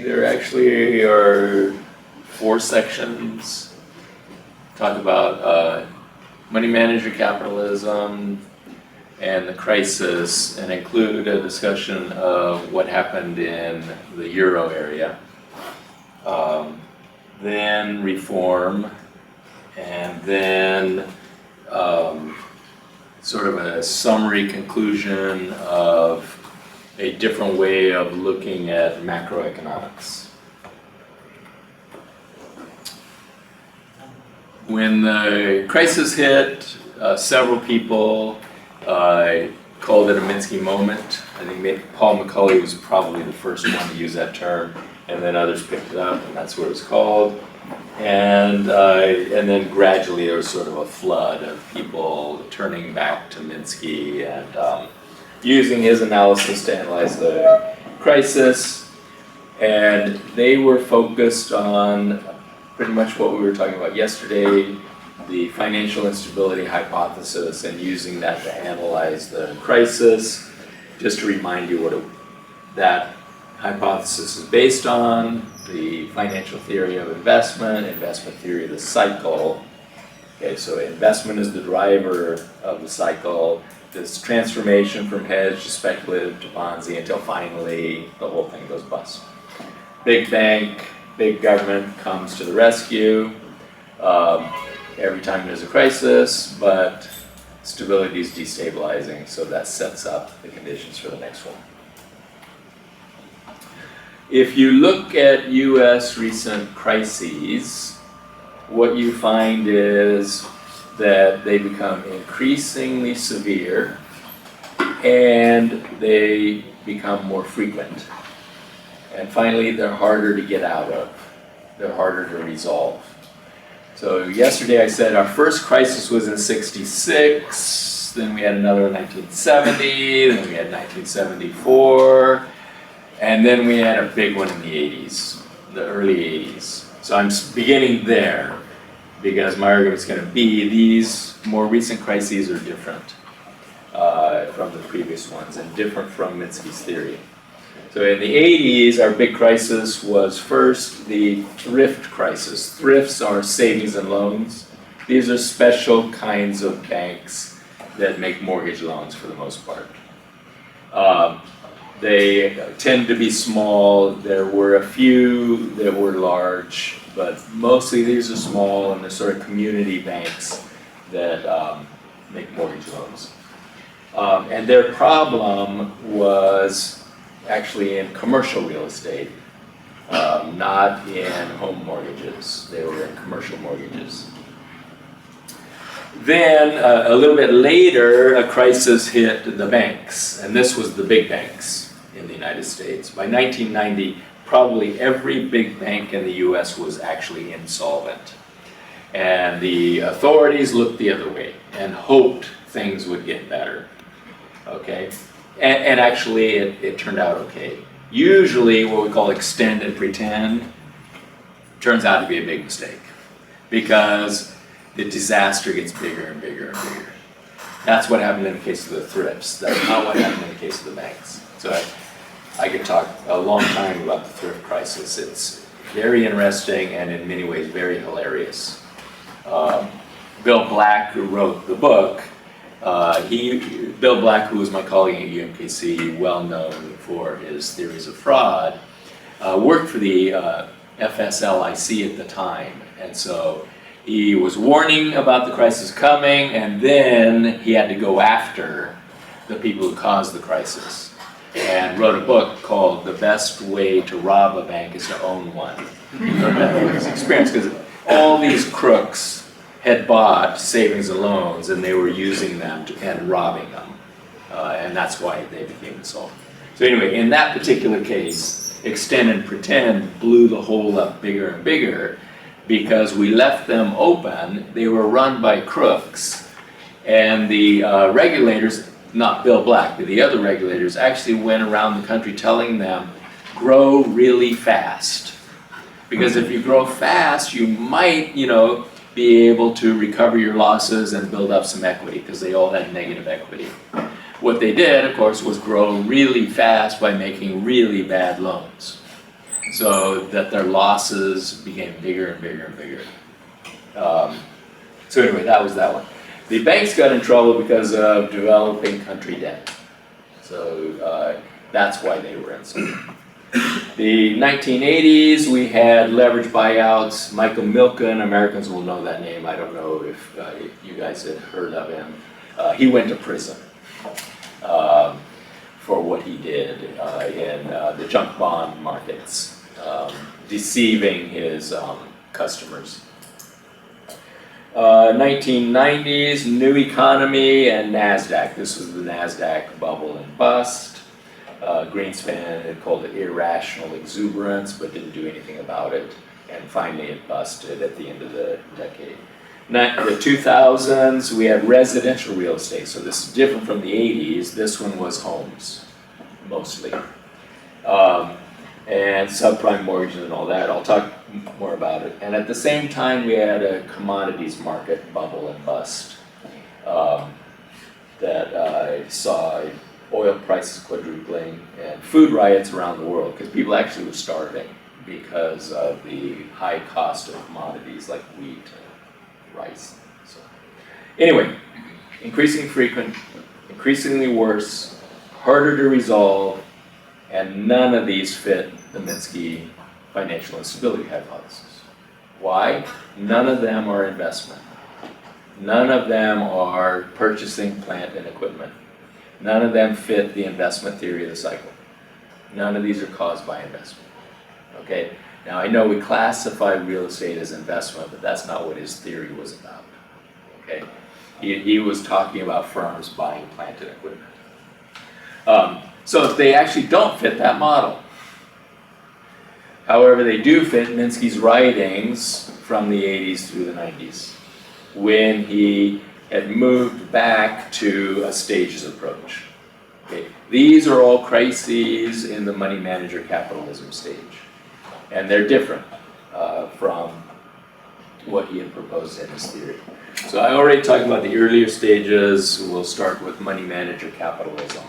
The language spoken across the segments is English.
there actually are 4 sections. Talk about Money Manager Capitalism and the Crisis, and include a discussion of what happened in the Euro area. Then reform, and then sort of a summary conclusion of a different way of looking at macroeconomics. When the crisis hit, several people called it a Minsky Moment. I think Paul McCulley was probably the first one to use that term, and then others picked it up, and that's what it was called. And then gradually there was sort of a flood of people turning back to Minsky and using his analysis to analyze the crisis. And they were focused on pretty much what we were talking about yesterday, the financial instability hypothesis, and using that to analyze the crisis. Just to remind you what that hypothesis is based on: the financial theory of investment, investment theory of the cycle. Okay, so investment is the driver of the cycle, this transformation from hedge to speculative to Ponzi until finally the whole thing goes bust. Big bank, big government comes to the rescue every time there's a crisis, but stability is destabilizing, so that sets up the conditions for the next one. If you look at US recent crises, what you find is that they become increasingly severe and they become more frequent. And finally, they're harder to get out of. They're harder to resolve. So yesterday I said our first crisis was in '66, then we had another in 1970, then we had 1974, and then we had a big one in the 80s, the early 80s. So I'm beginning there because my argument is going to be these more recent crises are different from the previous ones and different from Minsky's theory. So in the 80s, our big crisis was first the thrift crisis. Thrifts are savings and loans. These are special kinds of banks that make mortgage loans for the most part. They tend to be small. There were a few that were large, but mostly these are small, and they're sort of community banks that make mortgage loans. And their problem was actually in commercial real estate, not in home mortgages. They were in commercial mortgages. Then, a little bit later, a crisis hit the banks, and this was the big banks in the United States. By 1990, probably every big bank in the US was actually insolvent. And the authorities looked the other way and hoped things would get better, okay? And actually, it turned out okay. Usually, what we call extend and pretend turns out to be a big mistake because the disaster gets bigger and bigger and bigger. That's what happened in the case of the thrifts. That's not what happened in the case of the banks. So I could talk a long time about the thrift crisis. It's very interesting and in many ways very hilarious. Bill Black, who wrote the book, Bill Black, who was my colleague at UMKC, well known for his theories of fraud, worked for the FiscalPolicy at the time, and so he was warning about the crisis coming, and then he had to go after the people who caused the crisis, and wrote a book called "The Best Way to Rob a Bank is to Own One." From his experience, because all these crooks had bought savings and loans, and they were using them and robbing them, and that's why they became insolvent. So anyway, in that particular case, extend and pretend blew the hole up bigger and bigger because we left them open. They were run by crooks, and the regulators, not Bill Black, but the other regulators, actually went around the country telling them, grow really fast. Because if you grow fast, you might, be able to recover your losses and build up some equity, because they all had negative equity. What they did, of course, was grow really fast by making really bad loans. so that their losses became bigger and bigger and bigger. So anyway, that was that one. The banks got in trouble because of developing country debt. So that's why they were in some. The 1980s, we had leverage buyouts. Michael Milken, Americans will know that name. I don't know if you guys had heard of him. He went to prison for what he did in the junk bond markets, deceiving his customers. 1990s, new economy and NASDAQ. This was the NASDAQ bubble and bust. Greenspan had called it irrational exuberance, but didn't do anything about it. And finally it busted at the end of the decade. The 2000s, we had residential real estate. So this is different from the 80s. This one was homes, mostly. And subprime mortgages and all that. I'll talk more about it. And at the same time, we had a commodities market bubble and bust that saw oil prices quadrupling and food riots around the world because people actually were starving because of the high cost of commodities like wheat and rice. So, anyway, increasingly frequent, increasingly worse, harder to resolve, and none of these fit the Minsky financial instability hypothesis. Why? None of them are investment. None of them are purchasing plant and equipment. None of them fit the investment theory of the cycle. None of these are caused by investment. Okay? Now I know we classify real estate as investment, but that's not what his theory was about. Okay? He was talking about firms buying plant and equipment. So if they actually don't fit that model. However, they do fit Minsky's writings from the 80s through the 90s, when he had moved back to a stages approach. Okay. These are all crises in the Money Manager Capitalism stage, and they're different from what he had proposed in his theory. So I already talked about the earlier stages. We'll start with Money Manager Capitalism.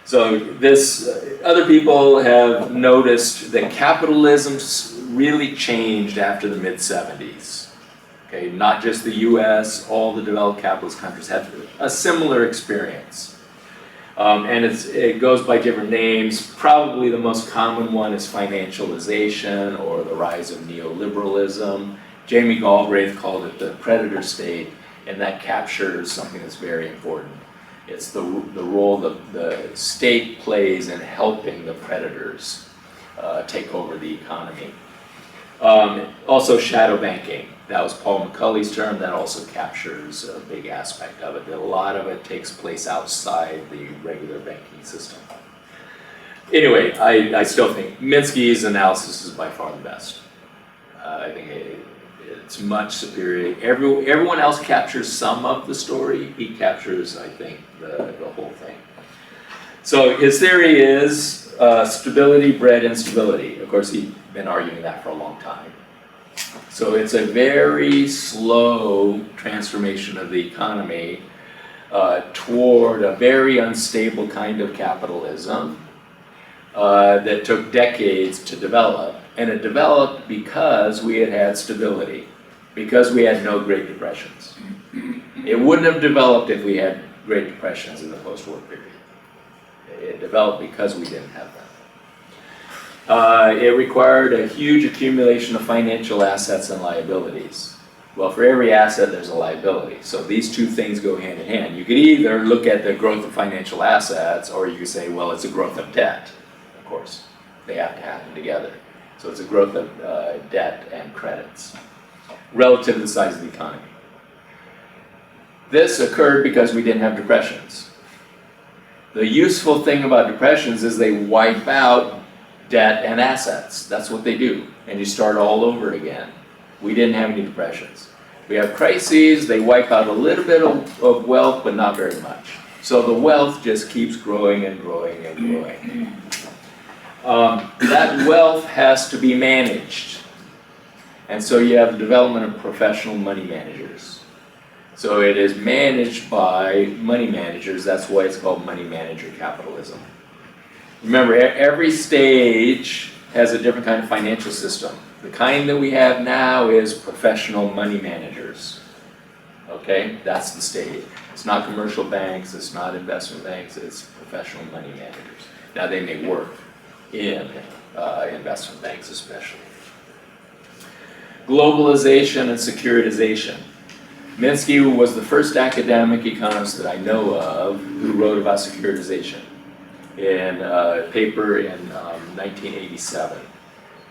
So this, other people have noticed that capitalism really changed after the mid-70s. Okay, not just the US, all the developed capitalist countries had a similar experience. And it goes by different names. Probably the most common one is financialization or the rise of neoliberalism. Jamie Galbraith called it the predator state, and that captures something that's very important. It's the role the state plays in helping the predators take over the economy. Also shadow banking. That was Paul McCulley's term. That also captures a big aspect of it. A lot of it takes place outside the regular banking system. Anyway, I still think Minsky's analysis is by far the best. I think it's much superior. Everyone else captures some of the story. He captures, I think, the whole thing. So his theory is stability bred instability. Of course, he'd been arguing that for a long time. So it's a very slow transformation of the economy toward a very unstable kind of capitalism that took decades to develop. And it developed because we had stability, because we had no Great Depressions. It wouldn't have developed if we had Great Depressions in the post-war period. It developed because we didn't have them. It required a huge accumulation of financial assets and liabilities. Well, for every asset, there's a liability. So these two things go hand in hand. You could either look at the growth of financial assets, or you could say, well, it's a growth of debt. Of course, they have to happen together. So it's a growth of debt and credits relative to the size of the economy. This occurred because we didn't have depressions. The useful thing about depressions is they wipe out debt and assets. That's what they do. And you start all over again. We didn't have any depressions. We have crises. They wipe out a little bit of wealth, but not very much. So the wealth just keeps growing and growing and growing. That wealth has to be managed. And so you have the development of professional money managers. So it is managed by money managers. That's why it's called Money Manager Capitalism. Remember, every stage has a different kind of financial system. The kind that we have now is professional money managers. Okay, that's the stage. It's not commercial banks, it's not investment banks, it's professional money managers. Now they may work in investment banks especially. Globalization and securitization. Minsky was the first academic economist that I know of who wrote about securitization in a paper in 1987,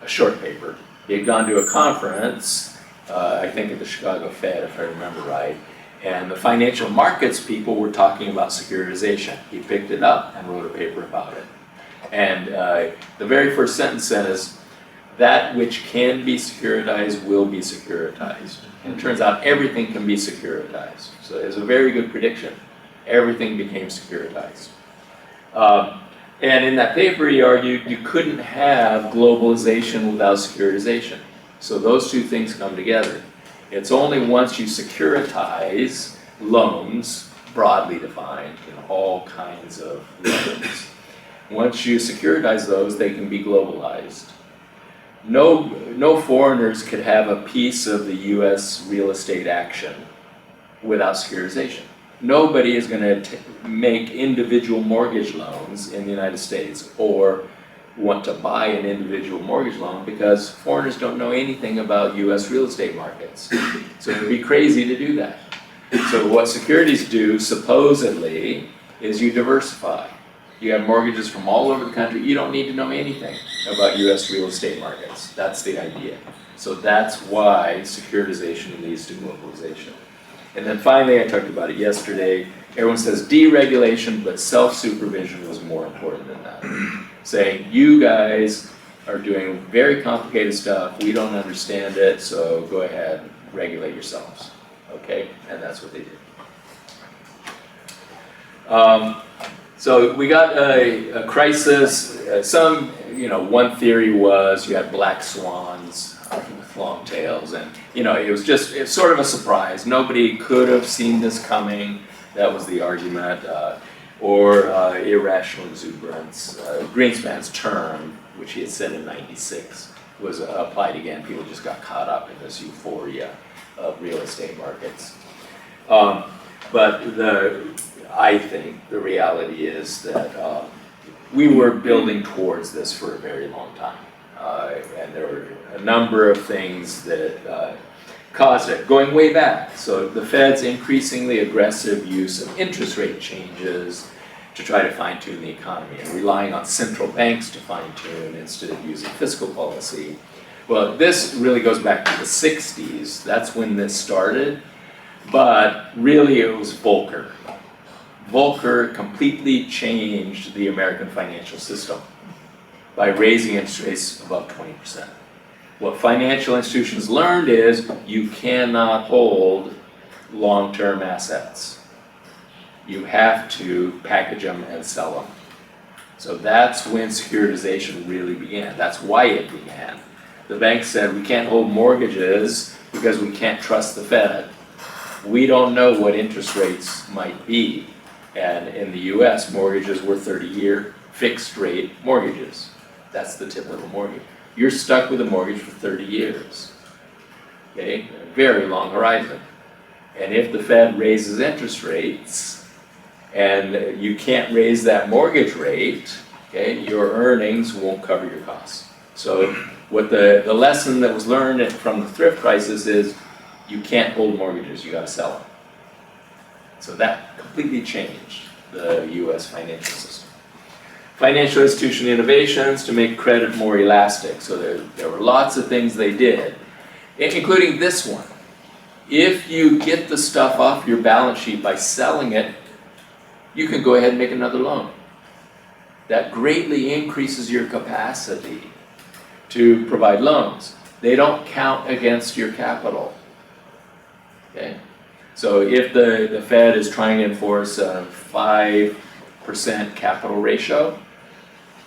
a short paper. He had gone to a conference, I think at the Chicago Fed, if I remember right, and the financial markets people were talking about securitization. He picked it up and wrote a paper about it. And the very first sentence says, that which can be securitized will be securitized. And it turns out everything can be securitized. So it's a very good prediction. Everything became securitized. And in that paper he argued you couldn't have globalization without securitization. So those two things come together. It's only once you securitize loans, broadly defined, all kinds of loans. Once you securitize those, they can be globalized. No foreigners could have a piece of the US real estate action without securitization. Nobody is going to make individual mortgage loans in the United States or want to buy an individual mortgage loan because foreigners don't know anything about US real estate markets. So it would be crazy to do that. So what securities do, supposedly, is you diversify. You have mortgages from all over the country. You don't need to know anything about US real estate markets. That's the idea. So that's why securitization leads to globalization. And then finally, I talked about it yesterday, everyone says deregulation, but self-supervision was more important than that. Saying, you guys are doing very complicated stuff, we don't understand it, so go ahead, regulate yourselves. Okay? And that's what they did. So we got a crisis. One theory was you had black swans with long tails, and it's sort of a surprise. Nobody could have seen this coming. That was the argument, or irrational exuberance. Greenspan's term, which he had said in '96, was applied again. People just got caught up in this euphoria of real estate markets. I think the reality is that we were building towards this for a very long time. And there were a number of things that caused it, going way back. So the Fed's increasingly aggressive use of interest rate changes to try to fine-tune the economy and relying on central banks to fine-tune instead of using fiscal policy. Well, this really goes back to the 60s. That's when this started. But really it was Volcker. Volcker completely changed the American financial system by raising interest rates above 20%. What financial institutions learned is you cannot hold long-term assets. You have to package them and sell them. So that's when securitization really began. That's why it began. The banks said we can't hold mortgages because we can't trust the Fed. We don't know what interest rates might be. And in the US, mortgages were 30-year fixed rate mortgages. That's the typical mortgage. You're stuck with a mortgage for 30 years. Okay, a very long horizon. And if the Fed raises interest rates and you can't raise that mortgage rate, okay, your earnings won't cover your costs. So what the lesson that was learned from the thrift crisis is you can't hold mortgages, you gotta sell them. So that completely changed the US financial system. Financial institution innovations to make credit more elastic. So there were lots of things they did, including this one. If you get the stuff off your balance sheet by selling it, you can go ahead and make another loan. That greatly increases your capacity to provide loans. They don't count against your capital. Okay? So if the Fed is trying to enforce a 5% capital ratio,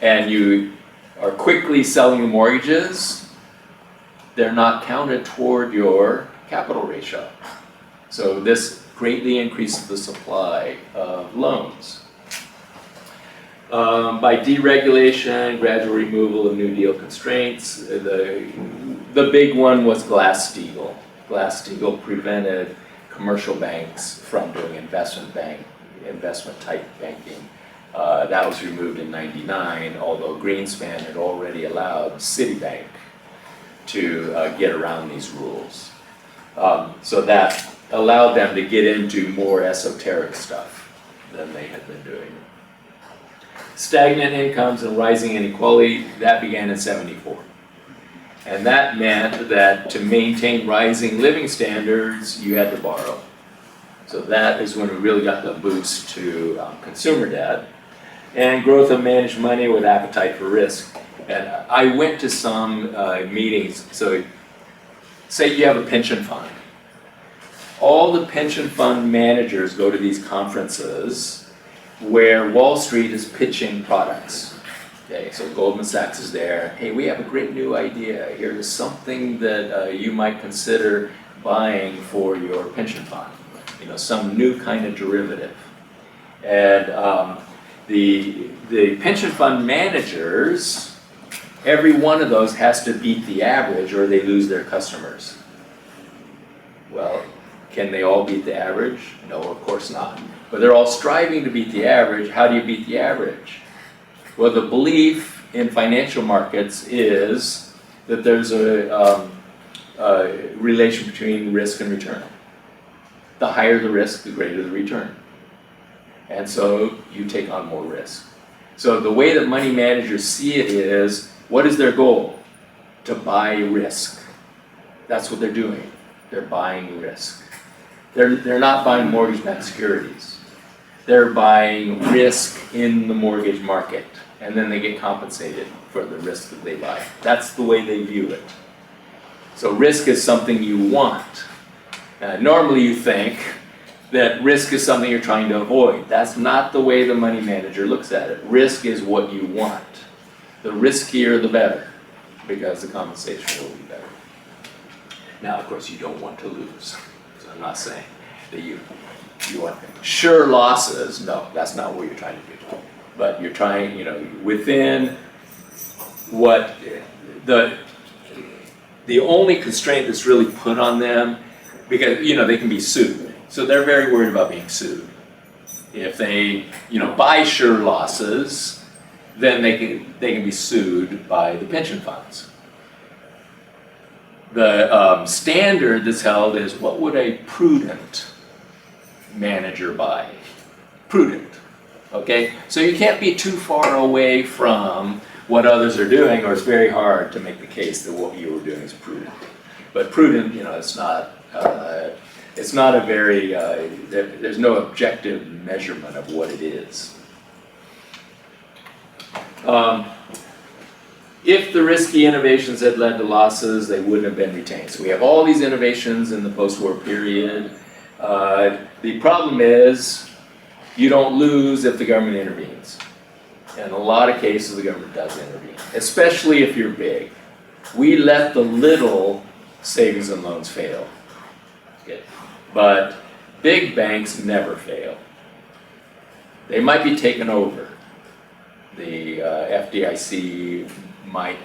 and you are quickly selling the mortgages, they're not counted toward your capital ratio. So this greatly increases the supply of loans. By deregulation, gradual removal of New Deal constraints, the big one was Glass-Steagall. Glass-Steagall prevented commercial banks from doing investment type banking. That was removed in '99, although Greenspan had already allowed Citibank to get around these rules. So that allowed them to get into more esoteric stuff than they had been doing. Stagnant incomes and rising inequality, that began in '74. And that meant that to maintain rising living standards, you had to borrow. So that is when we really got the boost to consumer debt and growth of managed money with appetite for risk. And I went to some meetings. So say you have a pension fund. All the pension fund managers go to these conferences where Wall Street is pitching products. Okay, so Goldman Sachs is there. Hey, we have a great new idea. Here's something that you might consider buying for your pension fund. You know, some new kind of derivative. And the pension fund managers, every one of those has to beat the average or they lose their customers. Well, can they all beat the average? No, of course not. But they're all striving to beat the average. How do you beat the average? Well, the belief in financial markets is that there's a relation between risk and return. The higher the risk, the greater the return. And so you take on more risk. So the way that money managers see it is, what is their goal? To buy risk. That's what they're doing. They're buying risk. They're not buying mortgage-backed securities. They're buying risk in the mortgage market, and then they get compensated for the risk that they buy. That's the way they view it. So risk is something you want. Normally you think that risk is something you're trying to avoid. That's not the way the money manager looks at it. Risk is what you want. The riskier the better, because the compensation will be better. Now, of course, you don't want to lose. So I'm not saying that you want sure losses. No, that's not what you're trying to do. But you're trying, within what the only constraint that's really put on them, because, they can be sued. So they're very worried about being sued. If they, buy sure losses, then they can be sued by the pension funds. The standard that's held is, what would a prudent manager buy? Prudent, okay? So you can't be too far away from what others are doing, or it's very hard to make the case that what you were doing is prudent. But prudent, it's not a very, there's no objective measurement of what it is. If the risky innovations had led to losses, they wouldn't have been retained. So we have all these innovations in the post-war period. The problem is, you don't lose if the government intervenes. In a lot of cases, the government does intervene, especially if you're big. We let the little savings and loans fail. Okay. But big banks never fail. They might be taken over. The FDIC might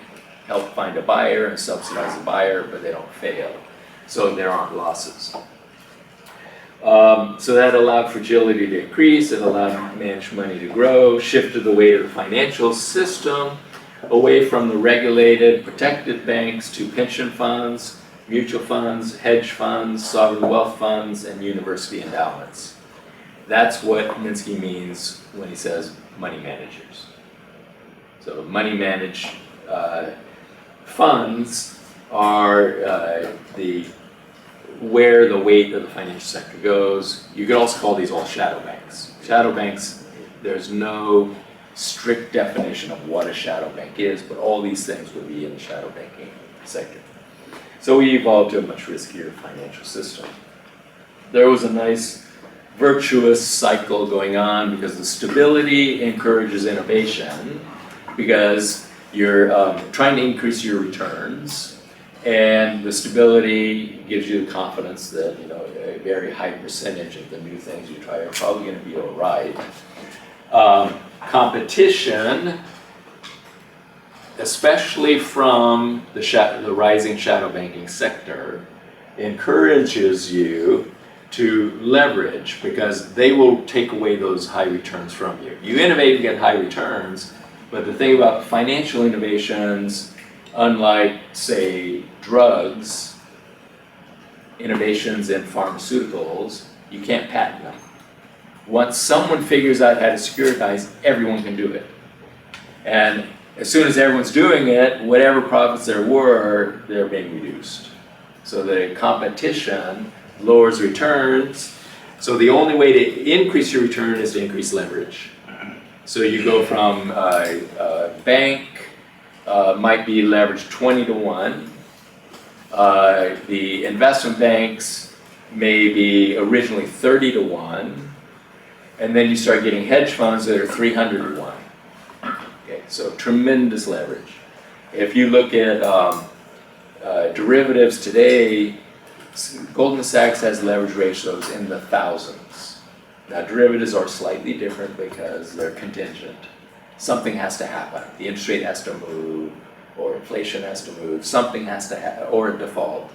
help find a buyer and subsidize the buyer, but they don't fail. So there aren't losses. So that allowed fragility to increase, it allowed managed money to grow, shifted the weight of the financial system away from the regulated, protected banks to pension funds, mutual funds, hedge funds, sovereign wealth funds, and university endowments. That's what Minsky means when he says money managers. So money managed funds are where the weight of the financial sector goes. You could also call these all shadow banks. Shadow banks, there's no strict definition of what a shadow bank is, but all these things would be in the shadow banking sector. So we evolved to a much riskier financial system. There was a nice virtuous cycle going on because the stability encourages innovation, because you're trying to increase your returns, and the stability gives you the confidence that a very high percentage of the new things you try are probably going to be all right. competition, especially from the rising shadow banking sector, encourages you to leverage, because they will take away those high returns from you. You innovate and get high returns, but the thing about financial innovations, unlike, say, drugs, innovations in pharmaceuticals, you can't patent them. Once someone figures out how to securitize, everyone can do it. And as soon as everyone's doing it, whatever profits there were, they're being reduced. So the competition lowers returns. So the only way to increase your return is to increase leverage. So you go from a bank might be leveraged 20 to 1. The investment banks may be originally 30 to 1. And then you start getting hedge funds that are 300 to 1. Okay, so tremendous leverage. If you look at derivatives today, Goldman Sachs has leverage ratios in the thousands. Now derivatives are slightly different because they're contingent. Something has to happen. The interest rate has to move, or inflation has to move. Something has to happen, or a default,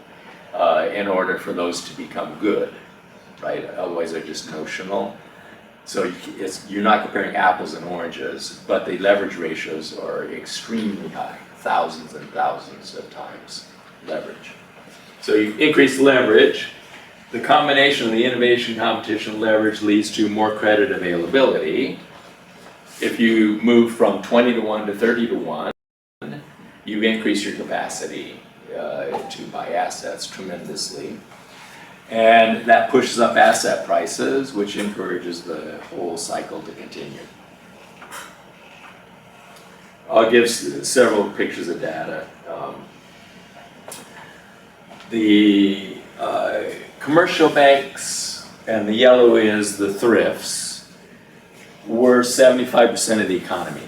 in order for those to become good, right? Otherwise they're just notional. So you're not comparing apples and oranges, but the leverage ratios are extremely high, thousands and thousands of times leverage. So you increase leverage. The combination of the innovation, competition, leverage leads to more credit availability. If you move from 20 to 1 to 30 to 1, you increase your capacity to buy assets tremendously. And that pushes up asset prices, which encourages the whole cycle to continue. I'll give several pictures of data. The commercial banks, and the yellow is the thrifts, were 75% of the economy.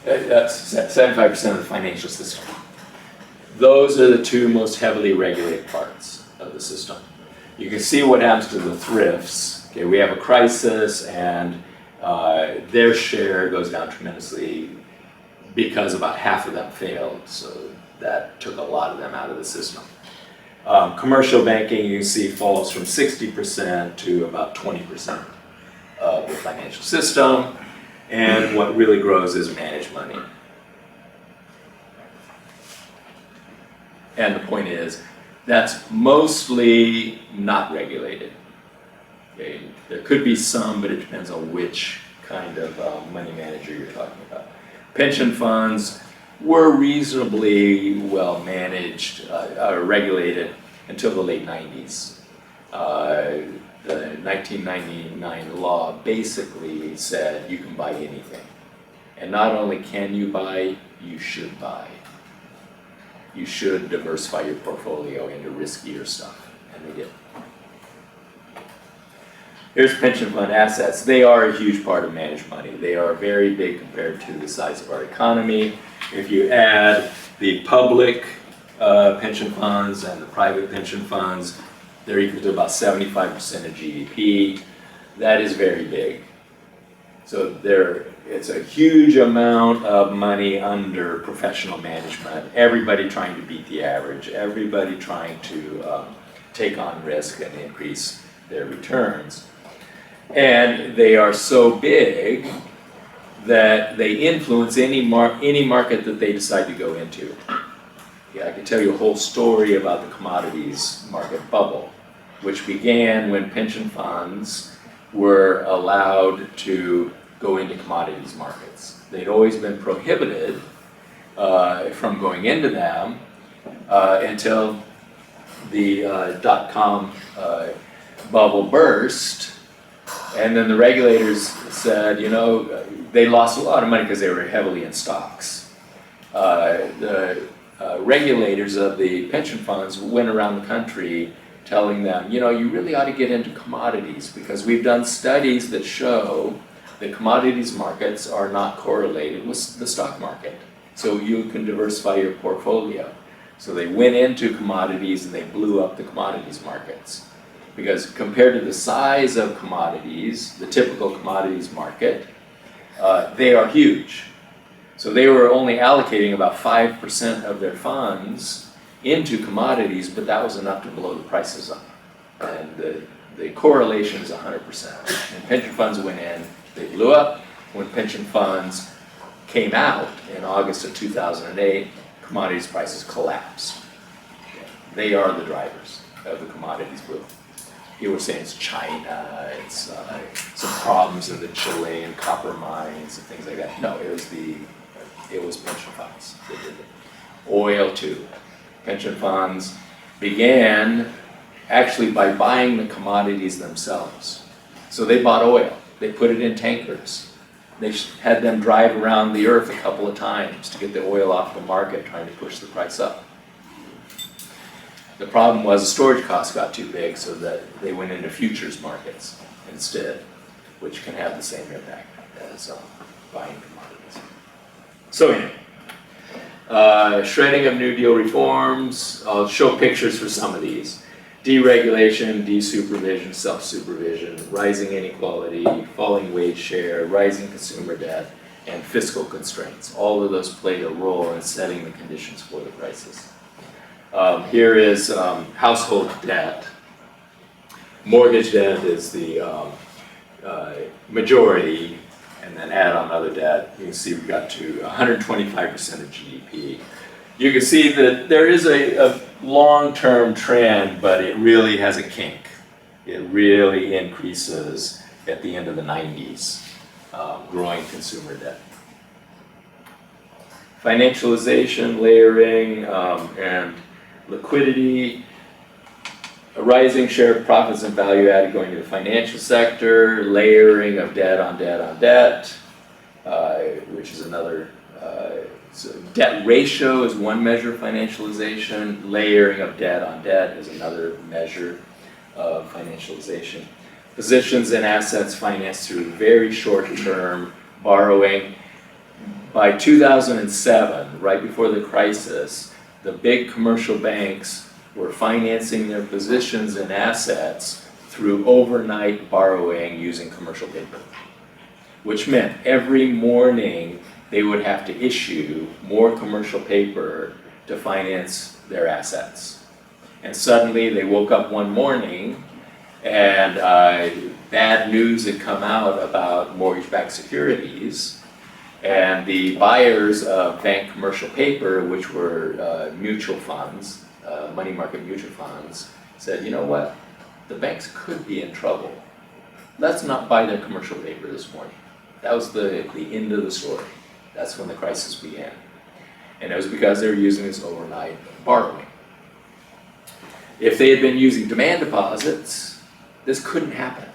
That's 75% of the financial system. Those are the two most heavily regulated parts of the system. You can see what happens to the thrifts. Okay, we have a crisis, and their share goes down tremendously because about half of them failed. So that took a lot of them out of the system. Commercial banking, you see, falls from 60% to about 20% of the financial system. And what really grows is managed money. And the point is, that's mostly not regulated. Okay? There could be some, but it depends on which kind of money manager you're talking about. Pension funds were reasonably well managed, regulated until the late 90s. The 1999 law basically said you can buy anything. And not only can you buy, you should buy. You should diversify your portfolio into riskier stuff, and they did. Here's pension fund assets. They are a huge part of managed money. They are very big compared to the size of our economy. If you add the public pension funds and the private pension funds, they're equal to about 75% of GDP. That is very big. So it's a huge amount of money under professional management. Everybody trying to beat the average. Everybody trying to take on risk and increase their returns. And they are so big that they influence any market that they decide to go into. Yeah, I can tell you a whole story about the commodities market bubble, which began when pension funds were allowed to go into commodities markets. They'd always been prohibited from going into them until the dot-com bubble burst. And then the regulators said, you know, they lost a lot of money because they were heavily in stocks. The regulators of the pension funds went around the country telling them, you know, you really ought to get into commodities because we've done studies that show that commodities markets are not correlated with the stock market. So you can diversify your portfolio. So they went into commodities and they blew up the commodities markets. Because compared to the size of commodities, the typical commodities market, they are huge. So they were only allocating about 5% of their funds into commodities, but that was enough to blow the prices up. And the correlation is 100%. When pension funds went in, they blew up. When pension funds came out in August of 2008, commodities prices collapsed. They are the drivers of the commodities boom. You were saying it's China, it's some problems in the Chilean copper mines and things like that. No, it was pension funds that did it. Oil too. Pension funds began actually by buying the commodities themselves. So they bought oil, they put it in tankers. They had them drive around the earth a couple of times to get the oil off the market, trying to push the price up. The problem was the storage costs got too big, so that they went into futures markets instead, which can have the same impact as buying commodities. So anyway, shredding of New Deal reforms. I'll show pictures for some of these. Deregulation, desupervision, self-supervision, rising inequality, falling wage share, rising consumer debt, and fiscal constraints. All of those played a role in setting the conditions for the crisis. Here is household debt. Mortgage debt is the majority, and then add on other debt. You can see we got to 125% of GDP. You can see that there is a long-term trend, but it really has a kink. It really increases at the end of the 90s, growing consumer debt. Financialization, layering, and liquidity, a rising share of profits and value added going to the financial sector, layering of debt on debt on debt, which is another, so debt ratio is one measure of financialization, layering of debt on debt is another measure of financialization. Positions and assets financed through very short-term borrowing. By 2007, right before the crisis, the big commercial banks were financing their positions and assets through overnight borrowing using commercial paper, which meant every morning they would have to issue more commercial paper to finance their assets. And suddenly they woke up one morning and bad news had come out about mortgage-backed securities, and the buyers of bank commercial paper, which were mutual funds, money market mutual funds, said, you know what, the banks could be in trouble. Let's not buy their commercial paper this morning. That was the end of the story. That's when the crisis began. And it was because they were using this overnight borrowing. If they had been using demand deposits, this couldn't happen.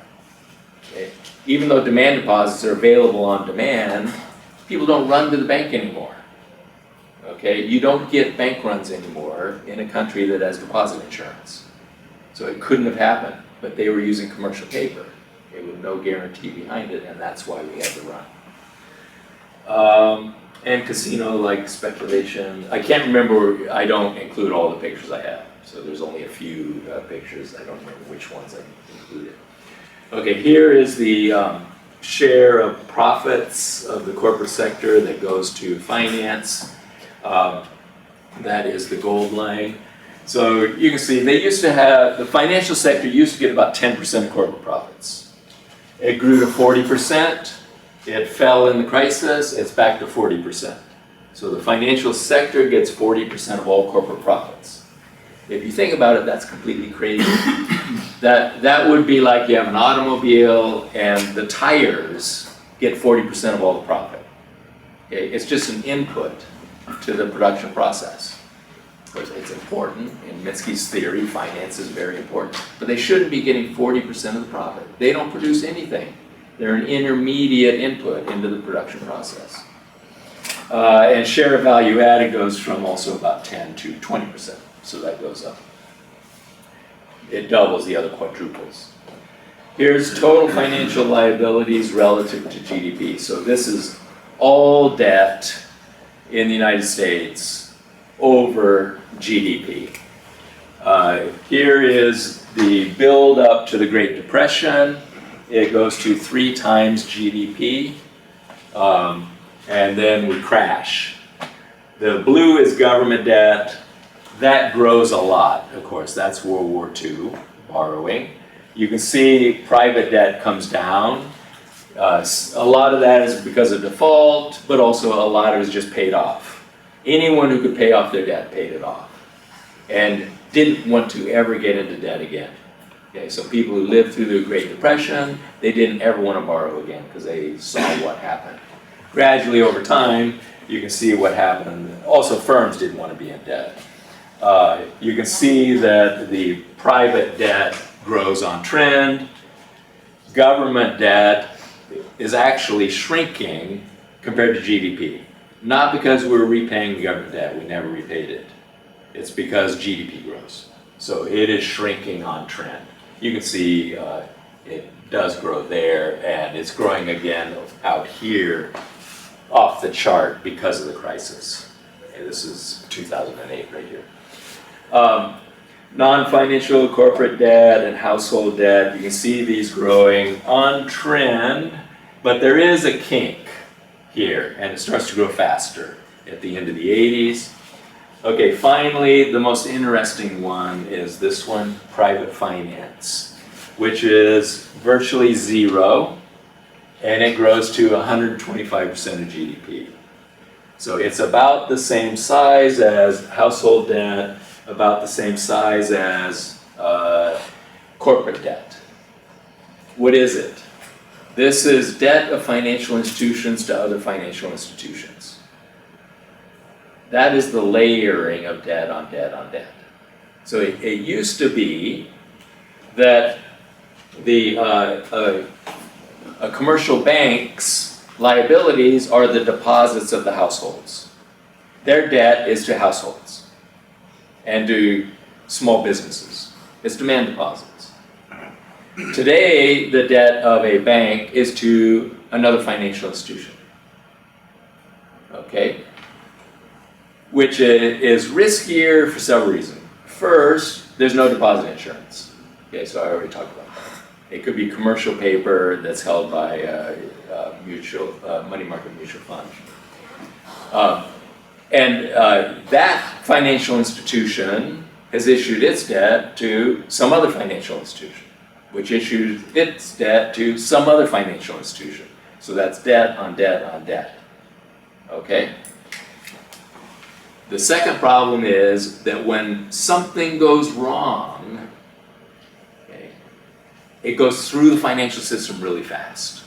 Okay? Even though demand deposits are available on demand, people don't run to the bank anymore. Okay? You don't get bank runs anymore in a country that has deposit insurance. So it couldn't have happened, but they were using commercial paper. Okay, with no guarantee behind it, and that's why we had to run. And casino-like speculation. I can't remember, I don't include all the pictures I have. So there's only a few pictures. I don't remember which ones I included. Okay, here is the share of profits of the corporate sector that goes to finance. That is the gold line. So you can see they used to have, the financial sector used to get about 10% of corporate profits. It grew to 40%. It fell in the crisis, it's back to 40%. So the financial sector gets 40% of all corporate profits. If you think about it, that's completely crazy. That would be like you have an automobile and the tires get 40% of all the profit. Okay? It's just an input to the production process. Of course, it's important. In Minsky's theory, finance is very important. But they shouldn't be getting 40% of the profit. They don't produce anything. They're an intermediate input into the production process. And share of value added goes from also about 10 to 20%. So that goes up. It doubles, the other quadruples. Here's total financial liabilities relative to GDP. So this is all debt in the United States over GDP. Here is the build up to the Great Depression. It goes to 3 times GDP. and then we crash. The blue is government debt. That grows a lot, of course. That's World War II borrowing. You can see private debt comes down. A lot of that is because of default, but also a lot of it is just paid off. Anyone who could pay off their debt paid it off and didn't want to ever get into debt again. Okay, so people who lived through the Great Depression, they didn't ever want to borrow again because they saw what happened. Gradually over time, you can see what happened. Also, firms didn't want to be in debt. You can see that the private debt grows on trend. Government debt is actually shrinking compared to GDP. Not because we're repaying the government debt, we never repaid it. It's because GDP grows. So it is shrinking on trend. You can see it does grow there, and it's growing again out here off the chart because of the crisis. Okay, this is 2008 right here. Non-financial corporate debt and household debt, you can see these growing on trend, but there is a kink here, and it starts to grow faster at the end of the 80s. Okay, finally, the most interesting one is this one, private finance, which is virtually zero, and it grows to 125% of GDP. So it's about the same size as household debt, about the same size as corporate debt. What is it? This is debt of financial institutions to other financial institutions. That is the layering of debt on debt on debt. So it used to be that the commercial bank's liabilities are the deposits of the households. Their debt is to households and to small businesses. It's demand deposits. Today, the debt of a bank is to another financial institution. Okay? Which is riskier for several reasons. First, there's no deposit insurance. Okay, so I already talked about that. It could be commercial paper that's held by a money market mutual fund. That financial institution has issued its debt to some other financial institution, which issues its debt to some other financial institution. So that's debt on debt on debt. Okay? The second problem is that when something goes wrong, okay, it goes through the financial system really fast.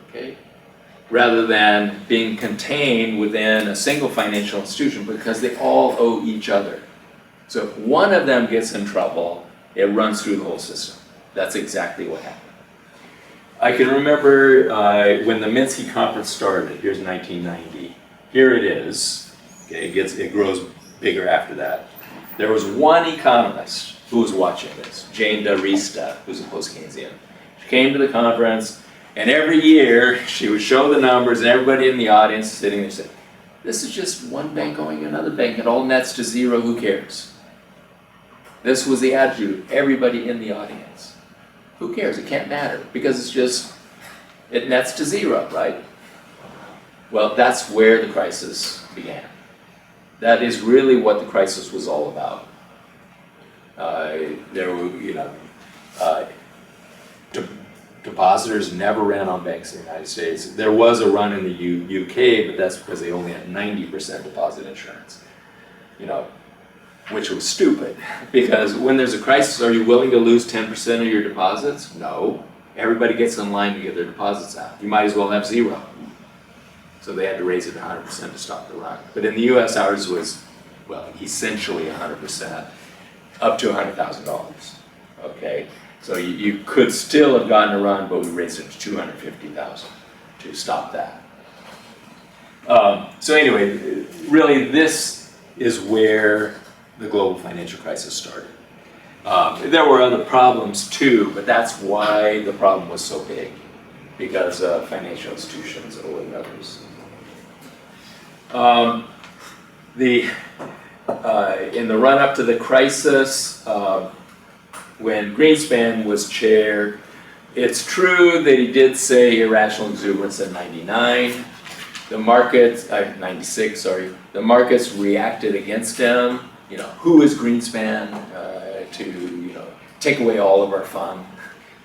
Okay? Rather than being contained within a single financial institution because they all owe each other. So if one of them gets in trouble, it runs through the whole system. That's exactly what happened. I can remember when the Minsky conference started. Here's 1990. Here it is. Okay, it grows bigger after that. There was one economist who was watching this, Jane D'Arista, who's a post-Keynesian. She came to the conference, and every year she would show the numbers, and everybody in the audience sitting there said, "This is just one bank owing another bank. It all nets to zero. Who cares?" This was the attitude of everybody in the audience. Who cares? It can't matter because it nets to zero, right? Well, that's where the crisis began. That is really what the crisis was all about. There were, depositors never ran on banks in the United States. There was a run in the UK, but that's because they only had 90% deposit insurance. Which was stupid, because when there's a crisis, are you willing to lose 10% of your deposits? No. Everybody gets in line to get their deposits out. You might as well have zero. So they had to raise it to 100% to stop the run. But in the US, ours was, essentially 100%, up to $100,000. Okay? So you could still have gotten a run, but we raised it to $250,000 to stop that. So anyway, really this is where the global financial crisis started. There were other problems too, but that's why the problem was so big, because of financial institutions owing others. In the run-up to the crisis, when Greenspan was chair, It's true that he did say irrational exuberance in 99. The markets, 96, sorry. The markets reacted against him. You know, who is Greenspan to, you know, take away all of our fun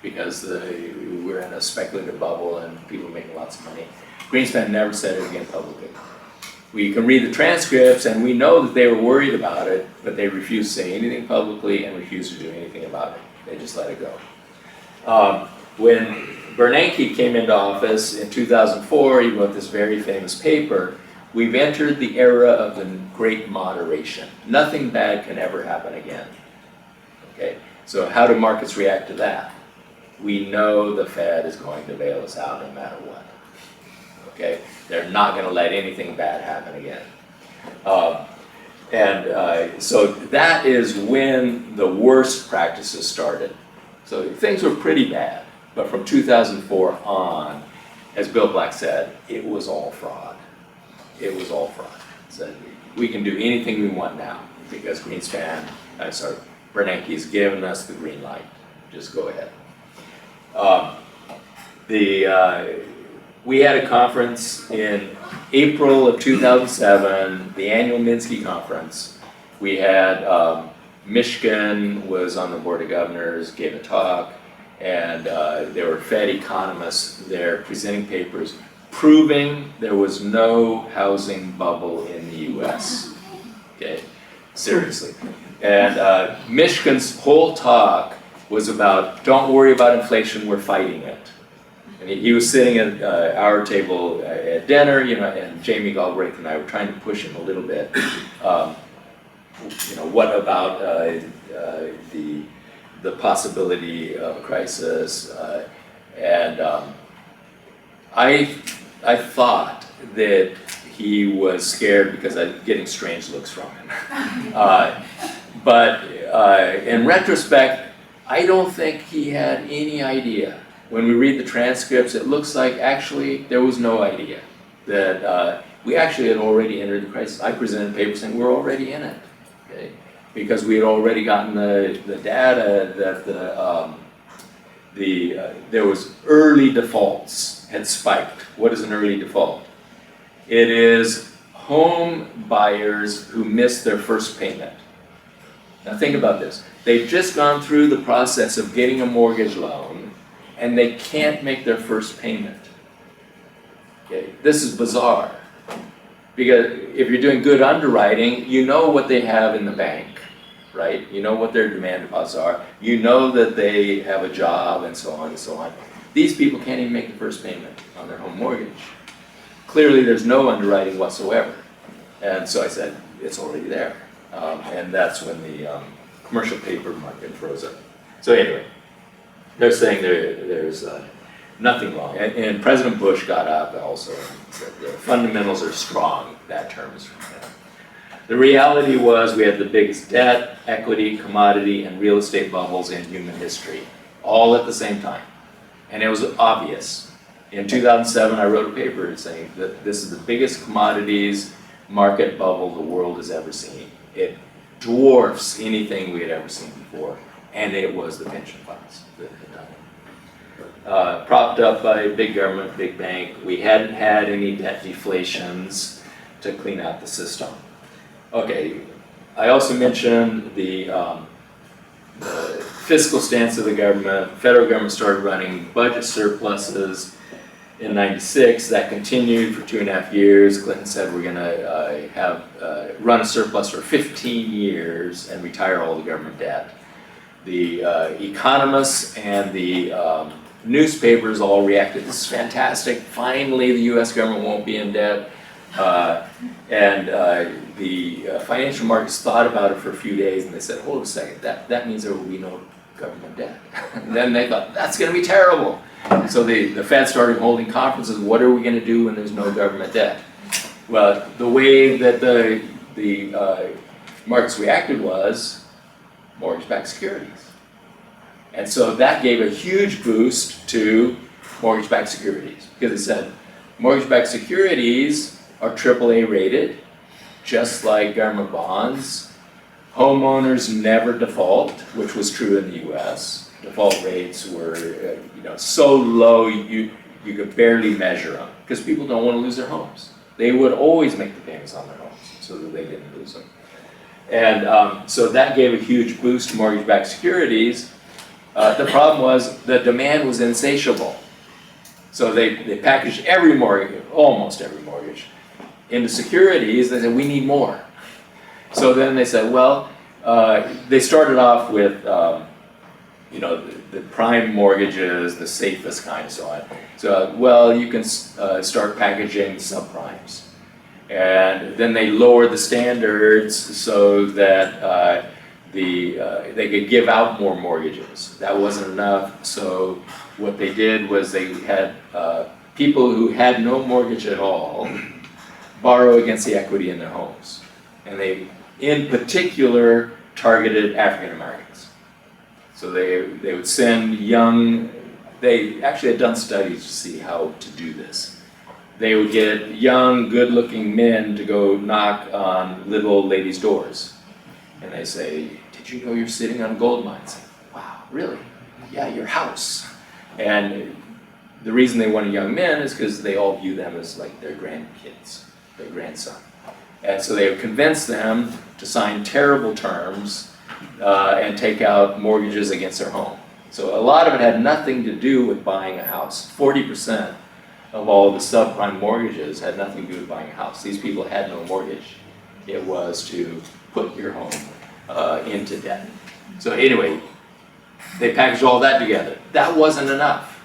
because we're in a speculative bubble and people are making lots of money. Greenspan never said it again publicly. We can read the transcripts and we know that they were worried about it, but they refused to say anything publicly and refused to do anything about it. They just let it go. When Bernanke came into office in 2004, he wrote this very famous paper, "We've entered the era of the great moderation. Nothing bad can ever happen again." Okay, so how do markets react to that? We know the Fed is going to bail us out no matter what. Okay, they're not going to let anything bad happen again. So that is when the worst practices started. So things were pretty bad, but from 2004 on, as Bill Black said, it was all fraud. It was all fraud. So we can do anything we want now because Bernanke's given us the green light. Just go ahead. We had a conference in April of 2007, the annual Minsky conference. We had Michigan was on the board of governors, gave a talk, and there were Fed economists there presenting papers proving there was no housing bubble in the US. Okay, seriously. And Michigan's whole talk was about, don't worry about inflation, we're fighting it. And he was sitting at our table at dinner, you know, and Jamie Galbraith and I were trying to push him a little bit. You know, what about the possibility of a crisis? I thought that he was scared because I'm getting strange looks from him. But in retrospect, I don't think he had any idea. When we read the transcripts, it looks like actually there was no idea that we actually had already entered the crisis. I presented papers saying we're already in it, okay? Because we had already gotten the data that there was early defaults had spiked. What is an early default? It is home buyers who miss their first payment. Now think about this. They've just gone through the process of getting a mortgage loan and they can't make their first payment. Okay, this is bizarre. Because if you're doing good underwriting, you know what they have in the bank, right? You know what their demand deposits are. You know that they have a job and so on and so on. These people can't even make the first payment on their home mortgage. Clearly there's no underwriting whatsoever. And so I said, it's already there. And that's when the commercial paper market froze up. So anyway, they're saying there's nothing wrong. And President Bush got up also and said the fundamentals are strong. That term is from him. The reality was we had the biggest debt, equity, commodity, and real estate bubbles in human history, all at the same time. And it was obvious. In 2007, I wrote a paper saying that this is the biggest commodities market bubble the world has ever seen. It dwarfs anything we had ever seen before, and it was the pension funds that had done it. Propped up by big government, big bank, we hadn't had any debt deflations to clean out the system. Okay, I also mentioned the fiscal stance of the government. Federal government started running budget surpluses in '96. That continued for 2.5 years. Clinton said we're going to run a surplus for 15 years and retire all the government debt. The economists and the newspapers all reacted, this is fantastic, finally the US government won't be in debt. The financial markets thought about it for a few days and they said, hold a second, that means there will be no government debt. And then they thought, that's going to be terrible. So the Fed started holding conferences, what are we going to do when there's no government debt? Well, the way that the markets reacted was mortgage-backed securities. And so that gave a huge boost to mortgage-backed securities because it said mortgage-backed securities are AAA rated, just like government bonds. Homeowners never default, which was true in the US. default rates were so low you could barely measure them, because people don't want to lose their homes. They would always make the payments on their homes so that they didn't lose them. And so that gave a huge boost to mortgage-backed securities. The problem was the demand was insatiable. So they packaged every mortgage, almost every mortgage, into securities. They said, we need more. So then they said, well, they started off with the prime mortgages, the safest kind, and so on. So, well, you can start packaging subprimes. And then they lowered the standards so that they could give out more mortgages. That wasn't enough, so what they did was they had people who had no mortgage at all borrow against the equity in their homes. And they, in particular, targeted African Americans. So they would send they actually had done studies to see how to do this. They would get young, good-looking men to go knock on little old ladies' doors. And they say, did you know you're sitting on a gold mine? Say, wow, really? Yeah, your house. And the reason they wanted young men is because they all view them as like their grandkids, their grandson. And so they would convince them to sign terrible terms and take out mortgages against their home. So a lot of it had nothing to do with buying a house. 40% of all the subprime mortgages had nothing to do with buying a house. These people had no mortgage. It was to put your home into debt. So anyway, they packaged all that together. That wasn't enough.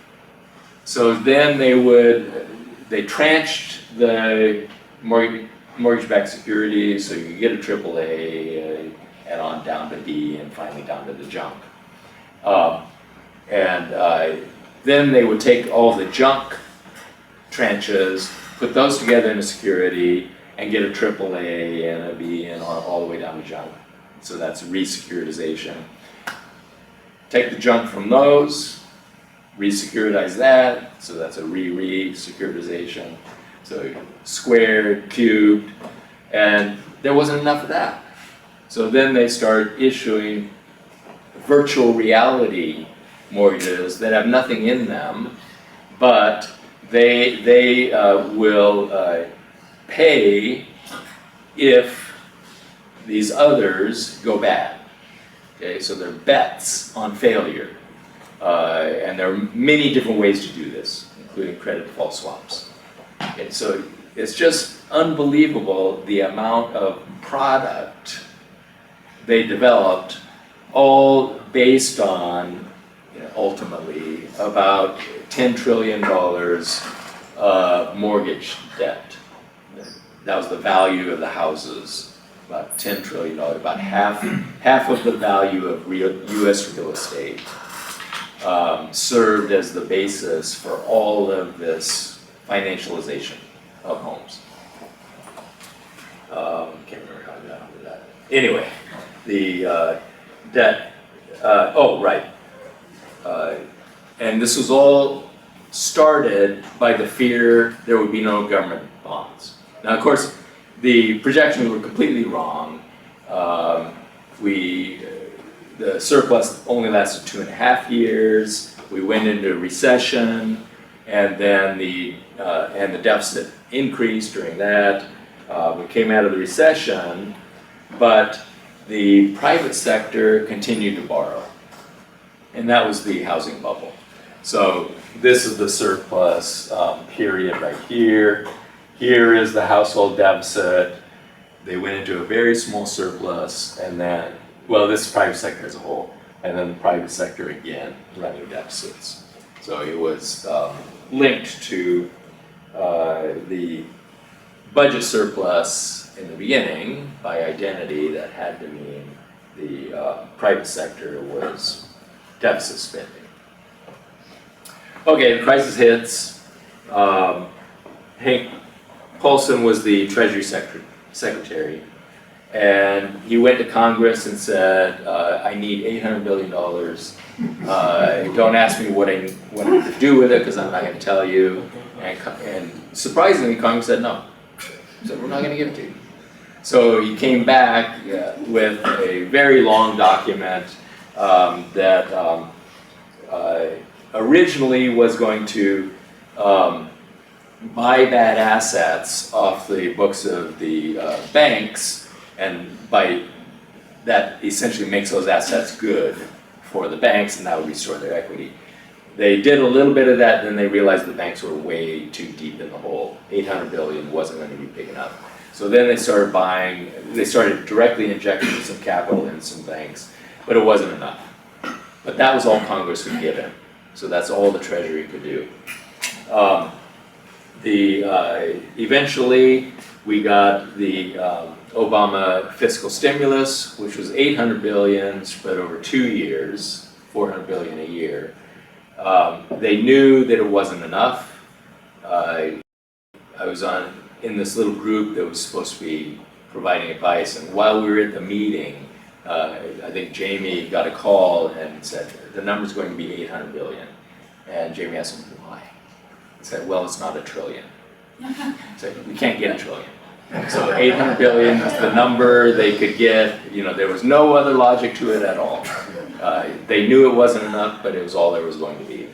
So then they tranched the mortgage-backed securities, so you could get a AAA and on down to B and finally down to the junk. Then they would take all the junk tranches, put those together in a security, and get a AAA and a B and all the way down to junk. So that's re-securitization. Take the junk from those, re-securitize that, so that's a re-securitization. So squared, cubed, and there wasn't enough of that. So then they start issuing virtual reality mortgages that have nothing in them, but they will pay if these others go bad. Okay, so they're bets on failure. And there are many different ways to do this, including credit default swaps. Okay, so it's just unbelievable the amount of product they developed, all based on, ultimately, about $10 trillion mortgage debt. That was the value of the houses, about $10 trillion, about half of the value of U.S. real estate served as the basis for all of this financialization of homes. Can't remember how I got onto that. Anyway, the debt, and this was all started by the fear there would be no government bonds. Now, of course, the projections were completely wrong. The surplus only lasted 2.5 years. We went into a recession, and then the deficit increased during that. We came out of the recession, but the private sector continued to borrow, and that was the housing bubble. So this is the surplus period right here. Here is the household deficit. They went into a very small surplus, and then, well, this is private sector as a whole, and then the private sector again running deficits. So it was linked to the budget surplus in the beginning by identity. That had to mean the private sector was deficit spending. Okay, the crisis hits. Hank Paulson was the Treasury Secretary, and he went to Congress and said, I need $800 billion. Don't ask me what I'm to do with it, because I'm not going to tell you. And surprisingly, Congress said no. So we're not going to give it to you. So he came back with a very long document that originally was going to buy bad assets off the books of the banks, and by that essentially makes those assets good for the banks, and that would restore their equity. They did a little bit of that, then they realized the banks were way too deep in the hole. 800 billion wasn't going to be big enough. So then they started buying, they started directly injecting some capital in some banks, but it wasn't enough. But that was all Congress could give him. So that's all the Treasury could do. Eventually, we got the Obama fiscal stimulus, which was 800 billion spread over 2 years, 400 billion a year. They knew that it wasn't enough. I was in this little group that was supposed to be providing advice, and while we were at the meeting, I think Jamie got a call and said, the number's going to be 800 billion. And Jamie asked him, why? He said, well, it's not a trillion. So we can't get a trillion. So 800 billion is the number they could get. You know, there was no other logic to it at all. They knew it wasn't enough, but it was all there was going to be.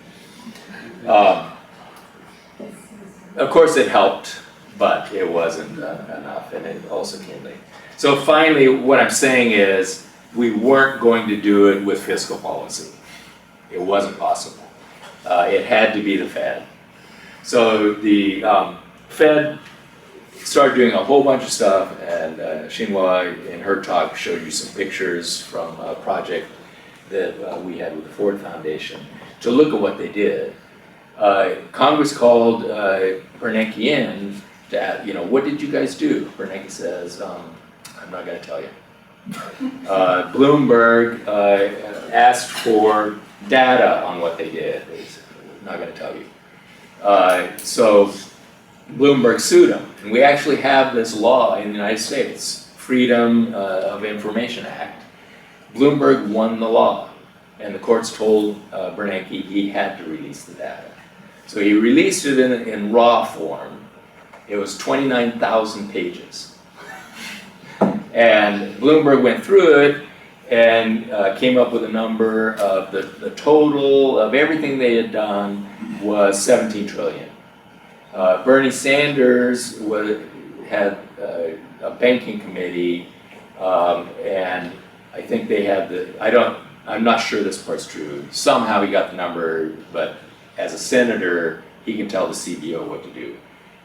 Of course it helped, but it wasn't enough, and it also came late. So finally, what I'm saying is, we weren't going to do it with fiscal policy. It wasn't possible. It had to be the Fed. So the Fed started doing a whole bunch of stuff, and Xinhua in her talk showed you some pictures from a project that we had with the Ford Foundation to look at what they did. Congress called Bernanke in to ask, what did you guys do? Bernanke says, I'm not going to tell you. Bloomberg asked for data on what they did. He said, I'm not going to tell you. So Bloomberg sued him. And we actually have this law in the United States, Freedom of Information Act. Bloomberg won the law, and the courts told Bernanke he had to release the data. So he released it in raw form. It was 29,000 pages. And Bloomberg went through it and came up with a number of the total of everything they had done was 17 trillion. Bernie Sanders had a banking committee, and I think they had I'm not sure this part's true. Somehow he got the number, but as a senator, he can tell the CBO what to do.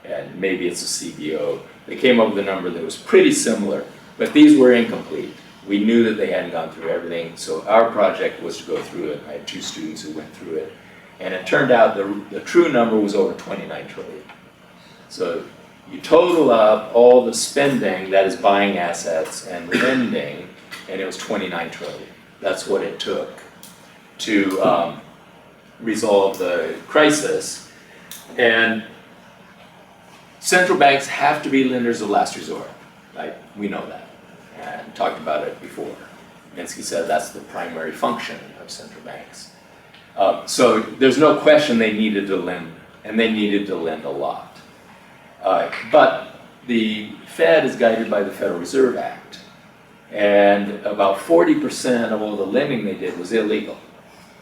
And maybe it's a CBO. They came up with a number that was pretty similar, but these were incomplete. We knew that they hadn't gone through everything, so our project was to go through it. I had 2 students who went through it, and it turned out the true number was over 29 trillion. So you total up all the spending, that is buying assets and lending, and it was 29 trillion. That's what it took to resolve the crisis. And central banks have to be lenders of last resort. We know that, and talked about it before. Minsky said that's the primary function of central banks. So there's no question they needed to lend, and they needed to lend a lot. But the Fed is guided by the Federal Reserve Act, and about 40% of all the lending they did was illegal.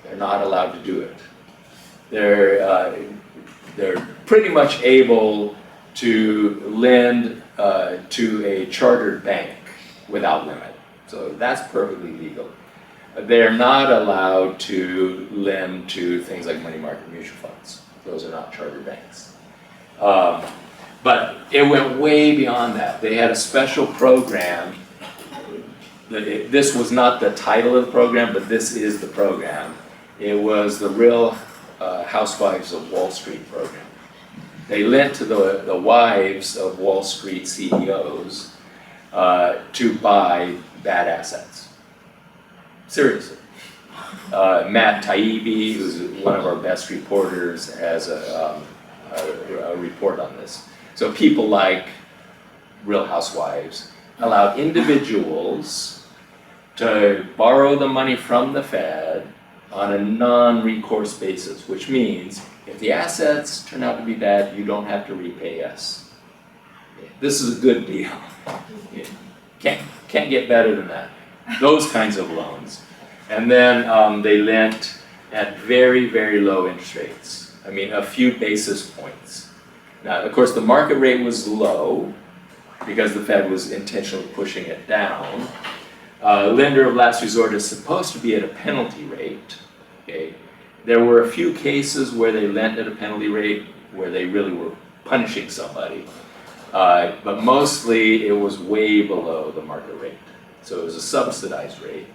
They're not allowed to do it. They're pretty much able to lend to a chartered bank without limit. So that's perfectly legal. They're not allowed to lend to things like money market mutual funds. Those are not chartered banks. But it went way beyond that. They had a special program. This was not the title of the program, but this is the program. It was the Real Housewives of Wall Street program. They lent to the wives of Wall Street CEOs to buy bad assets. Seriously. Matt Taibbi, who's one of our best reporters, has a report on this. So people like Real Housewives allowed individuals to borrow the money from the Fed on a non-recourse basis, which means if the assets turn out to be bad, you don't have to repay us. This is a good deal. Can't get better than that. Those kinds of loans. And then they lent at very, very low interest rates. I mean, a few basis points. Now, of course, the market rate was low because the Fed was intentionally pushing it down. Lender of last resort is supposed to be at a penalty rate. Okay? There were a few cases where they lent at a penalty rate where they really were punishing somebody. But mostly it was way below the market rate. So it was a subsidized rate.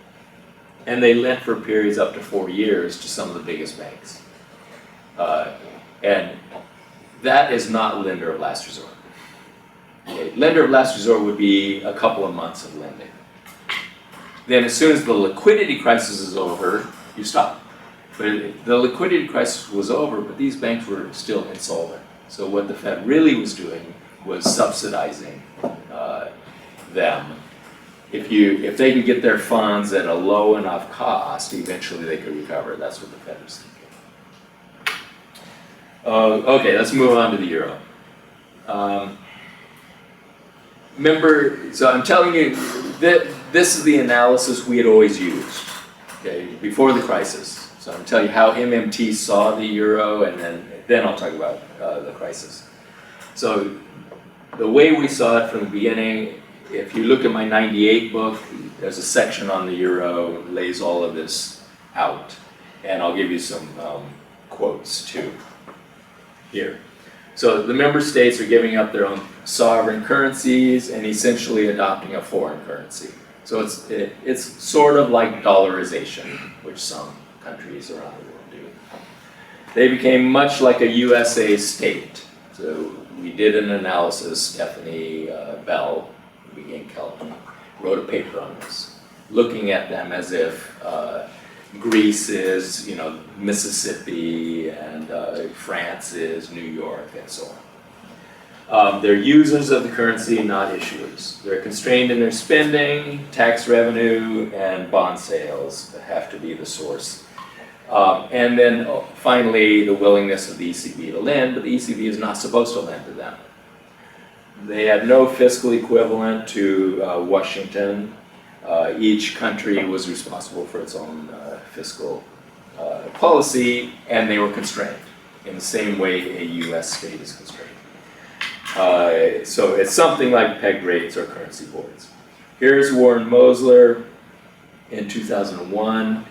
And they lent for periods up to 4 years to some of the biggest banks. And that is not lender of last resort. Okay. Lender of last resort would be a couple of months of lending. Then as soon as the liquidity crisis is over, you stop. But the liquidity crisis was over, but these banks were still insolvent. So what the Fed really was doing was subsidizing them. If they could get their funds at a low enough cost, eventually they could recover. That's what the Fed was thinking. Okay, let's move on to the euro. Remember, so I'm telling you that this is the analysis we had always used, okay, before the crisis. So I'm telling you how MMT saw the euro, and then I'll talk about the crisis. So the way we saw it from the beginning, if you look at my 98 book, there's a section on the euro, lays all of this out. And I'll give you some quotes too here. So the member states are giving up their own sovereign currencies and essentially adopting a foreign currency. So it's sort of like dollarization, which some countries around the world do. They became much like a USA state. So we did an analysis, Stephanie Bell, began Kelton, wrote a paper on this, looking at them as if Greece is, Mississippi, and France is New York, and so on. They're users of the currency, not issuers. They're constrained in their spending, tax revenue, and bond sales have to be the source. And then finally, the willingness of the ECB to lend, but the ECB is not supposed to lend to them. They had no fiscal equivalent to Washington. Each country was responsible for its own fiscal policy, and they were constrained in the same way a US state is constrained. So it's something like pegged rates or currency boards. Here's Warren Mosler in 2001.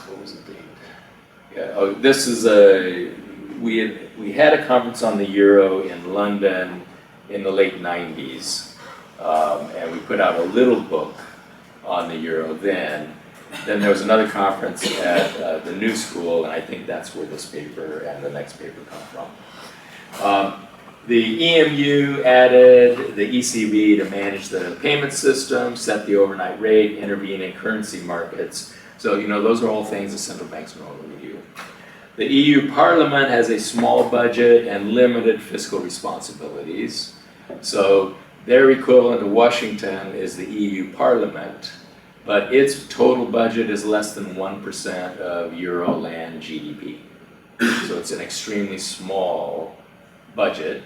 What was the date? Yeah, this is we had a conference on the euro in London in the late 90s, and we put out a little book on the euro then. Then there was another conference at the New School, and I think that's where this paper and the next paper come from. The EMU added the ECB to manage the payment system, set the overnight rate, intervene in currency markets. So, those are all things that central banks normally do. The EU Parliament has a small budget and limited fiscal responsibilities. So their equivalent to Washington is the EU Parliament, but its total budget is less than 1% of Euroland GDP. So it's an extremely small budget,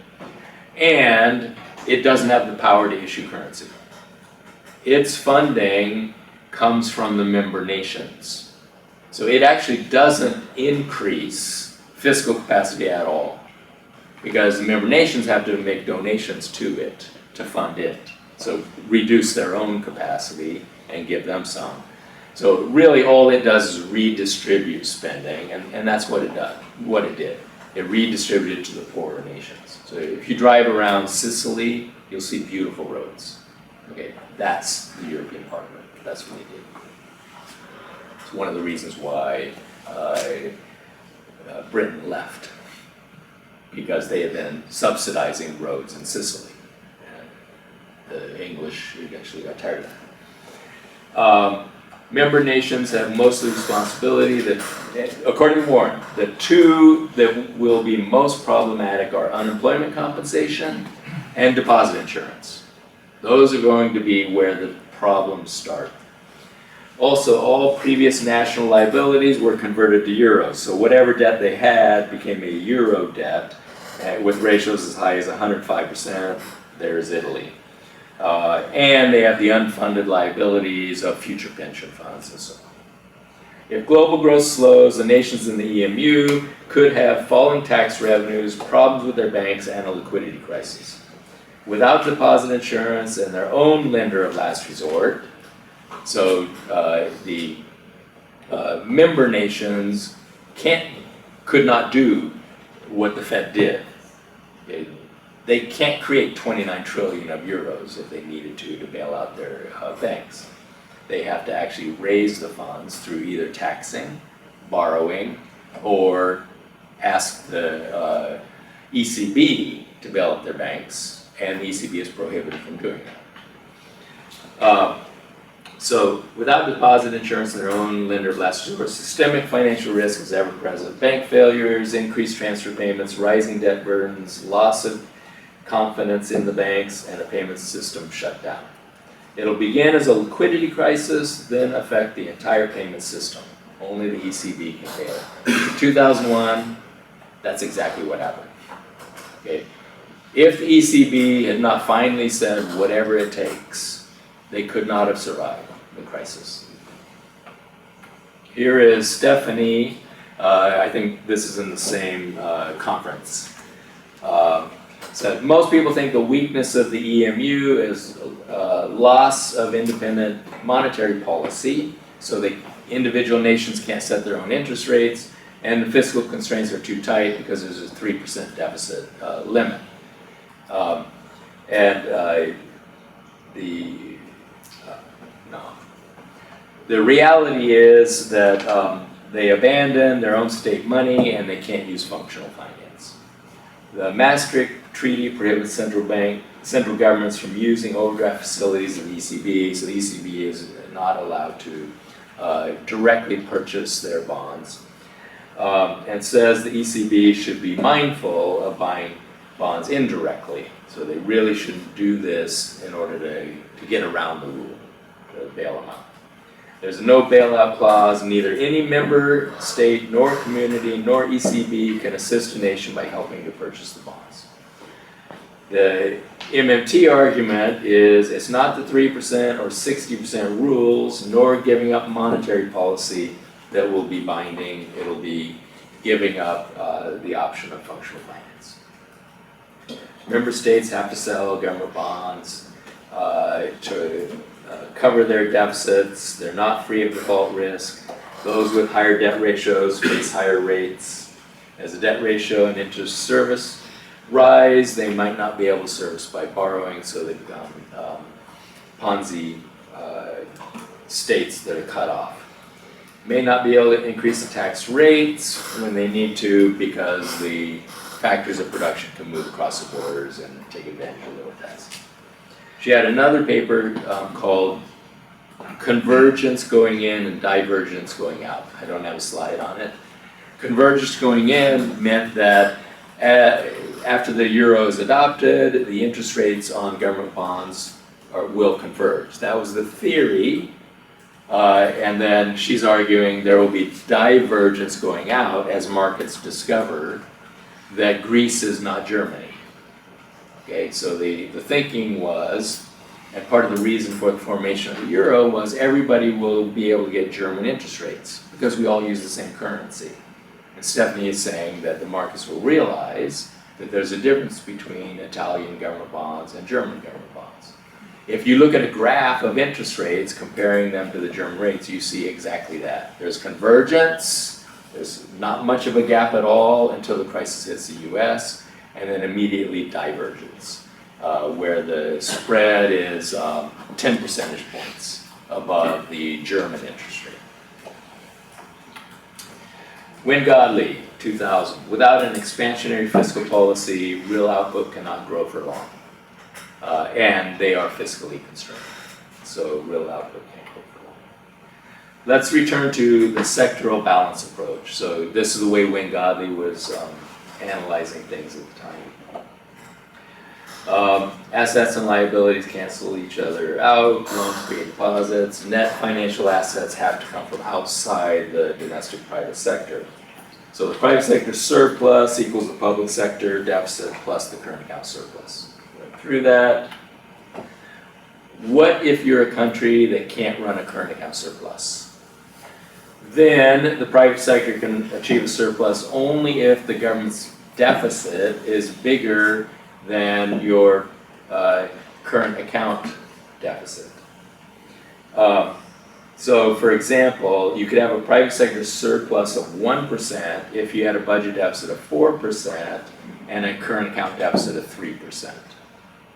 and it doesn't have the power to issue currency. Its funding comes from the member nations. So it actually doesn't increase fiscal capacity at all, because the member nations have to make donations to it to fund it. So reduce their own capacity and give them some. So really all it does is redistribute spending, and that's what it did. It redistributed to the poorer nations. So if you drive around Sicily, you'll see beautiful roads. Okay, that's the European Parliament. That's what they did. It's one of the reasons why Britain left, because they had been subsidizing roads in Sicily. And the English eventually got tired of that. Member nations have most of the responsibility. That, according to Warren, the two that will be most problematic are unemployment compensation and deposit insurance. Those are going to be where the problems start. Also, all previous national liabilities were converted to euros. So whatever debt they had became a euro debt with ratios as high as 105%. There's Italy. And they have the unfunded liabilities of future pension funds and so on. If global growth slows, the nations in the EMU could have falling tax revenues, problems with their banks, and a liquidity crisis. Without deposit insurance and their own lender of last resort, so the member nations could not do what the Fed did. They can't create 29 trillion of euros if they needed to bail out their banks. They have to actually raise the funds through either taxing, borrowing, or ask the ECB to bail out their banks, and the ECB is prohibited from doing that. So without deposit insurance and their own lender of last resort, systemic financial risk is ever present. Bank failures, increased transfer payments, rising debt burdens, loss of confidence in the banks, and a payment system shut down. It'll begin as a liquidity crisis, then affect the entire payment system. Only the ECB can bail it. In 2001, that's exactly what happened. Okay. If the ECB had not finally said whatever it takes, they could not have survived the crisis. Here is Stephanie. I think this is in the same conference. So most people think the weakness of the EMU is loss of independent monetary policy, so the individual nations can't set their own interest rates, and the fiscal constraints are too tight because there's a 3% deficit limit. The reality is that they abandon their own state money and they can't use functional finance. The Maastricht Treaty prohibits central governments from using overdraft facilities of the ECB, so the ECB is not allowed to directly purchase their bonds, and says the ECB should be mindful of buying bonds indirectly. So they really shouldn't do this in order to get around the rule, to bail them out. There's no bailout clause. Neither any member state nor community nor ECB can assist a nation by helping to purchase the bonds. The MMT argument is it's not the 3% or 60% rules nor giving up monetary policy that will be binding. It'll be giving up the option of functional finance. Member states have to sell government bonds to cover their deficits. They're not free of default risk. Those with higher debt ratios face higher rates. As the debt ratio and interest service rise, they might not be able to service by borrowing, so they become Ponzi states that are cut off. May not be able to increase the tax rates when they need to because the factors of production can move across the borders and take advantage of lower taxes. She had another paper called Convergence Going In and Divergence Going Out. I don't have a slide on it. Convergence going in meant that after the euro is adopted, the interest rates on government bonds will converge. That was the theory. And then she's arguing there will be divergence going out as markets discover that Greece is not Germany. Okay, so the thinking was, and part of the reason for the formation of the euro was everybody will be able to get German interest rates because we all use the same currency. And Stephanie is saying that the markets will realize that there's a difference between Italian government bonds and German government bonds. If you look at a graph of interest rates, comparing them to the German rates, you see exactly that. There's convergence, there's not much of a gap at all until the crisis hits the US, and then immediately divergence, where the spread is 10 percentage points above the German interest rate. Wynne-Godley, 2000. Without an expansionary fiscal policy, real output cannot grow for long. And they are fiscally constrained. So real output can't grow for long. Let's return to the sectoral balance approach. So this is the way Wynne-Godley was analyzing things at the time. Assets and liabilities cancel each other out, loans create deposits, net financial assets have to come from outside the domestic private sector. So the private sector surplus equals the public sector deficit plus the current account surplus. Went through that. What if you're a country that can't run a current account surplus? then the private sector can achieve a surplus only if the government's deficit is bigger than your current account deficit. So for example, you could have a private sector surplus of 1% if you had a budget deficit of 4% and a current account deficit of 3%.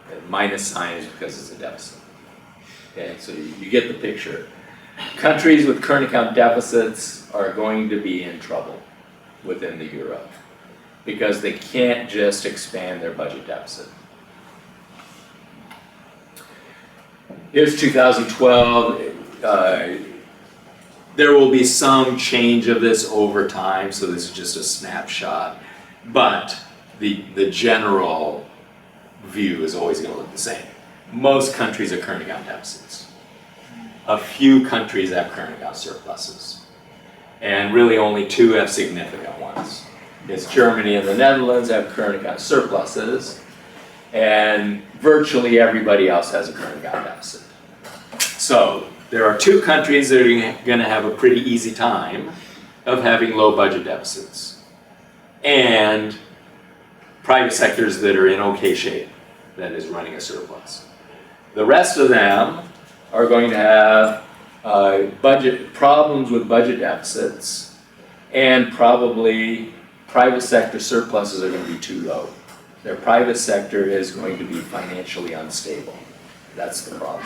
The minus sign is because it's a deficit. Okay, so you get the picture. Countries with current account deficits are going to be in trouble within the euro because they can't just expand their budget deficit. Here's 2012. There will be some change of this over time, so this is just a snapshot, but the general view is always going to look the same. Most countries have current account deficits. A few countries have current account surpluses, and really only 2 have significant ones. It's Germany and the Netherlands have current account surpluses, and virtually everybody else has a current account deficit. So there are 2 countries that are going to have a pretty easy time of having low budget deficits, and private sectors that are in okay shape, that is running a surplus. The rest of them are going to have budget problems with budget deficits, and probably private sector surpluses are going to be too low. Their private sector is going to be financially unstable. That's the problem.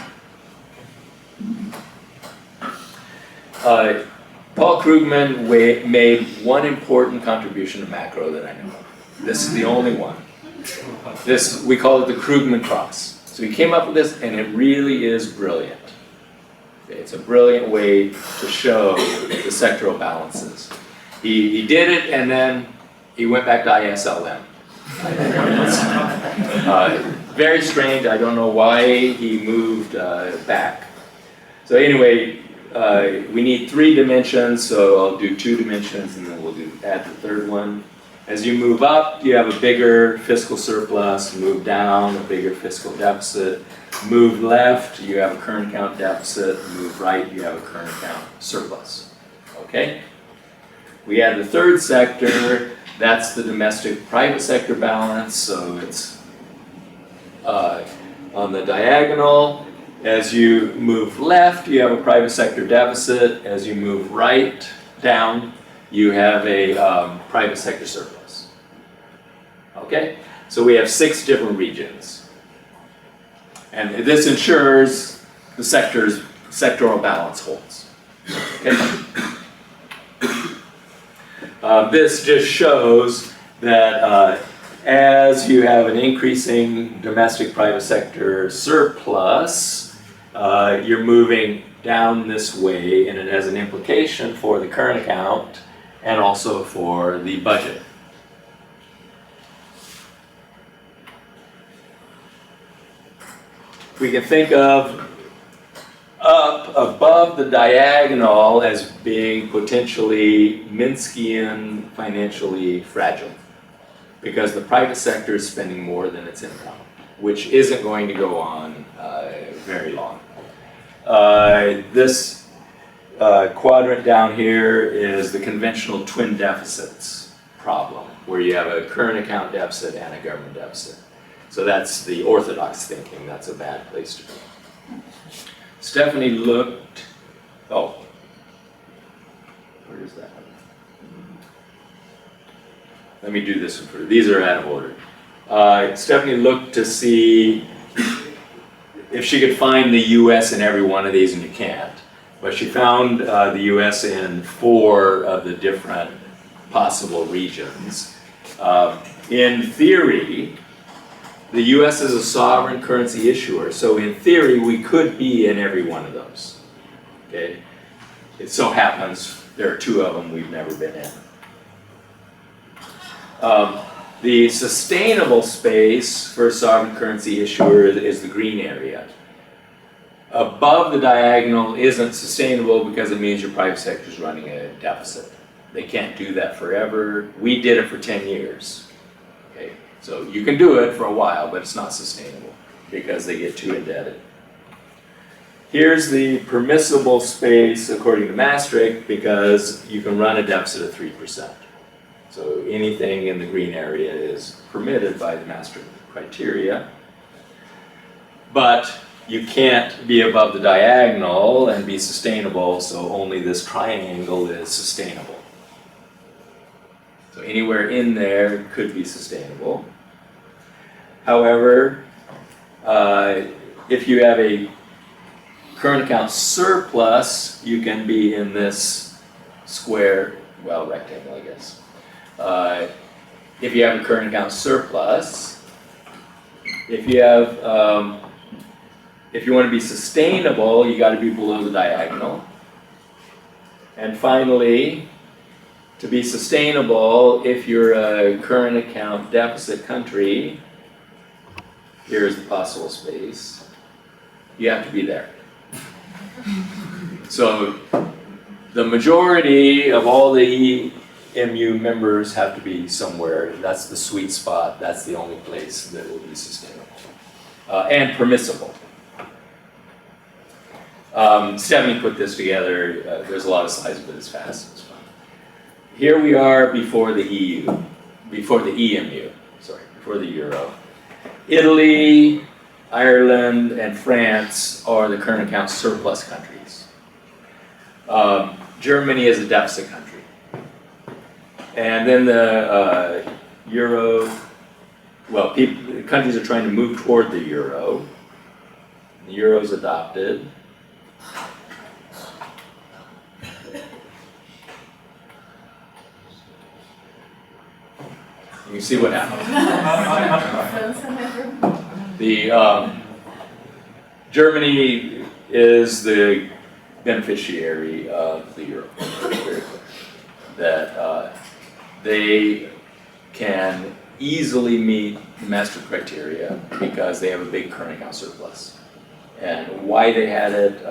Paul Krugman made one important contribution to macro that I know of. This is the only one. We call it the Krugman cross. So he came up with this, and it really is brilliant. Okay, it's a brilliant way to show the sectoral balances. He did it, and then he went back to ISLM. Very strange. I don't know why he moved back. So anyway, we need 3 dimensions, so I'll do 2 dimensions, and then we'll add the third one. As you move up, you have a bigger fiscal surplus. Move down, a bigger fiscal deficit. Move left, you have a current account deficit. Move right, you have a current account surplus. Okay? We add the third sector. That's the domestic private sector balance. So it's on the diagonal. As you move left, you have a private sector deficit. As you move right down, you have a private sector surplus. Okay? So we have 6 different regions. And this ensures the sectoral balance holds. Okay? This just shows that as you have an increasing domestic private sector surplus, you're moving down this way, and it has an implication for the current account and also for the budget. We can think of up above the diagonal as being potentially Minskyan financially fragile, because the private sector is spending more than its income, which isn't going to go on very long. This quadrant down here is the conventional twin deficits problem, where you have a current account deficit and a government deficit. So that's the orthodox thinking. That's a bad place to be. Stephanie looked, where is that one? Let me do this one for you. These are out of order. Stephanie looked to see if she could find the US in every one of these, and you can't. But she found the US in 4 of the different possible regions. In theory, the US is a sovereign currency issuer, so in theory we could be in every one of those. Okay? It so happens there are 2 of them we've never been in. The sustainable space for a sovereign currency issuer is the green area. Above the diagonal isn't sustainable because it means your private sector is running a deficit. They can't do that forever. We did it for 10 years. Okay? So you can do it for a while, but it's not sustainable because they get too indebted. here's the permissible space according to Maastricht, because you can run a deficit of 3%. So anything in the green area is permitted by the Maastricht criteria. But you can't be above the diagonal and be sustainable, so only this triangle is sustainable. So anywhere in there could be sustainable. However, if you have a current account surplus, you can be in this square, well, rectangle, I guess. If you have a current account surplus, if you have, if you want to be sustainable, you got to be below the diagonal. And finally, to be sustainable, if you're a current account deficit country, here's the possible space, you have to be there. So the majority of all the EMU members have to be somewhere. That's the sweet spot. That's the only place that will be sustainable and permissible. Stephanie put this together. There's a lot of slides, but it's fast. It's fun. Here we are before the EU, before the EMU, sorry, before the Euro. Italy, Ireland, and France are the current account surplus countries. Germany is a deficit country. And then the Euro, well, countries are trying to move toward the Euro. The Euro is adopted. You can see what happened. Germany is the beneficiary of the Euro. Very clear. That they can easily meet the Maastricht criteria because they have a big current account surplus. And why they had it,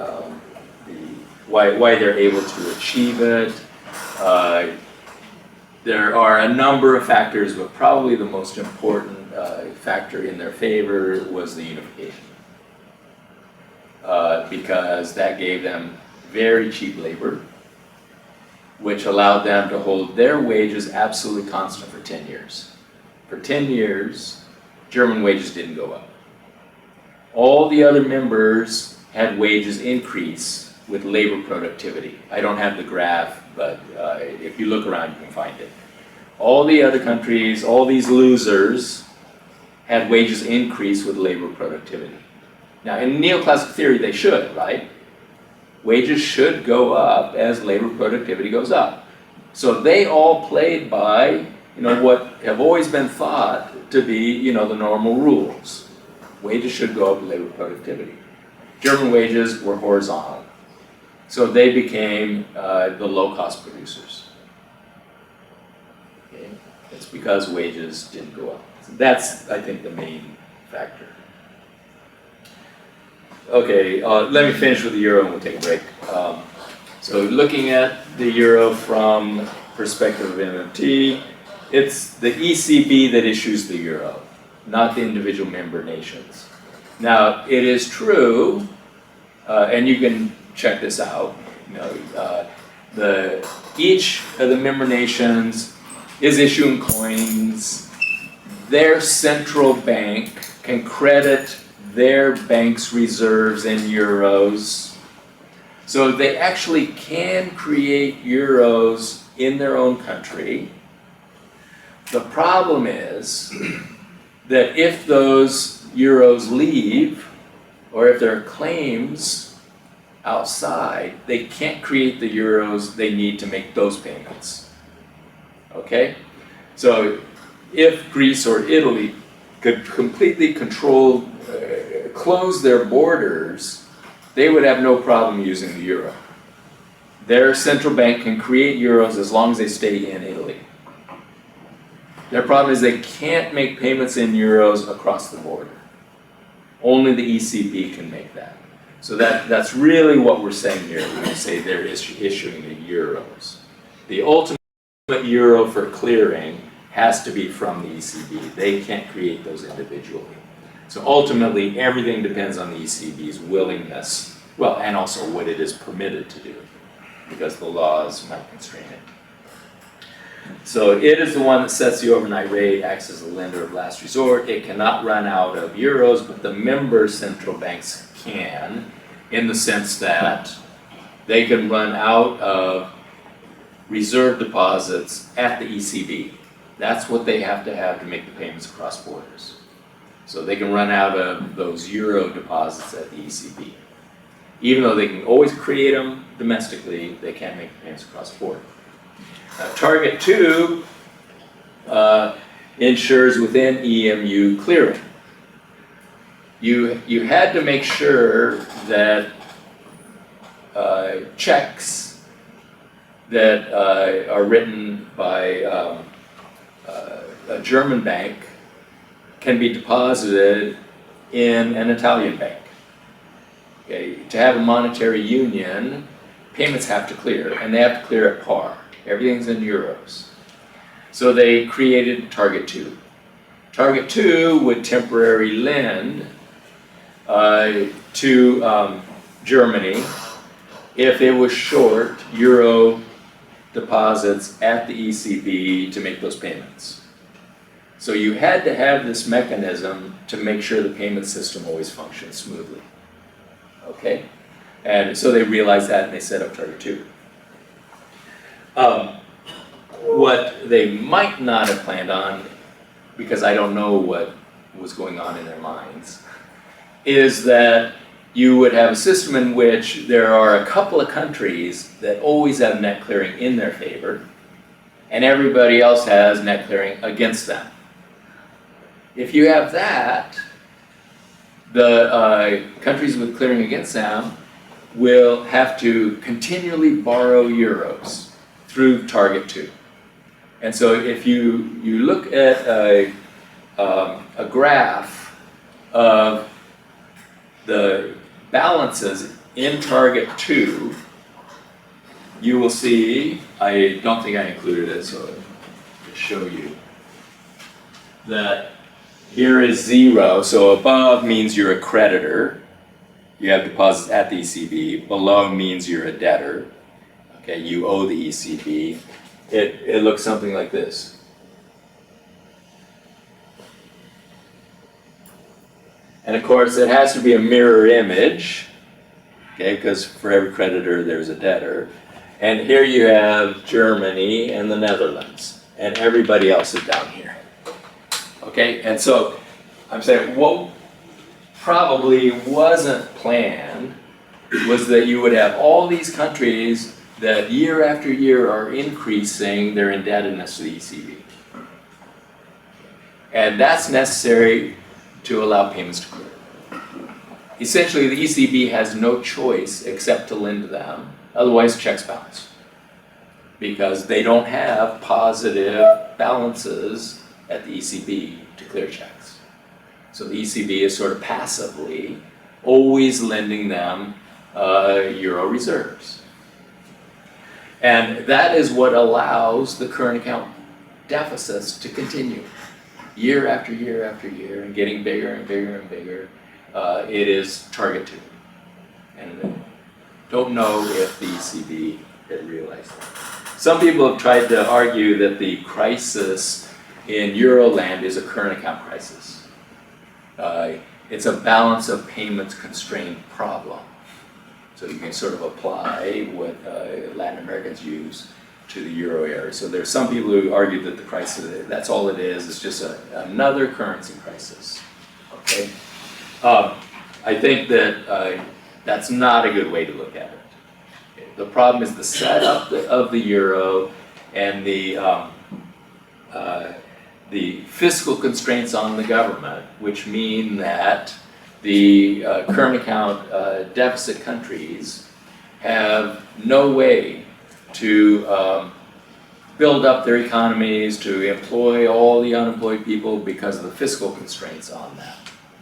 why they're able to achieve it. There are a number of factors, but probably the most important factor in their favor was the unification. Because that gave them very cheap labor, which allowed them to hold their wages absolutely constant for 10 years. For 10 years, German wages didn't go up. All the other members had wages increase with labor productivity. I don't have the graph, but if you look around, you can find it. All the other countries, all these losers, had wages increase with labor productivity. Now, in neoclassical theory, they should, right? Wages should go up as labor productivity goes up. So they all played by, what have always been thought to be, the normal rules. Wages should go up with labor productivity. German wages were horizontal. So they became the low-cost producers. Okay? It's because wages didn't go up. So that's, I think, the main factor. Okay, let me finish with the euro and we'll take a break. So looking at the euro from perspective of MMT, it's the ECB that issues the euro, not the individual member nations. Now, it is true, and you can check this out, each of the member nations is issuing coins. Their central bank can credit their bank's reserves in euros. So they actually can create euros in their own country. The problem is that if those euros leave, or if there are claims outside, they can't create the euros they need to make those payments. Okay? So if Greece or Italy could completely control, close their borders, they would have no problem using the euro. Their central bank can create euros as long as they stay in Italy. Their problem is they can't make payments in euros across the border. Only the ECB can make that. So that's really what we're saying here when we say they're issuing the euros. The ultimate euro for clearing has to be from the ECB. They can't create those individually. So ultimately, everything depends on the ECB's willingness Well, and also what it is permitted to do, because the laws might constrain it. So it is the one that sets the overnight rate, acts as a lender of last resort. It cannot run out of euros, but the member central banks can, in the sense that they can run out of reserve deposits at the ECB. That's what they have to make the payments across borders. So they can run out of those euro deposits at the ECB. Even though they can always create them domestically, they can't make the payments across border. Target 2 ensures within EMU clearing. You had to make sure that checks that are written by a German bank can be deposited in an Italian bank. Okay, to have a monetary union, payments have to clear, and they have to clear at par. Everything's in euros. So they created Target 2. Target 2 would temporarily lend to Germany if it was short euro deposits at the ECB to make those payments. So you had to have this mechanism to make sure the payment system always functions smoothly. Okay? And so they realized that and they set up Target 2. What they might not have planned on, because I don't know what was going on in their minds, is that you would have a system in which there are a couple of countries that always have net clearing in their favor, and everybody else has net clearing against them. If you have that, the countries with clearing against them will have to continually borrow euros through Target 2. And so if you look at a graph of the balances in Target 2, you will see, I don't think I included it, so I'll show you, that here is 0, so above means you're a creditor, you have deposits at the ECB, below means you're a debtor, okay, you owe the ECB. It looks something like this. And of course, it has to be a mirror image, okay, because for every creditor there's a debtor. And here you have Germany and the Netherlands, and everybody else is down here. Okay, and so I'm saying what probably wasn't planned was that you would have all these countries that year after year are increasing their indebtedness to the ECB. And that's necessary to allow payments to clear. Essentially, the ECB has no choice except to lend to them, otherwise checks bounce. Because they don't have positive balances at the ECB to clear checks. So the ECB is sort of passively always lending them euro reserves. And that is what allows the current account deficits to continue year after year after year and getting bigger and bigger and bigger. It is Target 2. And I don't know if the ECB had realized that. Some people have tried to argue that the crisis in Euroland is a current account crisis. It's a balance of payments constrained problem. So you can sort of apply what Latin Americans use to the euro area. So there's some people who argue that the crisis, that's all it is, it's just another currency crisis. Okay? I think that that's not a good way to look at it. Okay. The problem is the setup of the euro and the fiscal constraints on the government, which mean that the current account deficit countries have no way to build up their economies, to employ all the unemployed people because of the fiscal constraints on them.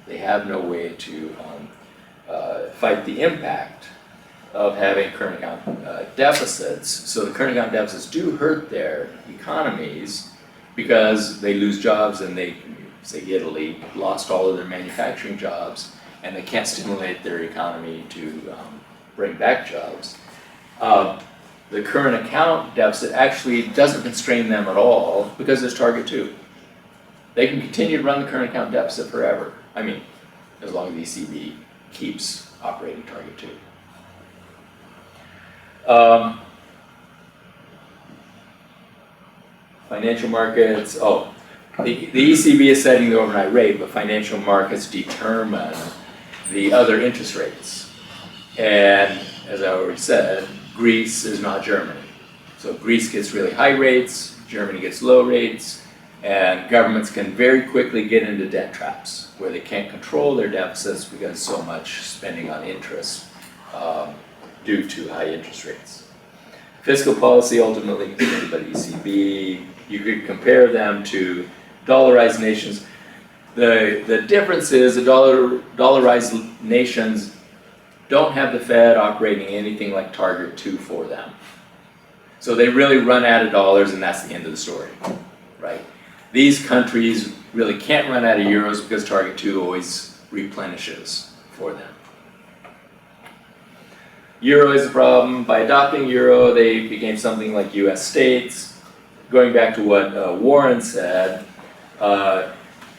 They have no way to fight the impact of having current account deficits. So the current account deficits do hurt their economies because they lose jobs, and they, say Italy, lost all of their manufacturing jobs and they can't stimulate their economy to bring back jobs, the current account deficit actually doesn't constrain them at all because there's target 2. They can continue to run the current account deficit forever. I mean, as long as the ECB keeps operating target 2. Financial markets, the ECB is setting the overnight rate, but financial markets determine the other interest rates. And as I already said, Greece is not Germany. So Greece gets really high rates, Germany gets low rates, and governments can very quickly get into debt traps where they can't control their deficits because so much spending on interest due to high interest rates. Fiscal policy ultimately committed by the ECB. You could compare them to dollarized nations. The difference is the dollarized nations don't have the Fed operating anything like target 2 for them. So they really run out of dollars and that's the end of the story, right? These countries really can't run out of euros because target 2 always replenishes for them. Euro is a problem. By adopting euro, they became something like US states. Going back to what Warren said,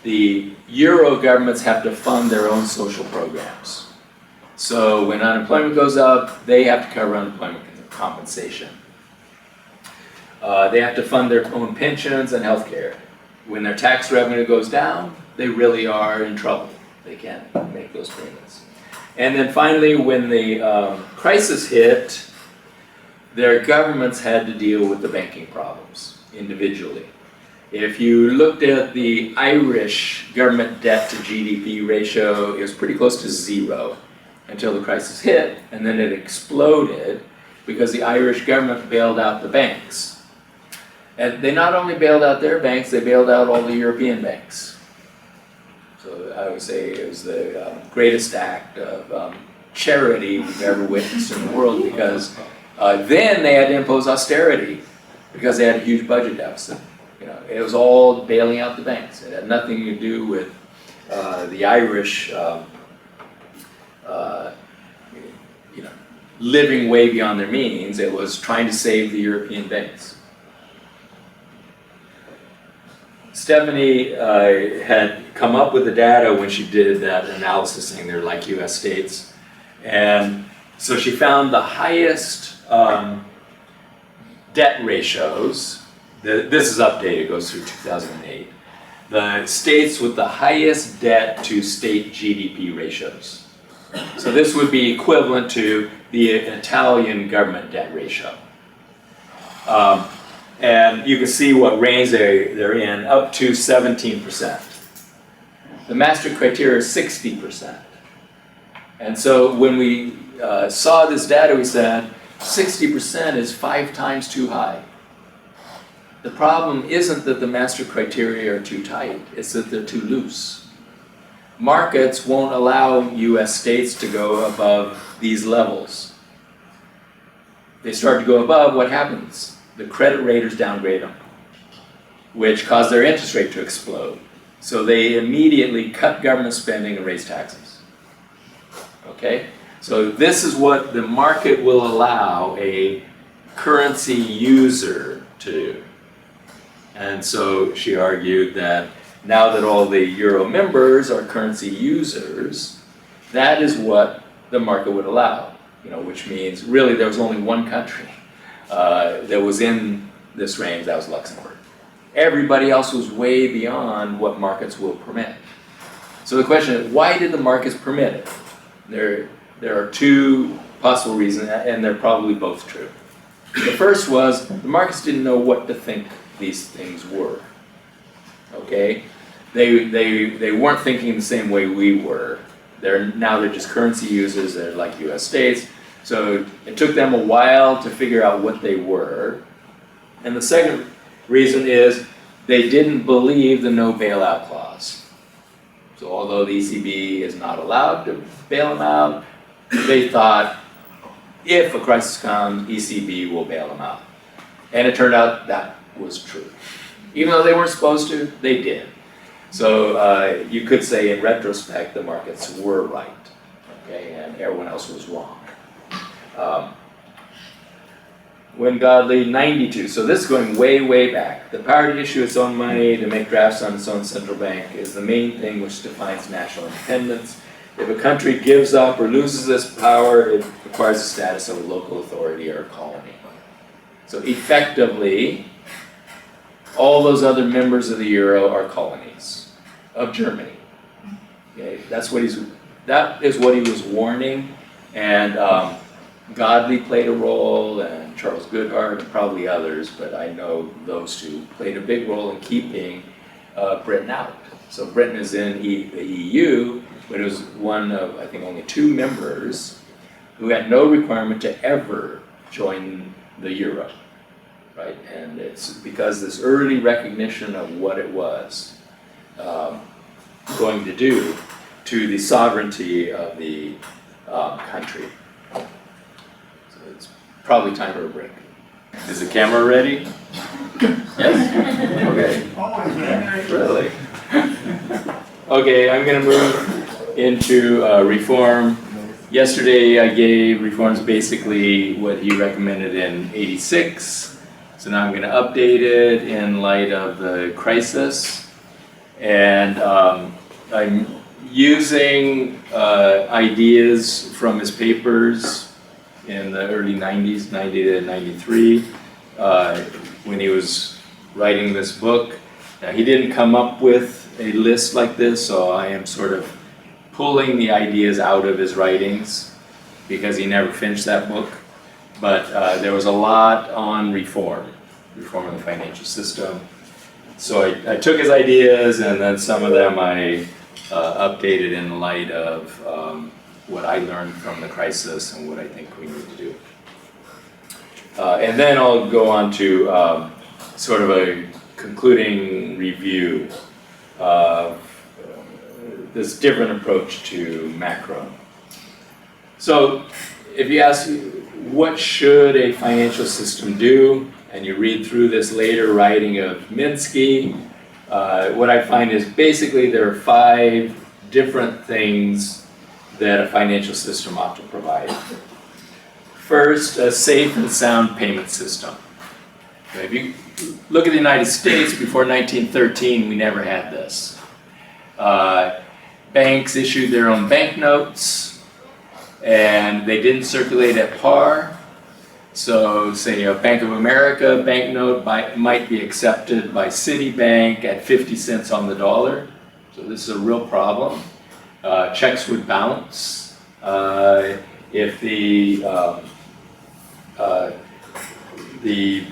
the euro governments have to fund their own social programs. So when unemployment goes up, they have to cover unemployment compensation. They have to fund their own pensions and health care. When their tax revenue goes down, they really are in trouble. They can't make those payments. And then finally, when the crisis hit, their governments had to deal with the banking problems individually. If you looked at the Irish government debt to GDP ratio, it was pretty close to 0 until the crisis hit, and then it exploded because the Irish government bailed out the banks. And they not only bailed out their banks, they bailed out all the European banks. So I would say it was the greatest act of charity we've ever witnessed in the world, because then they had to impose austerity because they had a huge budget deficit. You know, it was all bailing out the banks. It had nothing to do with the Irish living way beyond their means. It was trying to save the European banks. Stephanie had come up with the data when she did that analysis saying they're like US states. And so she found the highest debt ratios. This is updated, it goes through 2008. The states with the highest debt to state GDP ratios. So this would be equivalent to the Italian government debt ratio. And you can see what range they're in, up to 17%. The Maastricht criteria is 60%. And so when we saw this data, we said 60% is 5 times too high. The problem isn't that the Maastricht criteria are too tight, it's that they're too loose. Markets won't allow US states to go above these levels. They start to go above, what happens? The credit raters downgrade them, which cause their interest rate to explode. So they immediately cut government spending and raise taxes. Okay? So this is what the market will allow a currency user to do. And so she argued that now that all the euro members are currency users, that is what the market would allow. Which means really there was only one country that was in this range, that was Luxembourg. Everybody else was way beyond what markets will permit. So the question is, why did the markets permit it? There are 2 possible reasons, and they're probably both true. The first was the markets didn't know what to think these things were. Okay? They weren't thinking the same way we were. They're just currency users, they're like US states. So it took them a while to figure out what they were. And the second reason is they didn't believe the no bailout clause. So although the ECB is not allowed to bail them out, they thought if a crisis comes, ECB will bail them out. And it turned out that was true. Even though they weren't supposed to, they did. So you could say in retrospect the markets were right, okay, and everyone else was wrong. When Godley, 92, so this is going way, way back. The power to issue its own money, to make drafts on its own central bank is the main thing which defines national independence. If a country gives up or loses this power, it requires the status of a local authority or a colony. So effectively, all those other members of the euro are colonies of Germany. Okay, that is what he was warning, and Godley played a role, and Charles Goodhart, and probably others, but I know those two played a big role in keeping Britain out. So Britain is in the EU, but it was one of, I think, only 2 members who had no requirement to ever join the euro, right? And it's because this early recognition of what it was going to do to the sovereignty of the country. So it's probably time for a break. Is the camera ready? Yes? Okay. Really? Okay, I'm going to move into reform. Yesterday I gave reforms basically what he recommended in '86. So now I'm going to update it in light of the crisis. And I'm using ideas from his papers in the early 90s, 90 to 93, when he was writing this book. Now, he didn't come up with a list like this, so I am sort of pulling the ideas out of his writings because he never finished that book. But there was a lot on reform of the financial system. So I took his ideas, and then some of them I updated in light of what I learned from the crisis and what I think we need to do. And then I'll go on to sort of a concluding review of this different approach to macro. So if you ask what should a financial system do, and you read through this later writing of Minsky, what I find is basically there are 5 different things that a financial system ought to provide. First, a safe and sound payment system. If you look at the United States, before 1913, we never had this. Banks issued their own banknotes, and they didn't circulate at par. So, say a Bank of America banknote might be accepted by Citibank at 50 cents on the dollar. So this is a real problem. Checks would bounce if the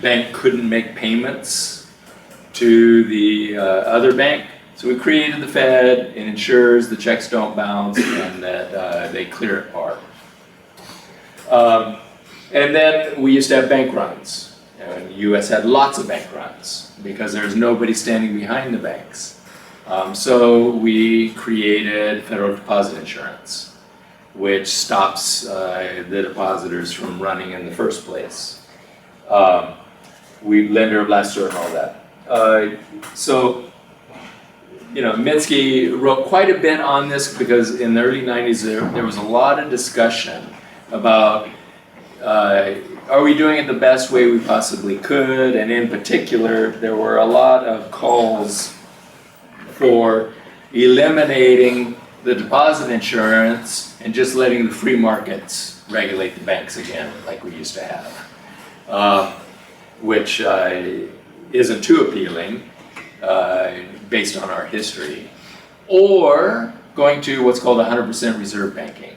bank couldn't make payments to the other bank. So we created the Fed. It ensures the checks don't bounce and that they clear at par. And then we used to have bank runs. And the US had lots of bank runs because there's nobody standing behind the banks. So we created federal deposit insurance, which stops the depositors from running in the first place. We lender of last resort and all that. So, you know, Minsky wrote quite a bit on this because in the early 90s there was a lot of discussion about are we doing it the best way we possibly could, and in particular there were a lot of calls for eliminating the deposit insurance and just letting the free markets regulate the banks again like we used to have, which isn't too appealing based on our history, or going to what's called 100% reserve banking,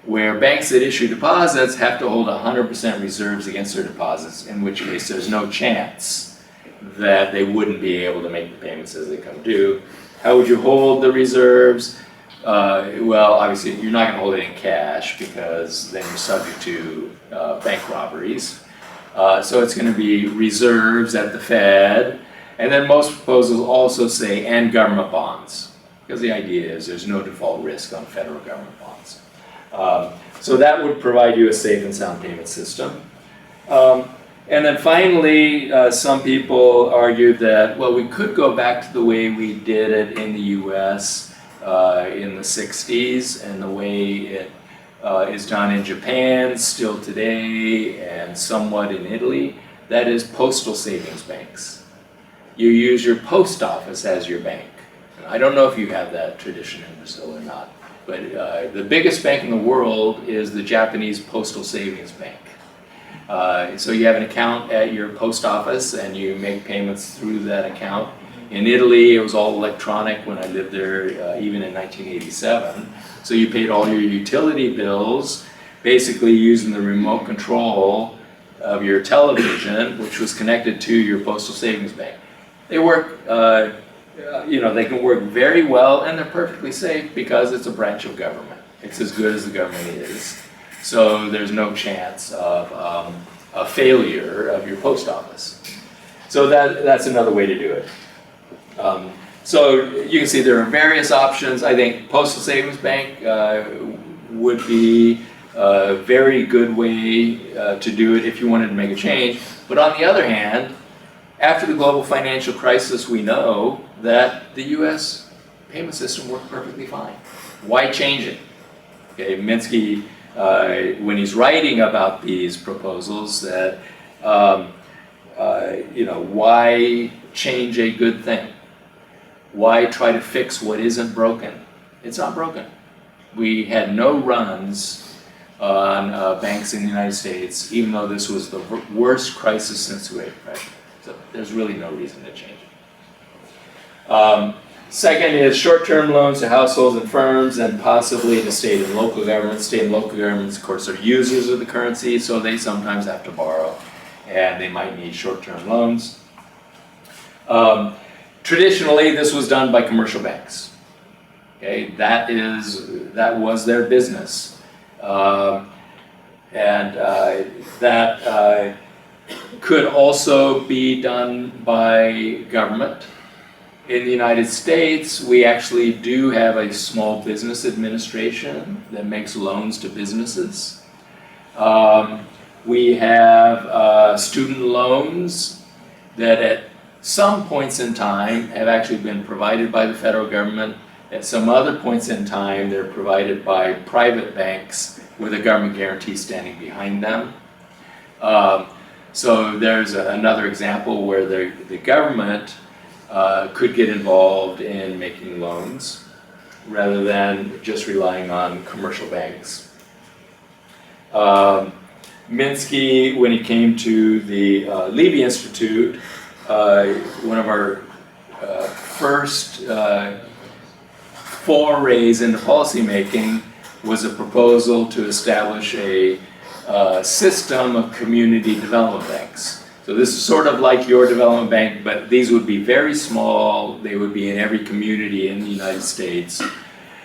where banks that issue deposits have to hold 100% reserves against their deposits, in which case there's no chance that they wouldn't be able to make the payments as they come due. How would you hold the reserves? Well, obviously you're not going to hold it in cash because then you're subject to bank robberies. So it's going to be reserves at the Fed, and then most proposals also say and government bonds, because the idea is there's no default risk on federal government bonds. So that would provide you a safe and sound payment system. And then finally, some people argued that, well, we could go back to the way we did it in the US in the 60s and the way it is done in Japan still today and somewhat in Italy. That is postal savings banks. You use your post office as your bank. I don't know if you have that tradition in Brazil or not, but the biggest bank in the world is the Japanese Postal Savings Bank. So you have an account at your post office and you make payments through that account. In Italy, it was all electronic when I lived there, even in 1987. So you paid all your utility bills, basically using the remote control of your television, which was connected to your postal savings bank. They work, they can work very well, and they're perfectly safe because it's a branch of government. It's as good as the government is. So there's no chance of a failure of your post office. So that's another way to do it. So you can see there are various options. I think Postal Savings Bank would be a very good way to do it if you wanted to make a change. But on the other hand, after the global financial crisis, we know that the US payment system worked perfectly fine. Why change it? Okay, Minsky, when he's writing about these proposals, that why change a good thing? Why try to fix what isn't broken? It's not broken. We had no runs on banks in the United States, even though this was the worst crisis since the Great Depression. So there's really no reason to change it. Second is short-term loans to households and firms and possibly to state and local governments. State and local governments, of course, are users of the currency, so they sometimes have to borrow, and they might need short-term loans. Traditionally, this was done by commercial banks. Okay, that was their business, that could also be done by government. In the United States, we actually do have a small business administration that makes loans to businesses. We have student loans that at some points in time have actually been provided by the federal government. At some other points in time, they're provided by private banks with a government guarantee standing behind them. So there's another example where the government could get involved in making loans rather than just relying on commercial banks. Minsky, when he came to the Levy Institute, one of our first forays into policymaking was a proposal to establish a system of community development banks. So this is sort of like your development bank, but these would be very small. They would be in every community in the United States.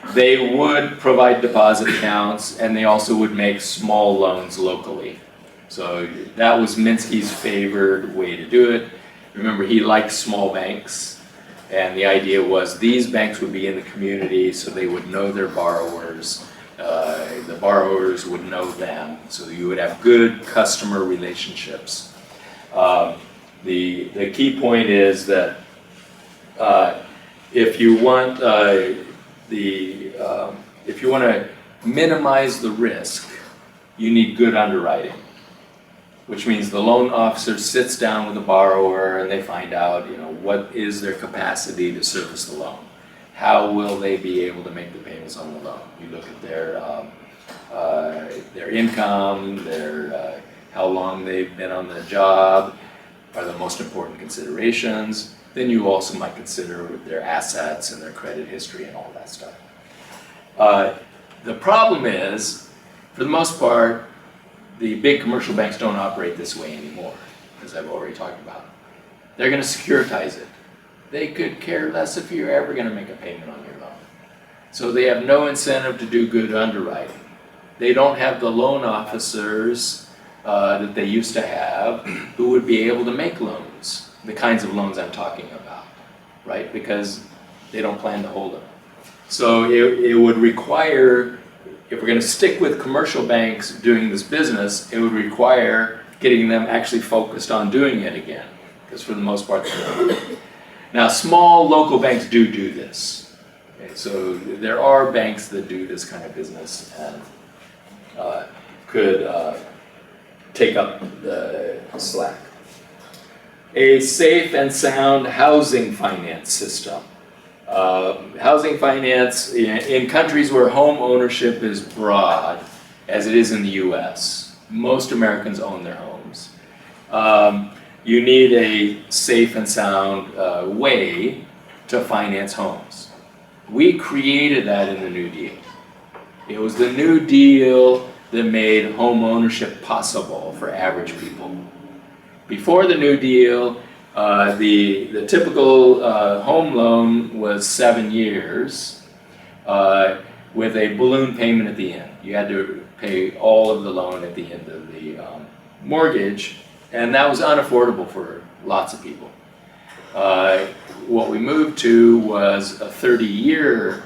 They would provide deposit accounts, and they also would make small loans locally. So that was Minsky's favored way to do it. Remember, he liked small banks, and the idea was these banks would be in the community, so they would know their borrowers. The borrowers would know them, so you would have good customer relationships. The key point is that if you want to minimize the risk, you need good underwriting, which means the loan officer sits down with the borrower and they find out, what is their capacity to service the loan? How will they be able to make the payments on the loan? You look at their income, how long they've been on the job, are the most important considerations. Then you also might consider their assets and their credit history and all that stuff. The problem is, for the most part, the big commercial banks don't operate this way anymore, as I've already talked about. They're going to securitize it. They could care less if you're ever going to make a payment on your loan. So they have no incentive to do good underwriting. They don't have the loan officers that they used to have who would be able to make loans, the kinds of loans I'm talking about, right? Because they don't plan to hold them. So it would require, if we're going to stick with commercial banks doing this business, it would require getting them actually focused on doing it again, because for the most part, they're not. Now, small local banks do this. Okay, so there are banks that do this kind of business and could take up the slack. A safe and sound housing finance system. Housing finance in countries where home ownership is broad, as it is in the US, most Americans own their homes. You need a safe and sound way to finance homes. We created that in the New Deal. It was the New Deal that made home ownership possible for average people. Before the New Deal, the typical home loan was 7 years with a balloon payment at the end. You had to pay all of the loan at the end of the mortgage, and that was unaffordable for lots of people. What we moved to was a 30-year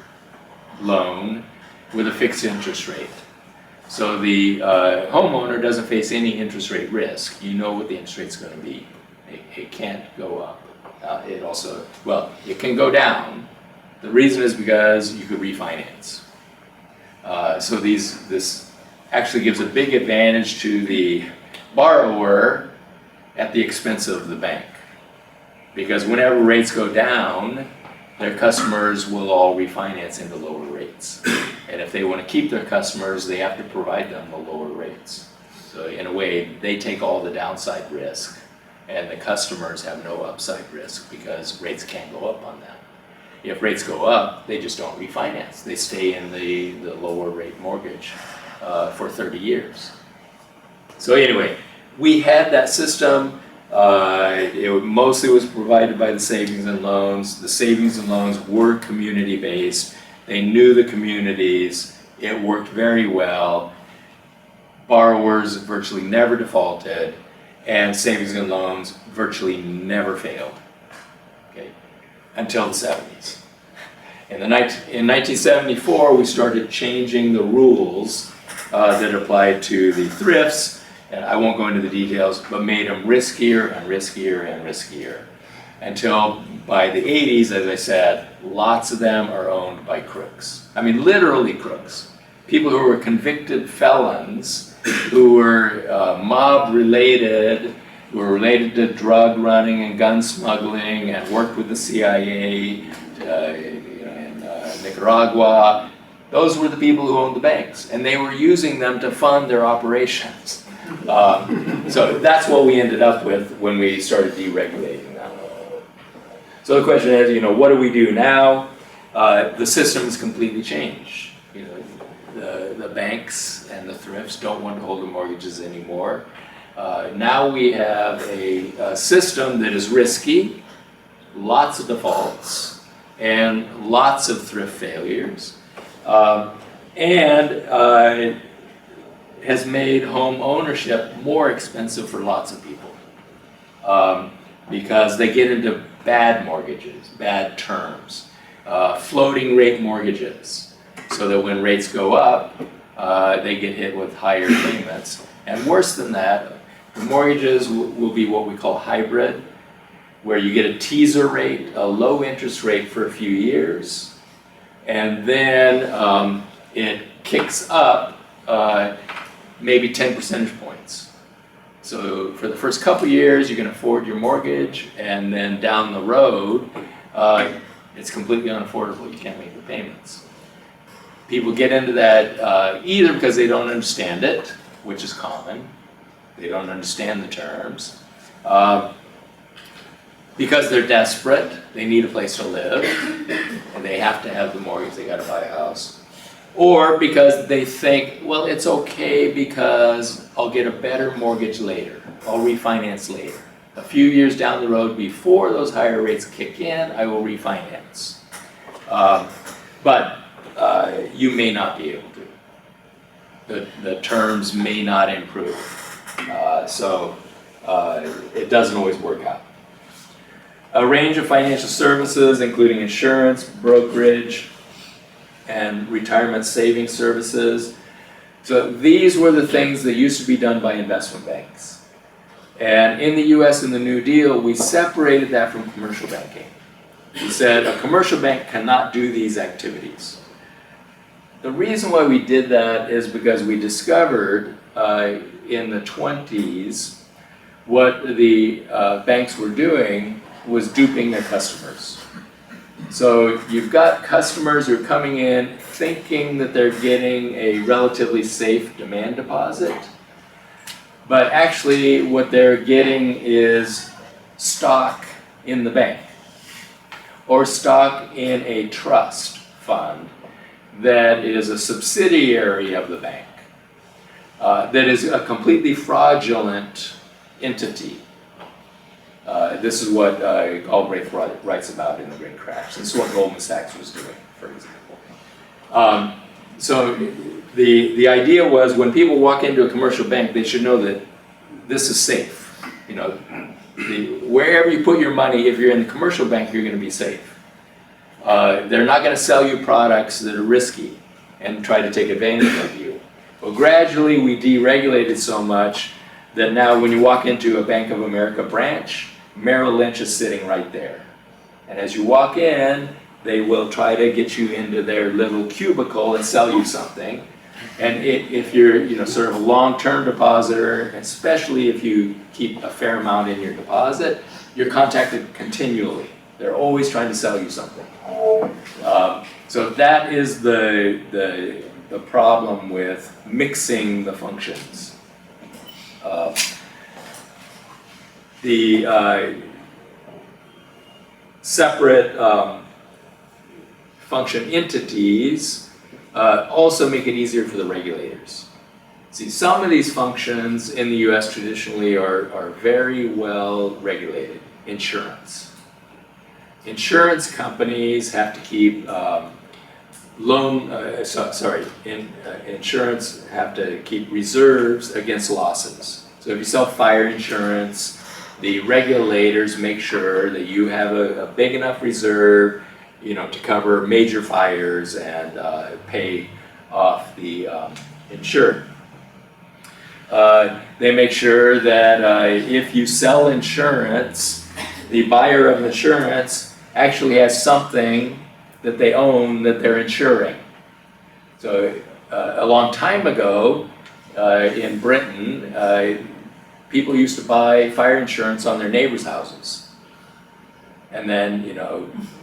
loan with a fixed interest rate. So the homeowner doesn't face any interest rate risk. You know what the interest rate's going to be. It can't go up. It also, well, it can go down. The reason is because you could refinance. So this actually gives a big advantage to the borrower at the expense of the bank. Because whenever rates go down, their customers will all refinance into lower rates. And if they want to keep their customers, they have to provide them the lower rates. So in a way, they take all the downside risk, and the customers have no upside risk because rates can't go up on them. If rates go up, they just don't refinance. They stay in the lower rate mortgage for 30 years. So anyway, we had that system. It mostly was provided by the savings and loans. The savings and loans were community-based. They knew the communities. It worked very well. Borrowers virtually never defaulted, and savings and loans virtually never failed, okay, until the 70s. In 1974, we started changing the rules that applied to the thrifts, and I won't go into the details, but made them riskier and riskier and riskier. Until by the 80s, as I said, lots of them are owned by crooks. I mean, literally crooks. People who were convicted felons, who were mob-related, who were related to drug running and gun smuggling, and worked with the CIA in Nicaragua. Those were the people who owned the banks, and they were using them to fund their operations. So that's what we ended up with when we started deregulating them. So the question is, what do we do now? The system has completely changed. The banks and the thrifts don't want to hold the mortgages anymore. Now we have a system that is risky, lots of defaults, and lots of thrift failures, and has made home ownership more expensive for lots of people because they get into bad mortgages, bad terms, floating rate mortgages, so that when rates go up, they get hit with higher payments. And worse than that, the mortgages will be what we call hybrid, where you get a teaser rate, a low interest rate for a few years, and then it kicks up maybe 10 percentage points. So for the first couple years, you can afford your mortgage, and then down the road, it's completely unaffordable. You can't make the payments. People get into that either because they don't understand it, which is common. They don't understand the terms. Because they're desperate, they need a place to live, and they have to have the mortgage, they gotta buy a house. Or because they think, well, it's okay because I'll get a better mortgage later. I'll refinance later. A few years down the road, before those higher rates kick in, I will refinance. But you may not be able to. The terms may not improve. So it doesn't always work out. A range of financial services, including insurance, brokerage, and retirement savings services. So these were the things that used to be done by investment banks. And in the US in the New Deal, we separated that from commercial banking. We said a commercial bank cannot do these activities. The reason why we did that is because we discovered in the 20s what the banks were doing was duping their customers. So you've got customers who are coming in thinking that they're getting a relatively safe demand deposit, but actually what they're getting is stock in the bank or stock in a trust fund that is a subsidiary of the bank, that is a completely fraudulent entity. This is what Galbraith writes about in The Great Crash. This is what Goldman Sachs was doing, for example. So the idea was when people walk into a commercial bank, they should know that this is safe. You know, wherever you put your money, if you're in the commercial bank, you're going to be safe. They're not going to sell you products that are risky and try to take advantage of you. Well, gradually we deregulated so much that now when you walk into a Bank of America branch, Merrill Lynch is sitting right there. And as you walk in, they will try to get you into their little cubicle and sell you something. And if you're sort of a long-term depositor, especially if you keep a fair amount in your deposit, you're contacted continually. They're always trying to sell you something. So that is the problem with mixing the functions. The separate function entities also make it easier for the regulators. See, some of these functions in the US traditionally are very well regulated. Insurance. Insurance companies have to keep insurance have to keep reserves against losses. So if you sell fire insurance, the regulators make sure that you have a big enough reserve, to cover major fires and pay off the insured. They make sure that if you sell insurance, the buyer of insurance actually has something that they own that they're insuring. So a long time ago in Britain, people used to buy fire insurance on their neighbors' houses. And then,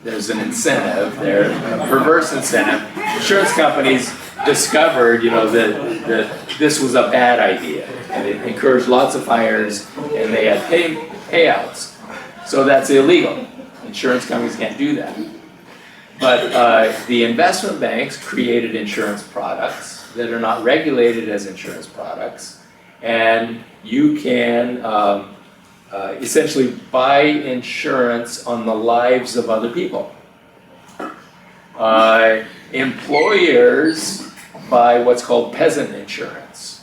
there's an incentive there, a perverse incentive. Insurance companies discovered, that this was a bad idea. And it encouraged lots of fires, and they had payouts. So that's illegal. Insurance companies can't do that. But the investment banks created insurance products that are not regulated as insurance products. And you can essentially buy insurance on the lives of other people. Employers buy what's called peasant insurance.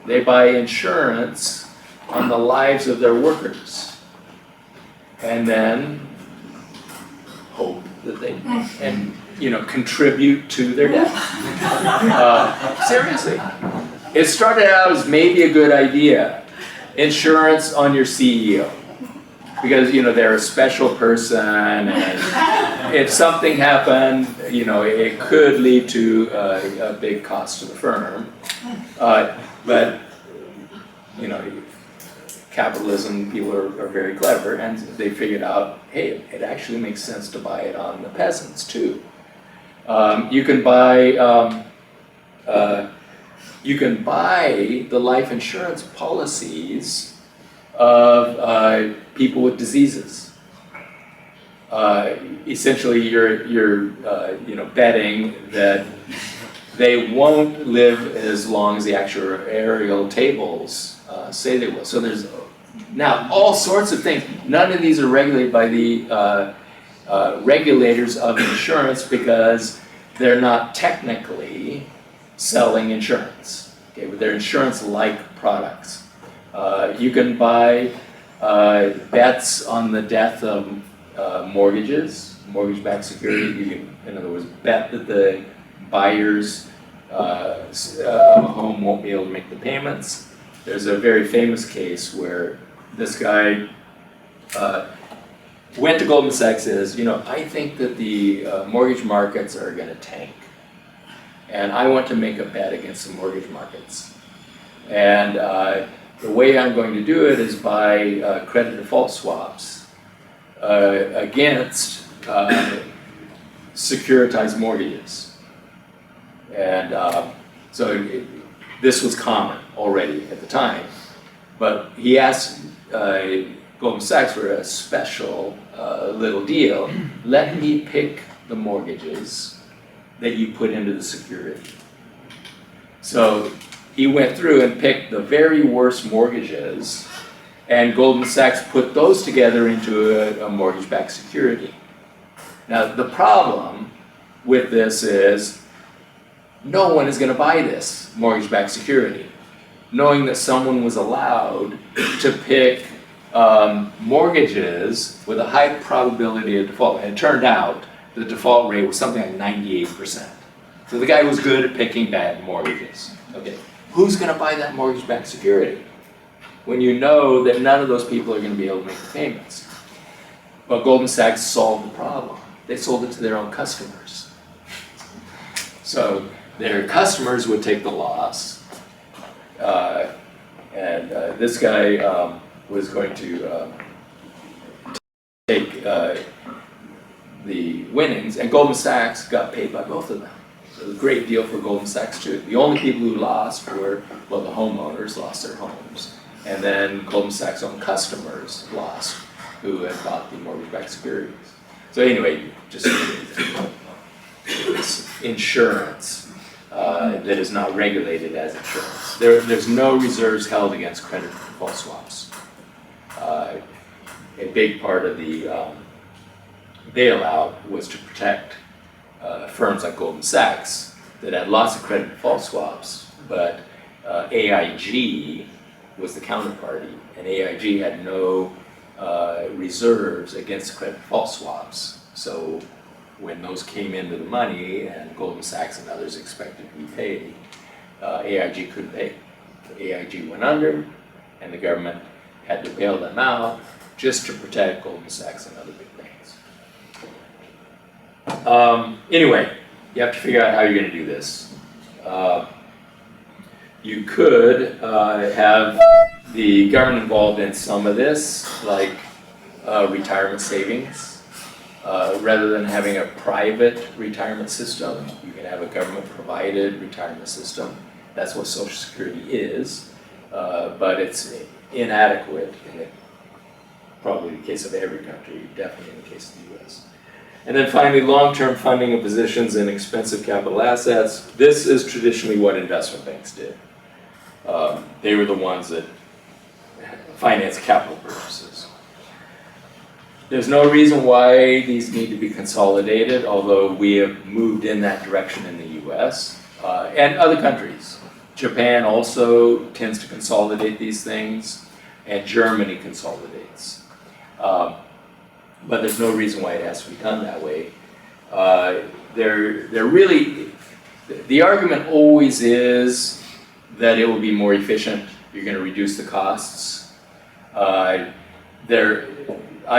They buy insurance on the lives of their workers. And then hope that they contribute to their death. Seriously. It started out as maybe a good idea. Insurance on your CEO. Because, they're a special person, and if something happened, it could lead to a big cost to the firm. But, capitalism, people are very clever, and they figured out, hey, it actually makes sense to buy it on the peasants too. You can buy the life insurance policies of people with diseases. Essentially, you're betting that they won't live as long as the actuarial tables say they will. So there's now all sorts of things. None of these are regulated by the regulators of insurance because they're not technically selling insurance. Okay, but they're insurance-like products. You can buy bets on the death of mortgages, mortgage-backed security. You can, in other words, bet that the buyers of a home won't be able to make the payments. There's a very famous case where this guy went to Goldman Sachs and says, I think that the mortgage markets are going to tank. And I want to make a bet against the mortgage markets. And the way I'm going to do it is by credit default swaps against securitized mortgages. And this was common already at the time. But he asked Goldman Sachs for a special little deal. Let me pick the mortgages that you put into the security. So he went through and picked the very worst mortgages, and Goldman Sachs put those together into a mortgage-backed security. Now the problem with this is no one is going to buy this mortgage-backed security, knowing that someone was allowed to pick mortgages with a high probability of default. And it turned out the default rate was something like 98%. So the guy was good at picking bad mortgages. Okay, who's going to buy that mortgage-backed security when you know that none of those people are going to be able to make the payments? Well, Goldman Sachs solved the problem. They sold it to their own customers. So their customers would take the loss, and this guy was going to take the winnings, and Goldman Sachs got paid by both of them. So it was a great deal for Goldman Sachs too. The only people who lost were, well, the homeowners lost their homes, and then Goldman Sachs' own customers lost, who had bought the mortgage-backed securities. So anyway, just this insurance that is not regulated as insurance. There's no reserves held against credit default swaps. A big part of the bailout was to protect firms like Goldman Sachs that had lots of credit default swaps, but AIG was the counterparty, and AIG had no reserves against credit default swaps. So when those came into the money and Goldman Sachs and others expected to be paid, AIG couldn't pay. AIG went under, and the government had to bail them out just to protect Goldman Sachs and other big banks. Anyway, you have to figure out how you're going to do this. You could have the government involved in some of this, like retirement savings. Rather than having a private retirement system, you can have a government-provided retirement system. That's what Social Security is, but it's inadequate in probably the case of every country, definitely in the case of the US. And then finally, long-term funding of positions in expensive capital assets. This is traditionally what investment banks did. They were the ones that financed capital purchases. There's no reason why these need to be consolidated, although we have moved in that direction in the US and other countries. Japan also tends to consolidate these things, and Germany consolidates. But there's no reason why it has to be done that way. They're really, the argument always is that it will be more efficient, you're going to reduce the costs. I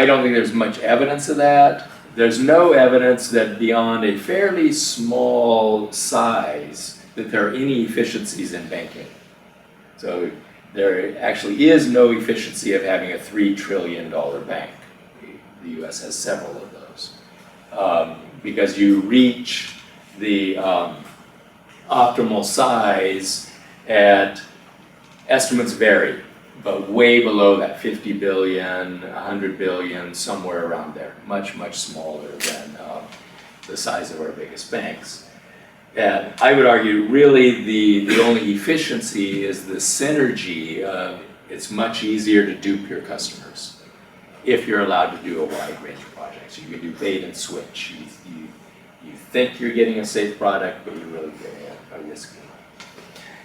don't think there's much evidence of that. There's no evidence that beyond a fairly small size that there are any efficiencies in banking. So there actually is no efficiency of having a $3 trillion bank. The US has several of those. Because you reach the optimal size at, estimates vary, but way below that 50 billion, 100 billion, somewhere around there. Much, much smaller than the size of our biggest banks. And I would argue really the only efficiency is the synergy of it's much easier to dupe your customers if you're allowed to do a wide range of projects. You can do bait and switch. You think you're getting a safe product, but you're really getting a risky one.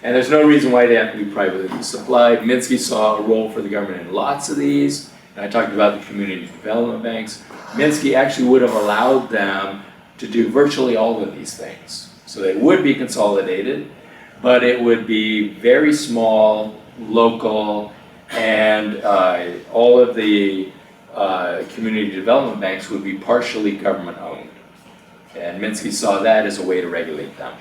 And there's no reason why they have to be privately supplied. Minsky saw a role for the government in lots of these. And I talked about the community development banks. Minsky actually would have allowed them to do virtually all of these things. So they would be consolidated, but it would be very small, local, and all of the community development banks would be partially government owned. And Minsky saw that as a way to regulate them.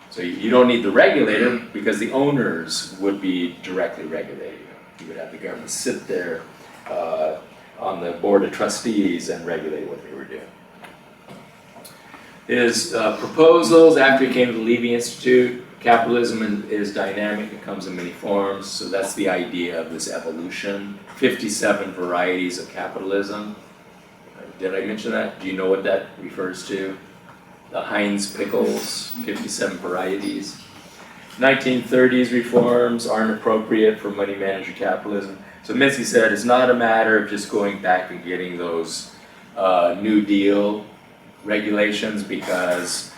So you don't need the regulator because the owners would be directly regulated. You would have the government sit there on the board of trustees and regulate what they were doing. His proposals after he came to the Levy Institute, capitalism is dynamic, it comes in many forms, so that's the idea of this evolution. 57 varieties of capitalism. Did I mention that? Do you know what that refers to? The Heinz pickles, 57 varieties. 1930s reforms aren't appropriate for money manager capitalism. So Minsky said it's not a matter of just going back and getting those New Deal regulations because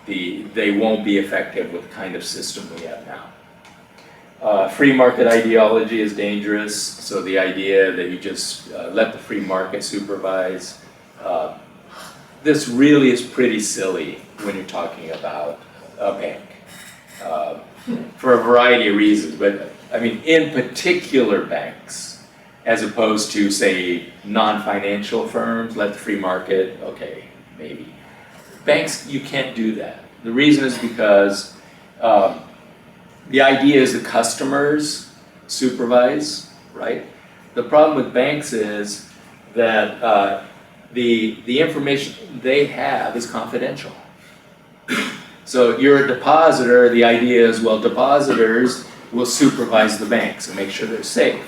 they won't be effective with the kind of system we have now. Free market ideology is dangerous, so the idea that you just let the free market supervise, this really is pretty silly when you're talking about a bank, for a variety of reasons, but I mean in particular banks, as opposed to say non-financial firms, let the free market, okay, maybe. Banks, you can't do that. The reason is because the idea is the customers supervise, right? The problem with banks is that the information they have is confidential. So you're a depositor, the idea is, well, depositors will supervise the banks and make sure they're safe.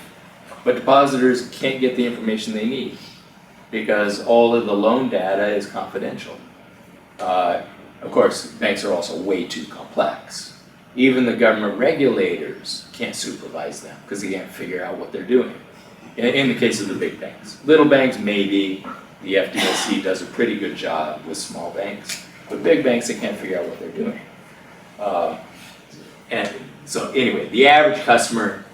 But depositors can't get the information they need because all of the loan data is confidential. Of course, banks are also way too complex. Even the government regulators can't supervise them because they can't figure out what they're doing. In the case of the big banks. Little banks, maybe. The FDIC does a pretty good job with small banks. But big banks, they can't figure out what they're doing. And so anyway, the average customer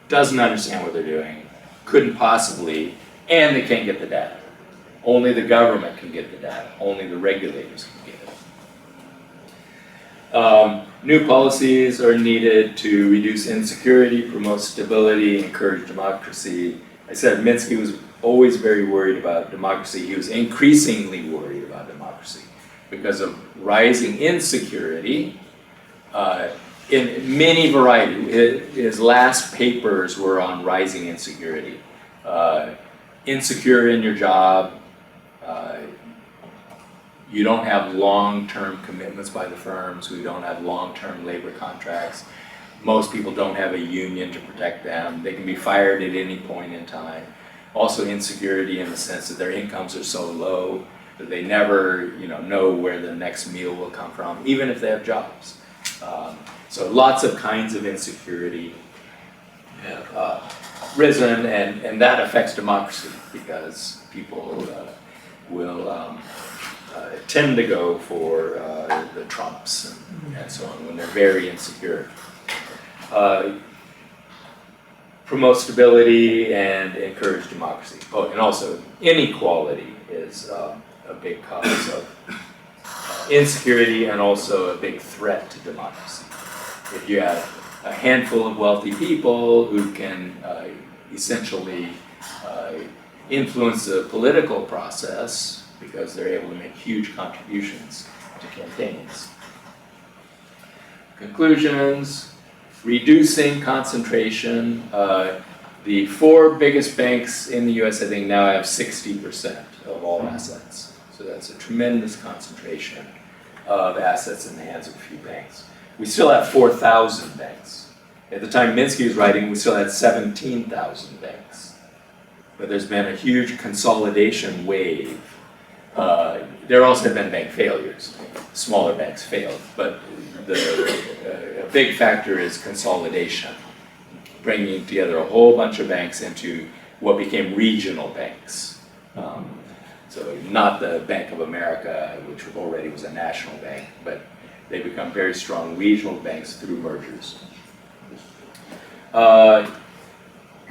doesn't understand what they're doing, couldn't possibly, and they can't get the data. Only the government can get the data. Only the regulators can get it. New policies are needed to reduce insecurity, promote stability, encourage democracy. I said Minsky was always very worried about democracy. He was increasingly worried about democracy because of rising insecurity in many varieties. His last papers were on rising insecurity. Insecure in your job, you don't have long-term commitments by the firms, we don't have long-term labor contracts. Most people don't have a union to protect them. They can be fired at any point in time. Also insecurity in the sense that their incomes are so low that they never know where the next meal will come from, even if they have jobs. So lots of kinds of insecurity have risen, and that affects democracy because people will tend to go for the Trumps and so on when they're very insecure. Promote stability and encourage democracy. Oh, and also inequality is a big cause of insecurity and also a big threat to democracy. If you have a handful of wealthy people who can essentially influence the political process because they're able to make huge contributions to campaigns. Conclusions, reducing concentration. The 4 biggest banks in the US, I think, now have 60% of all assets. So that's a tremendous concentration of assets in the hands of a few banks. We still have 4,000 banks. At the time Minsky was writing, we still had 17,000 banks. But there's been a huge consolidation wave. There also have been bank failures. Smaller banks failed, but a big factor is consolidation, bringing together a whole bunch of banks into what became regional banks. So not the Bank of America, which already was a national bank, but they become very strong regional banks through mergers.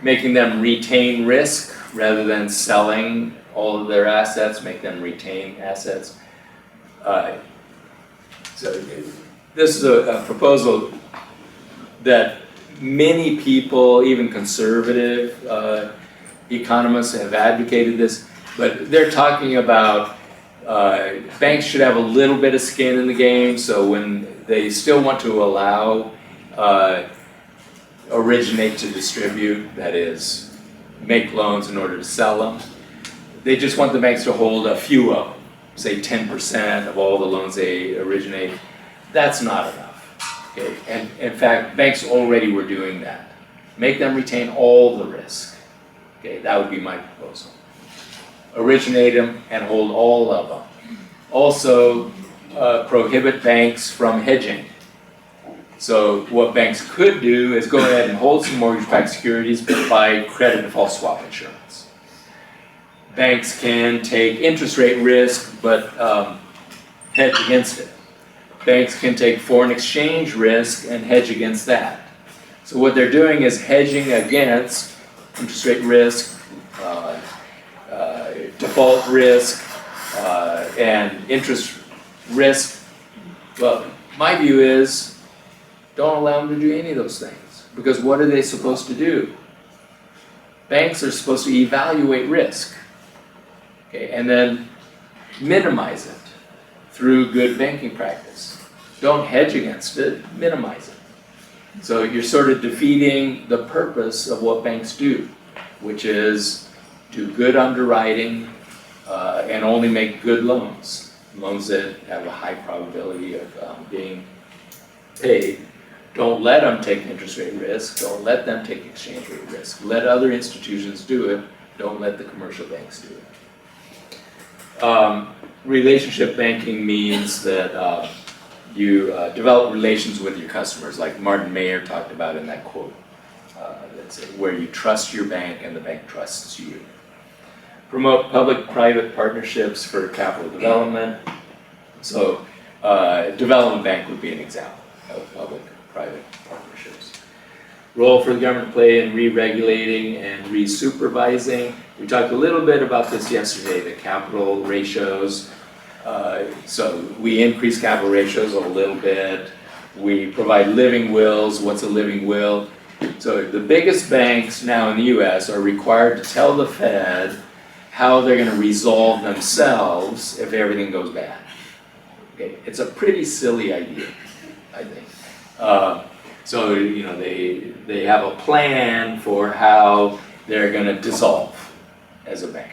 Making them retain risk rather than selling all of their assets, make them retain assets. So this is a proposal that many people, even conservative economists have advocated this, but they're talking about banks should have a little bit of skin in the game, so when they still want to allow originate to distribute, that is, make loans in order to sell them, they just want the banks to hold a few of them, say 10% of all the loans they originate. That's not enough. Okay? And in fact, banks already were doing that. Make them retain all the risk. Okay, that would be my proposal. Originate them and hold all of them. Also, prohibit banks from hedging. So what banks could do is go ahead and hold some mortgage-backed securities, but buy credit default swap insurance. Banks can take interest rate risk, but hedge against it. Banks can take foreign exchange risk and hedge against that. So what they're doing is hedging against interest rate risk, default risk, and interest risk. Well, my view is don't allow them to do any of those things, because what are they supposed to do? Banks are supposed to evaluate risk, okay, and then minimize it through good banking practice. Don't hedge against it, minimize it. So you're sort of defeating the purpose of what banks do, which is do good underwriting and only make good loans, loans that have a high probability of being paid. Don't let them take interest rate risk, don't let them take exchange rate risk. Let other institutions do it, don't let the commercial banks do it. Relationship banking means that you develop relations with your customers, like Martin Mayer talked about in that quote, that's where you trust your bank and the bank trusts you. Promote public-private partnerships for capital development. So development bank would be an example of public-private partnerships. Role for the government to play in re-regulating and re-supervising. We talked a little bit about this yesterday, the capital ratios. So we increase capital ratios a little bit. We provide living wills. What's a living will? So the biggest banks now in the US are required to tell the Fed how they're going to resolve themselves if everything goes bad. Okay, it's a pretty silly idea, I think. So you know they have a plan for how they're going to dissolve as a bank.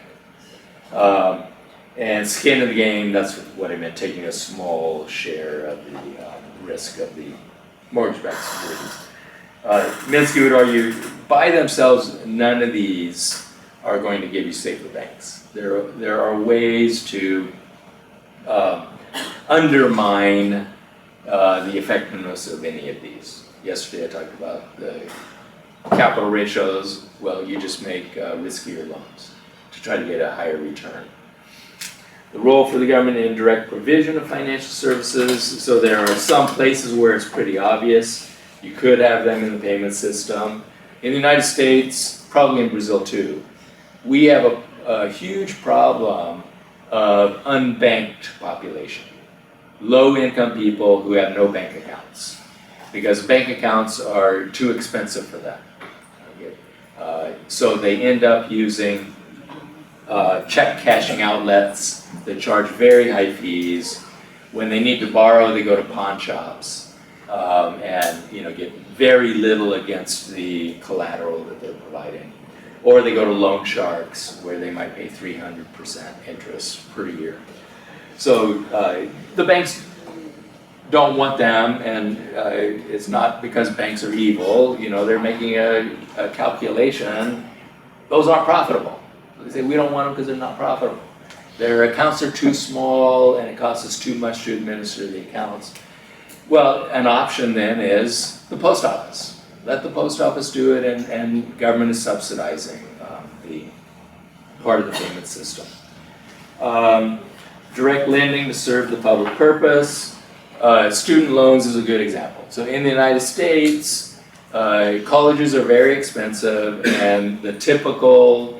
And skin in the game, that's what I meant, taking a small share of the risk of the mortgage-backed securities. Minsky would argue, by themselves, none of these are going to give you safer banks. There are ways to undermine the effectiveness of any of these. Yesterday I talked about the capital ratios. Well, you just make riskier loans to try to get a higher return. The role for the government in direct provision of financial services. So there are some places where it's pretty obvious. You could have them in the payment system. In the United States, probably in Brazil too, we have a huge problem of unbanked population. Low-income people who have no bank accounts, because bank accounts are too expensive for them. So they end up using check cashing outlets that charge very high fees. When they need to borrow, they go to pawn shops and get very little against the collateral that they're providing. Or they go to loan sharks where they might pay 300% interest per year. So the banks don't want them, and it's not because banks are evil. They're making a calculation. Those aren't profitable. They say we don't want them because they're not profitable. Their accounts are too small and it costs us too much to administer the accounts. Well, an option then is the post office. Let the post office do it, and government is subsidizing the part of the payment system. Direct lending to serve the public purpose. Student loans is a good example. So in the United States, colleges are very expensive, and the typical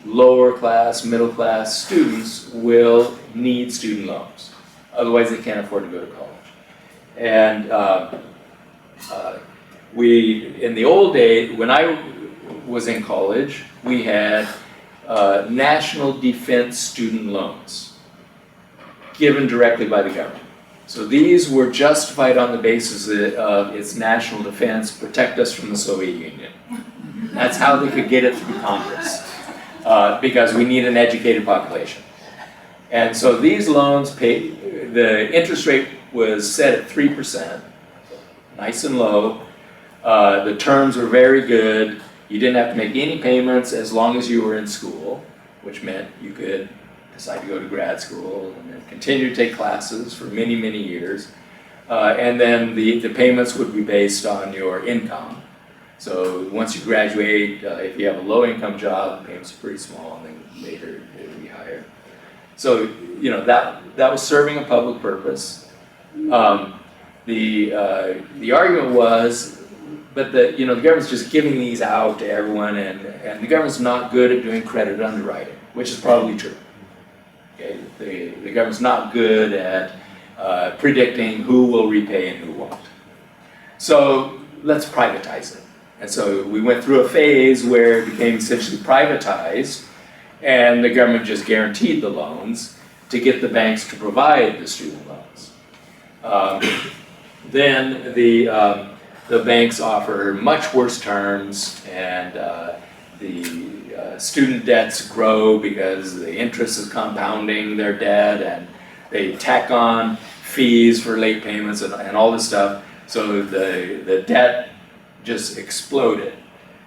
lower class, middle class students will need student loans. Otherwise they can't afford to go to college. And in the old days, when I was in college, we had national defense student loans given directly by the government. So these were justified on the basis of its national defense, protect us from the Soviet Union. That's how they could get it through Congress, because we need an educated population. And so these loans the interest rate was set at 3%, nice and low. The terms were very good. You didn't have to make any payments as long as you were in school, which meant you could decide to go to grad school and then continue to take classes for many, many years. And then the payments would be based on your income. So once you graduate, if you have a low income job, the payments are pretty small, and then later it would be higher. So, you know, that was serving a public purpose. The argument was, but the government's just giving these out to everyone, and the government's not good at doing credit underwriting, which is probably true. Okay, the government's not good at predicting who will repay and who won't. So let's privatize it. And so we went through a phase where it became essentially privatized, and the government just guaranteed the loans to get the banks to provide the student loans. Then the banks offer much worse terms, and the student debts grow because the interest is compounding their debt, and they tack on fees for late payments and all this stuff. So the debt just exploded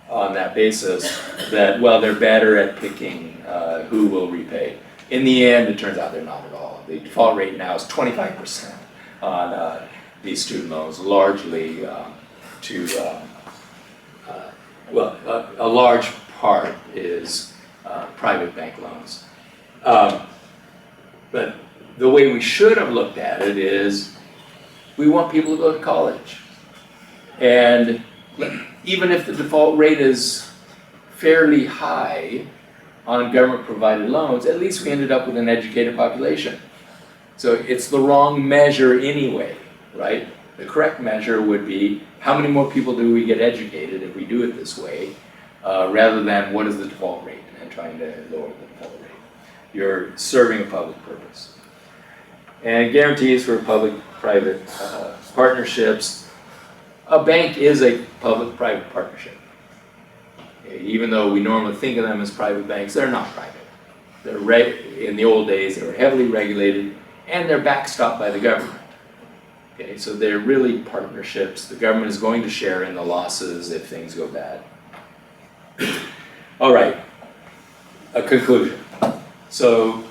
on that basis that, well, they're better at picking who will repay. In the end, it turns out they're not at all. The default rate now is 25% on these student loans, largely a large part is private bank loans. But the way we should have looked at it is, we want people to go to college. And even if the default rate is fairly high on government-provided loans, at least we ended up with an educated population. So it's the wrong measure anyway, right? The correct measure would be, how many more people do we get educated if we do it this way, rather than what is the default rate and trying to lower the default rate. You're serving a public purpose. And guarantees for public-private partnerships. A bank is a public-private partnership. Even though we normally think of them as private banks, they're not private. In the old days, they were heavily regulated, and they're backstopped by the government. Okay, so they're really partnerships. The government is going to share in the losses if things go bad. All right, a conclusion. So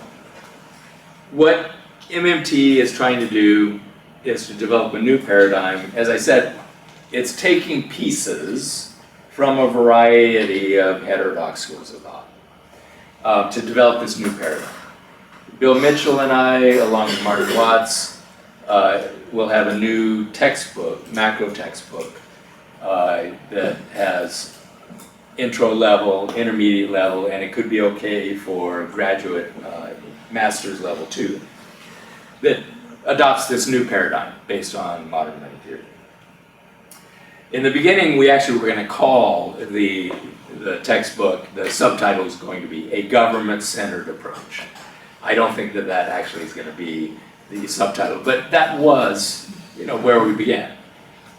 what MMT is trying to do is to develop a new paradigm. As I said, it's taking pieces from a variety of heterodox schools of thought to develop this new paradigm. Bill Mitchell and I, along with Martin Watts, will have a new textbook, macro textbook, that has intro level, intermediate level, and it could be okay for graduate master's level too, that adopts this new paradigm based on modern money theory. In the beginning, we actually were going to call the textbook, the subtitle is going to be A Government-Centered Approach. I don't think that actually is going to be the subtitle, but that was, where we began.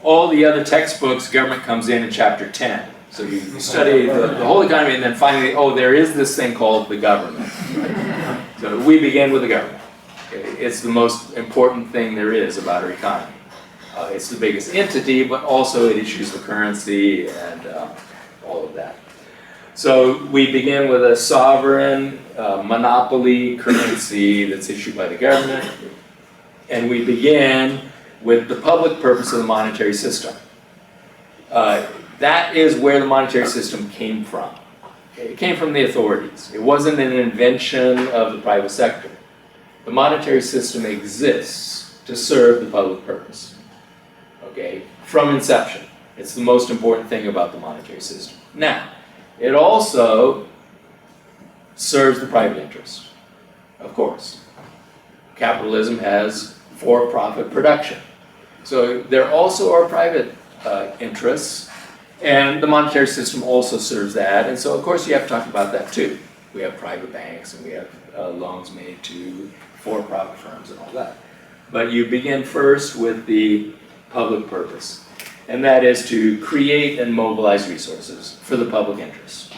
All the other textbooks, government comes in chapter 10. So you study the whole economy, and then finally, there is this thing called the government. Right? So we begin with the government. Okay? It's the most important thing there is about our economy. It's the biggest entity, but also it issues the currency and all of that. So we begin with a sovereign monopoly currency that's issued by the government, and we begin with the public purpose of the monetary system. That is where the monetary system came from. Okay? It came from the authorities. It wasn't an invention of the private sector. The monetary system exists to serve the public purpose. Okay, from inception. It's the most important thing about the monetary system. Now, it also serves the private interest, of course. Capitalism has for-profit production. So there also are private interests. And the monetary system also serves that. And so, of course, you have to talk about that too. We have private banks and we have loans made to for-profit firms and all that. But you begin first with the public purpose. And that is to create and mobilize resources for the public interest.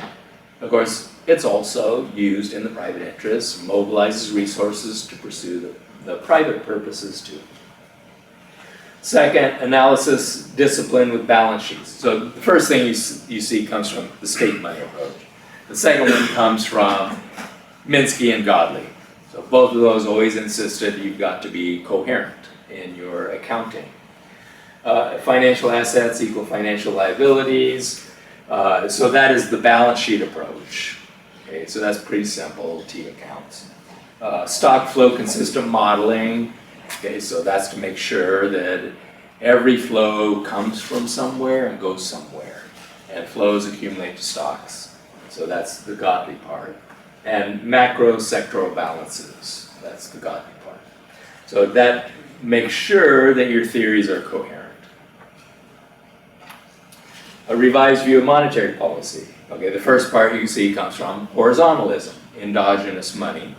Of course, it's also used in the private interest, mobilizes resources to pursue the private purposes too. Second, analysis, discipline with balance sheets. So the first thing you see comes from the state money approach. The second one comes from Minsky and Godley. So both of those always insisted you've got to be coherent in your accounting. Financial assets equal financial liabilities. So that is the balance sheet approach. Okay, so that's pretty simple, T accounts. Stock flow consistent modeling. Okay, so that's to make sure that every flow comes from somewhere and goes somewhere. And flows accumulate to stocks. So that's the Godley part. And macro sectoral balances. That's the Godley part. So that makes sure that your theories are coherent. A revised view of monetary policy. Okay, the first part you see comes from horizontalism, endogenous money.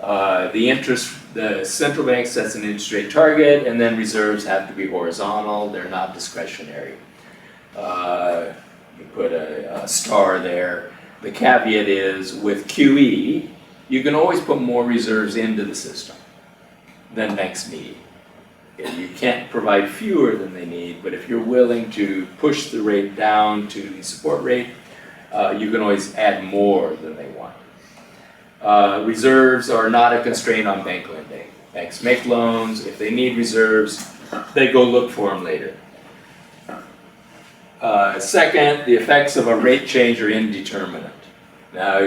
The central bank sets an interest rate target, and then reserves have to be horizontal. They're not discretionary. You put a star there. The caveat is with QE, you can always put more reserves into the system than banks need. You can't provide fewer than they need, but if you're willing to push the rate down to the support rate, you can always add more than they want. Reserves are not a constraint on bank lending. Banks make loans. If they need reserves, they go look for them later. Second, the effects of a rate change are indeterminate. Now,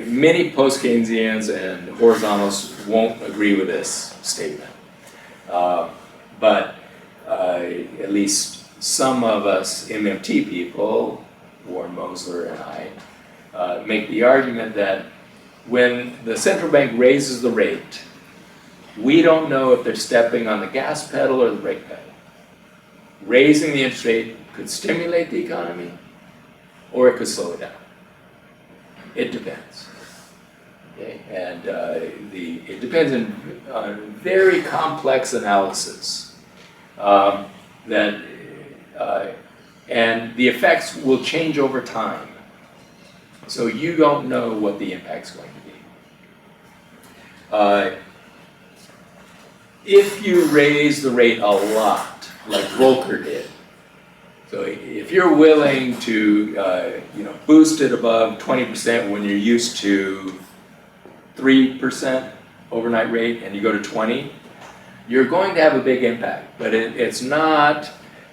many post-Keynesians and horizontals won't agree with this statement. But at least some of us MMT people, Warren Mosler and I, make the argument that when the central bank raises the rate, we don't know if they're stepping on the gas pedal or the brake pedal. Raising the interest rate could stimulate the economy, or it could slow it down. It depends. Okay? And it depends on very complex analysis and the effects will change over time. So you don't know what the impact's going to be. If you raise the rate a lot, like Volcker did, so if you're willing to boost it above 20% when you're used to 3% overnight rate and you go to 20, you're going to have a big impact, but it's not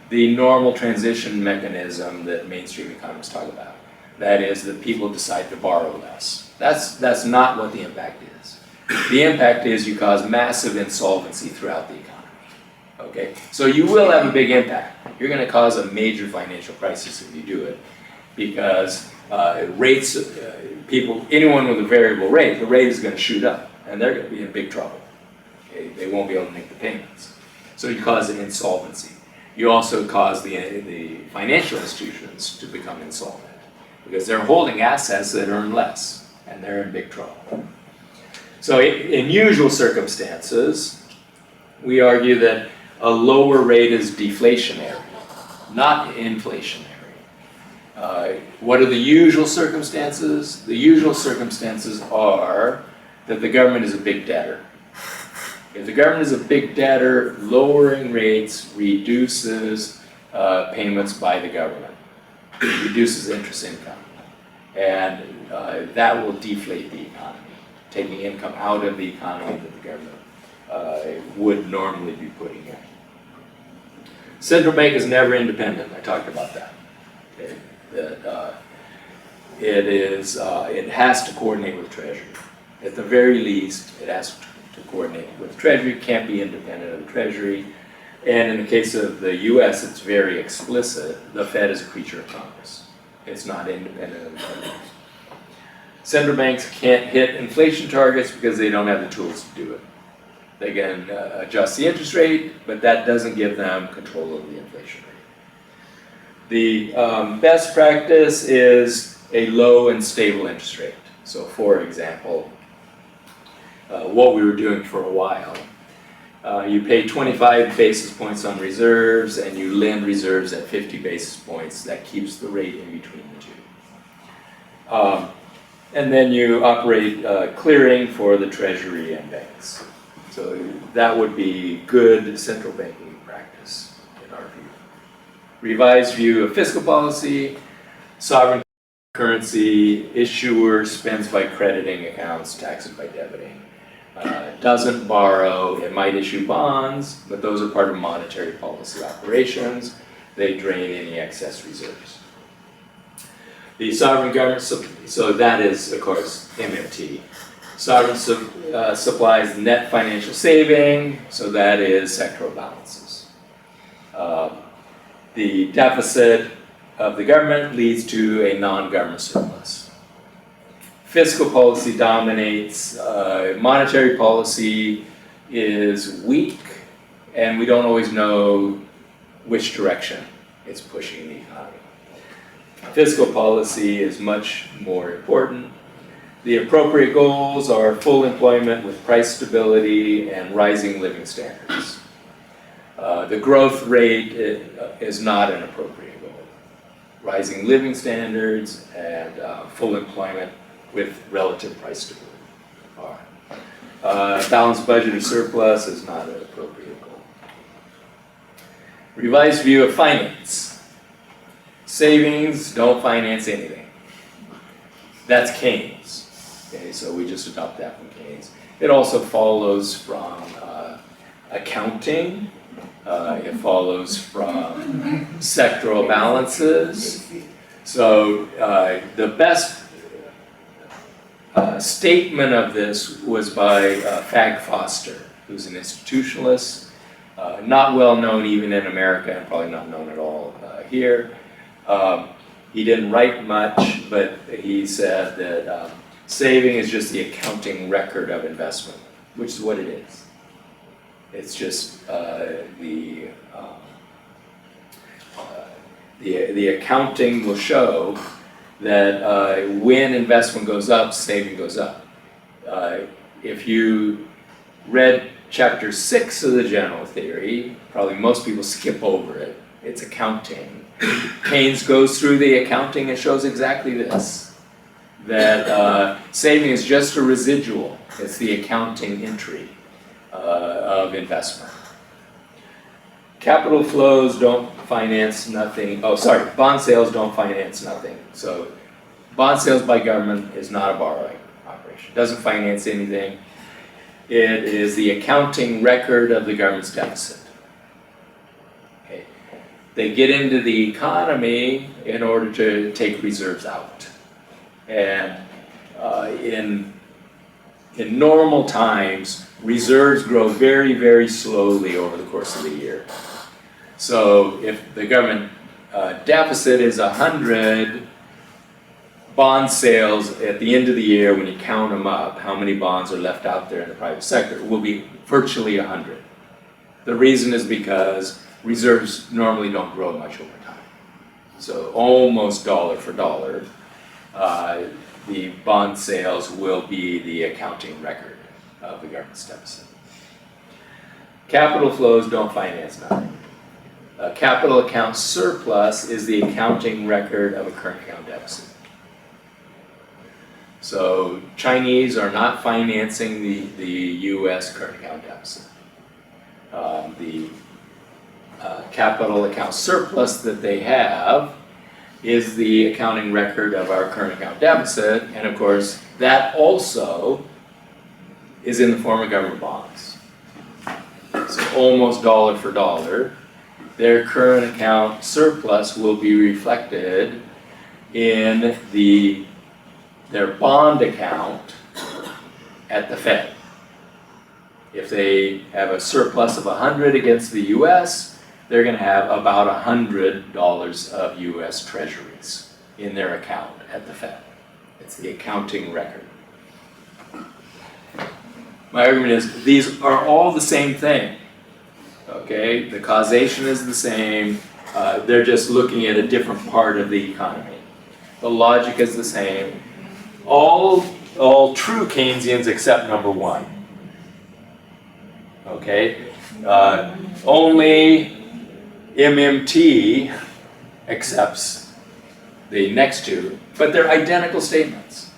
the normal transition mechanism that mainstream economists talk about. That is that people decide to borrow less. That's not what the impact is. The impact is you cause massive insolvency throughout the economy. Okay, so you will have a big impact. You're going to cause a major financial crisis if you do it, because rates, anyone with a variable rate, the rate is going to shoot up, and they're going to be in big trouble. Okay? They won't be able to make the payments. So you cause an insolvency. You also cause the financial institutions to become insolvent, because they're holding assets that earn less, and they're in big trouble. So in usual circumstances, we argue that a lower rate is deflationary, not inflationary. What are the usual circumstances? The usual circumstances are that the government is a big debtor. If the government is a big debtor, lowering rates reduces payments by the government. It reduces interest income. And that will deflate the economy, taking income out of the economy that the government would normally be putting in. Central bank is never independent. I talked about that. Okay? It has to coordinate with Treasury. At the very least, it has to coordinate with Treasury. It can't be independent of the Treasury. And in the case of the U.S., it's very explicit. The Fed is a creature of Congress. It's not independent of the Treasury. Central banks can't hit inflation targets because they don't have the tools to do it. They can adjust the interest rate, but that doesn't give them control over the inflation rate. The best practice is a low and stable interest rate. So for example, what we were doing for a while, you pay 25 basis points on reserves and you lend reserves at 50 basis points. That keeps the rate in between the two. And then you operate clearing for the Treasury and banks. So that would be good central banking practice in our view. Revised view of fiscal policy, sovereign currency, issuer spends by crediting accounts, taxes by debiting. Doesn't borrow, it might issue bonds, but those are part of monetary policy operations. They drain any excess reserves. The sovereign government, so that is, of course, MMT. Sovereign supplies net financial saving, so that is sectoral balances. The deficit of the government leads to a non-government surplus. Fiscal policy dominates, monetary policy is weak, and we don't always know which direction it's pushing the economy. Fiscal policy is much more important. The appropriate goals are full employment with price stability and rising living standards. The growth rate is not an appropriate goal. Rising living standards and full employment with relative price stability are. Balanced budget or surplus is not an appropriate goal. Revised view of finance. Savings don't finance anything. That's Keynes. Okay, so we just adopt that from Keynes. It also follows from accounting. It follows from sectoral balances. So the best statement of this was by Fag Foster, who's an institutionalist, not well known even in America and probably not known at all here. He didn't write much, but he said that saving is just the accounting record of investment, which is what it is. It's just the accounting will show that when investment goes up, saving goes up. If you read chapter 6 of the general theory, probably most people skip over it. It's accounting. Keynes goes through the accounting and shows exactly this, that saving is just a residual. It's the accounting entry of investment. Capital flows don't finance nothing. Oh, sorry, bond sales don't finance nothing. So bond sales by government is not a borrowing operation. It doesn't finance anything. It is the accounting record of the government's deficit. Okay. They get into the economy in order to take reserves out. And in normal times, reserves grow very, very slowly over the course of the year. So if the government deficit is 100, bond sales at the end of the year, when you count them up, how many bonds are left out there in the private sector, will be virtually 100. The reason is because reserves normally don't grow much over time. So almost dollar for dollar, the bond sales will be the accounting record of the government's deficit. Capital flows don't finance nothing. A capital account surplus is the accounting record of a current account deficit. So Chinese are not financing the U.S. current account deficit. The capital account surplus that they have is the accounting record of our current account deficit, and of course that also is in the form of government bonds. So almost dollar for dollar, their current account surplus will be reflected in their bond account at the Fed. If they have a surplus of 100 against the US, they're going to have about $100 of US treasuries in their account at the Fed. It's the accounting record. My argument is these are all the same thing. Okay, the causation is the same. They're just looking at a different part of the economy. The logic is the same. All true Keynesians except number one. Okay? Only MMT accepts the next two, but they're identical statements.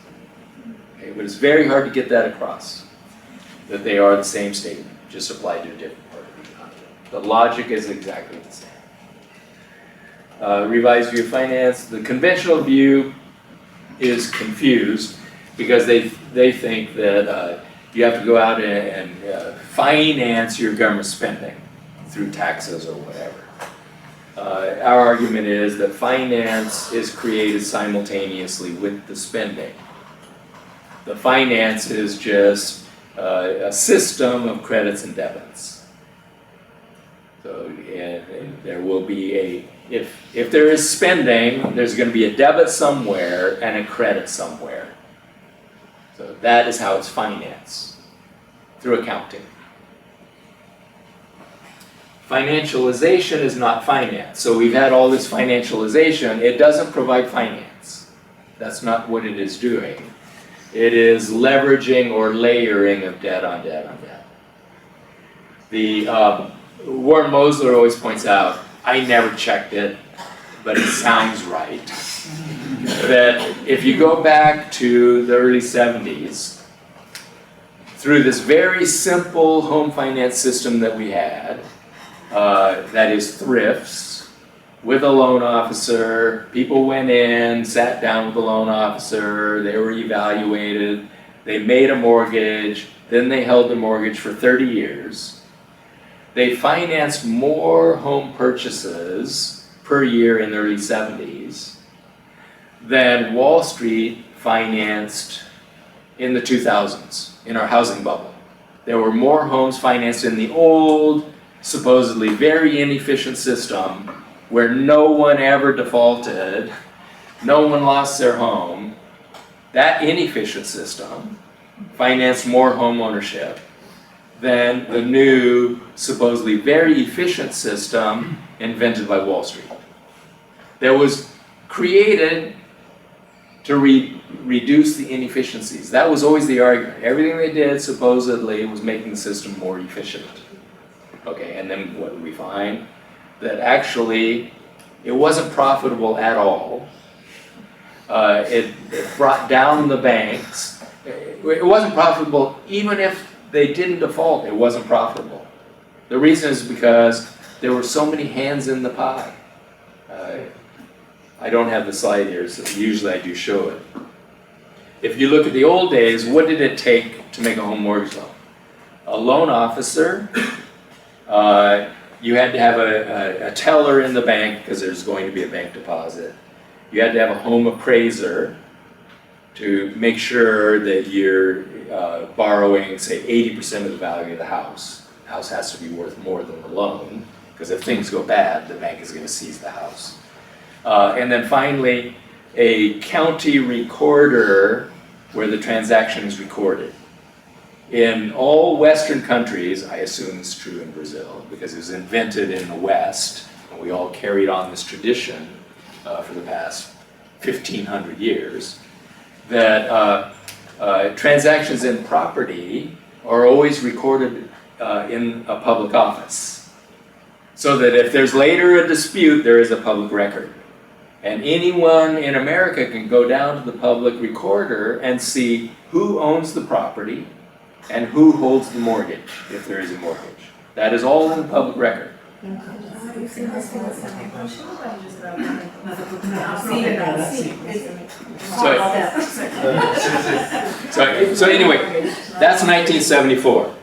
Okay? But it's very hard to get that across, that they are the same statement, just applied to a different part of the economy. The logic is exactly the same. Revised view of finance. The conventional view is confused because they think that you have to go out and finance your government spending through taxes or whatever. Our argument is that finance is created simultaneously with the spending. The finance is just a system of credits and debits. So and there will be if there is spending, there's going to be a debit somewhere and a credit somewhere. So that is how it's financed, through accounting. Financialization is not finance. So we've had all this financialization. It doesn't provide finance. That's not what it is doing. It is leveraging or layering of debt on debt on debt. Warren Mosler always points out, I never checked it, but it sounds right, that if you go back to the early 70s, through this very simple home finance system that we had, that is thrifts, with a loan officer, people went in, sat down with the loan officer, they were evaluated, they made a mortgage, then they held the mortgage for 30 years. They financed more home purchases per year in the early 70s than Wall Street financed in the 2000s, in our housing bubble. There were more homes financed in the old, supposedly very inefficient system where no one ever defaulted, no one lost their home. That inefficient system financed more home ownership than the new, supposedly very efficient system invented by Wall Street. That was created to reduce the inefficiencies. That was always the argument. Everything they did supposedly was making the system more efficient. Okay, and then what did we find? That actually it wasn't profitable at all. It brought down the banks. It wasn't profitable even if they didn't default, it wasn't profitable. The reason is because there were so many hands in the pie. I don't have the slide here, so usually I do show it. If you look at the old days, what did it take to make a home mortgage loan? A loan officer, you had to have a teller in the bank because there's going to be a bank deposit. You had to have a home appraiser to make sure that you're borrowing, say, 80% of the value of the house. The house has to be worth more than the loan, because if things go bad, the bank is going to seize the house. And then finally, a county recorder where the transaction is recorded. In all Western countries, I assume it's true in Brazil, because it was invented in the West, and we all carried on this tradition for the past 1,500 years, that transactions in property are always recorded in a public office. So that if there's later a dispute, there is a public record. And anyone in America can go down to the public recorder and see who owns the property and who holds the mortgage, if there is a mortgage. That is all in the public record. So anyway, that's 1974.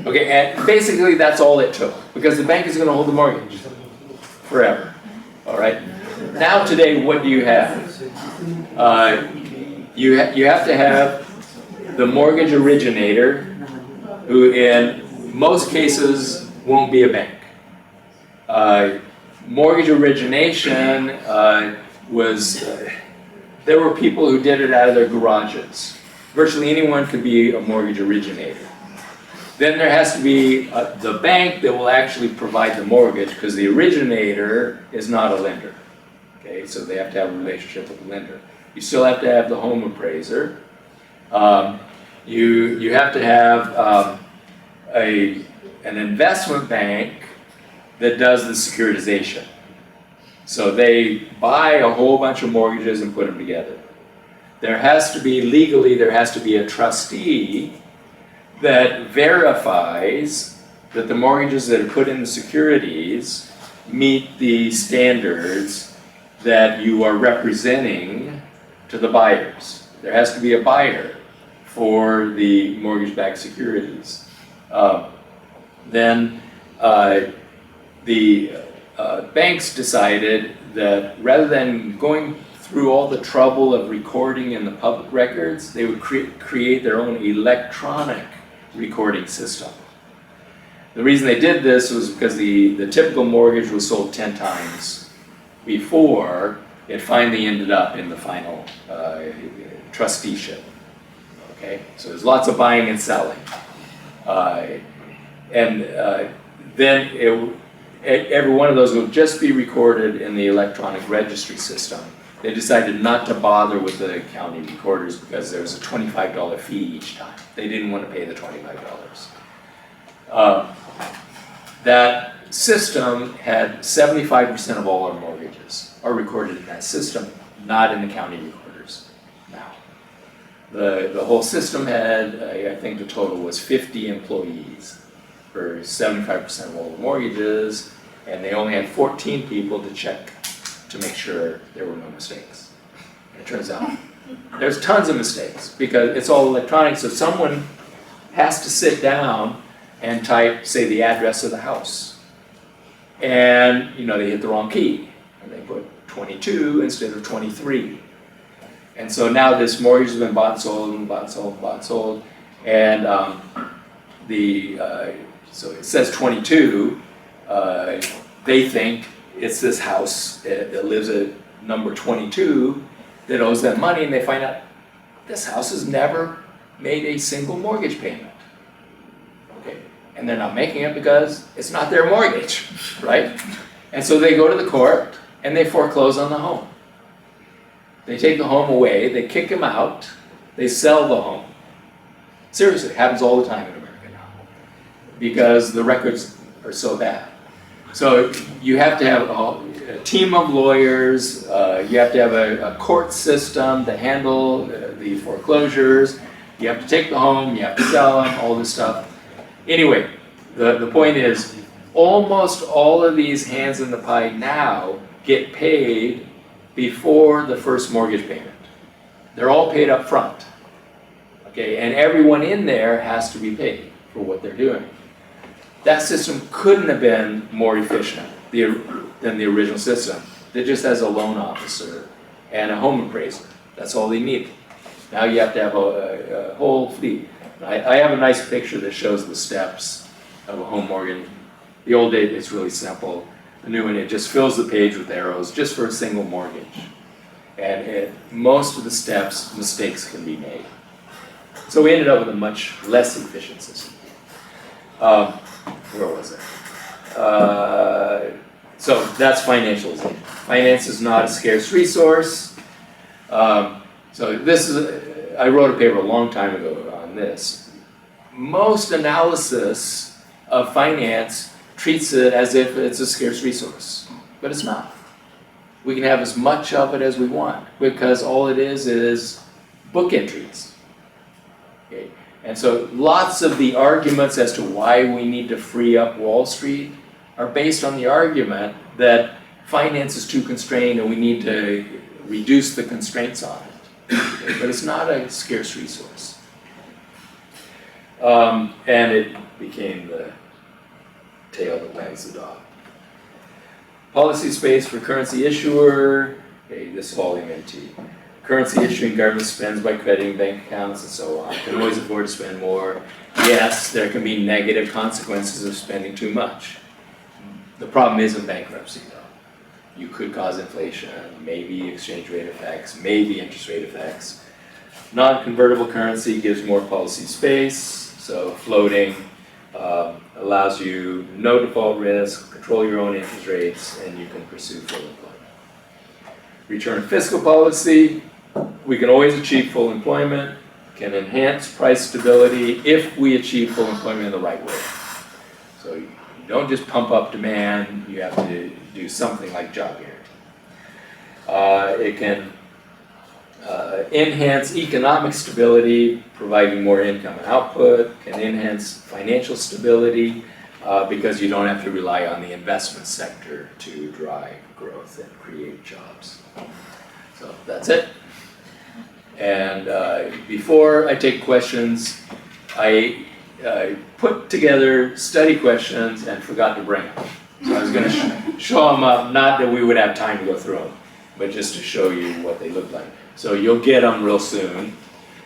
Okay, and basically that's all it took, because the bank is going to hold the mortgage forever. All right. Now today, what do you have? You have to have the mortgage originator, who in most cases won't be a bank. Mortgage origination there were people who did it out of their garages. Virtually anyone could be a mortgage originator. Then there has to be the bank that will actually provide the mortgage, because the originator is not a lender. Okay, so they have to have a relationship with the lender. You still have to have the home appraiser. You have to have an investment bank that does the securitization. So they buy a whole bunch of mortgages and put them together. There has to be, legally, there has to be a trustee that verifies that the mortgages that are put in the securities meet the standards that you are representing to the buyers. There has to be a buyer for the mortgage-backed securities. Then the banks decided that rather than going through all the trouble of recording in the public records, they would create their own electronic recording system. The reason they did this was because the typical mortgage was sold 10 times before it finally ended up in the final trusteeship. Okay, so there's lots of buying and selling. Then every one of those will just be recorded in the electronic registry system. They decided not to bother with the county recorders because there was a $25 fee each time. They didn't want to pay the $25. That system had 75% of all our mortgages are recorded in that system, not in the county recorders now. The whole system had, I think the total was 50 employees for 75% of all the mortgages, and they only had 14 people to check to make sure there were no mistakes. And it turns out there's tons of mistakes because it's all electronic, so someone has to sit down and type, say, the address of the house. And, they hit the wrong key, and they put 22 instead of 23. And so now this mortgage has been bought and sold and bought and sold and bought and sold, and so it says 22, they think it's this house that lives at number 22 that owes them money, and they find out this house has never made a single mortgage payment. Okay, and they're not making it because it's not their mortgage, right? And so they go to the court and they foreclose on the home. They take the home away, they kick him out, they sell the home. Seriously, it happens all the time in America now because the records are so bad. So you have to have a team of lawyers, you have to have a court system to handle the foreclosures, you have to take the home, you have to sell them, all this stuff. Anyway, the point is, almost all of these hands in the pie now get paid before the first mortgage payment. They're all paid up front. Okay, and everyone in there has to be paid for what they're doing. That system couldn't have been more efficient than the original system. It just has a loan officer and a home appraiser. That's all they need. Now you have to have a whole fleet. I have a nice picture that shows the steps of a home mortgage. The old days, it's really simple. The new one, it just fills the page with arrows just for a single mortgage. And most of the steps, mistakes can be made. So we ended up with a much less efficient system. Where was it? So that's financialization. Finance is not a scarce resource. So this is, I wrote a paper a long time ago on this. Most analysis of finance treats it as if it's a scarce resource, but it's not. We can have as much of it as we want because all it is book entries. Okay. And so lots of the arguments as to why we need to free up Wall Street are based on the argument that finance is too constrained and we need to reduce the constraints on it. Okay, but it's not a scarce resource. And it became the tail that wags the dog. Policy space for currency issuer. Okay, this volume MT. Currency issuing government spends by crediting bank accounts and so on. Can always afford to spend more. Yes, there can be negative consequences of spending too much. The problem isn't bankruptcy though. You could cause inflation, maybe exchange rate effects, maybe interest rate effects. Non-convertible currency gives more policy space, so floating. allows you no default risk, control your own interest rates, and you can pursue full employment. Return fiscal policy, we can always achieve full employment, can enhance price stability if we achieve full employment in the right way. So you don't just pump up demand, you have to do something like job guarantee. It can enhance economic stability, providing more income and output, can enhance financial stability because you don't have to rely on the investment sector to drive growth and create jobs. So that's it. And before I take questions, I put together study questions and forgot to bring them. So I was going to show them up, not that we would have time to go through them, but just to show you what they look like. So you'll get them real soon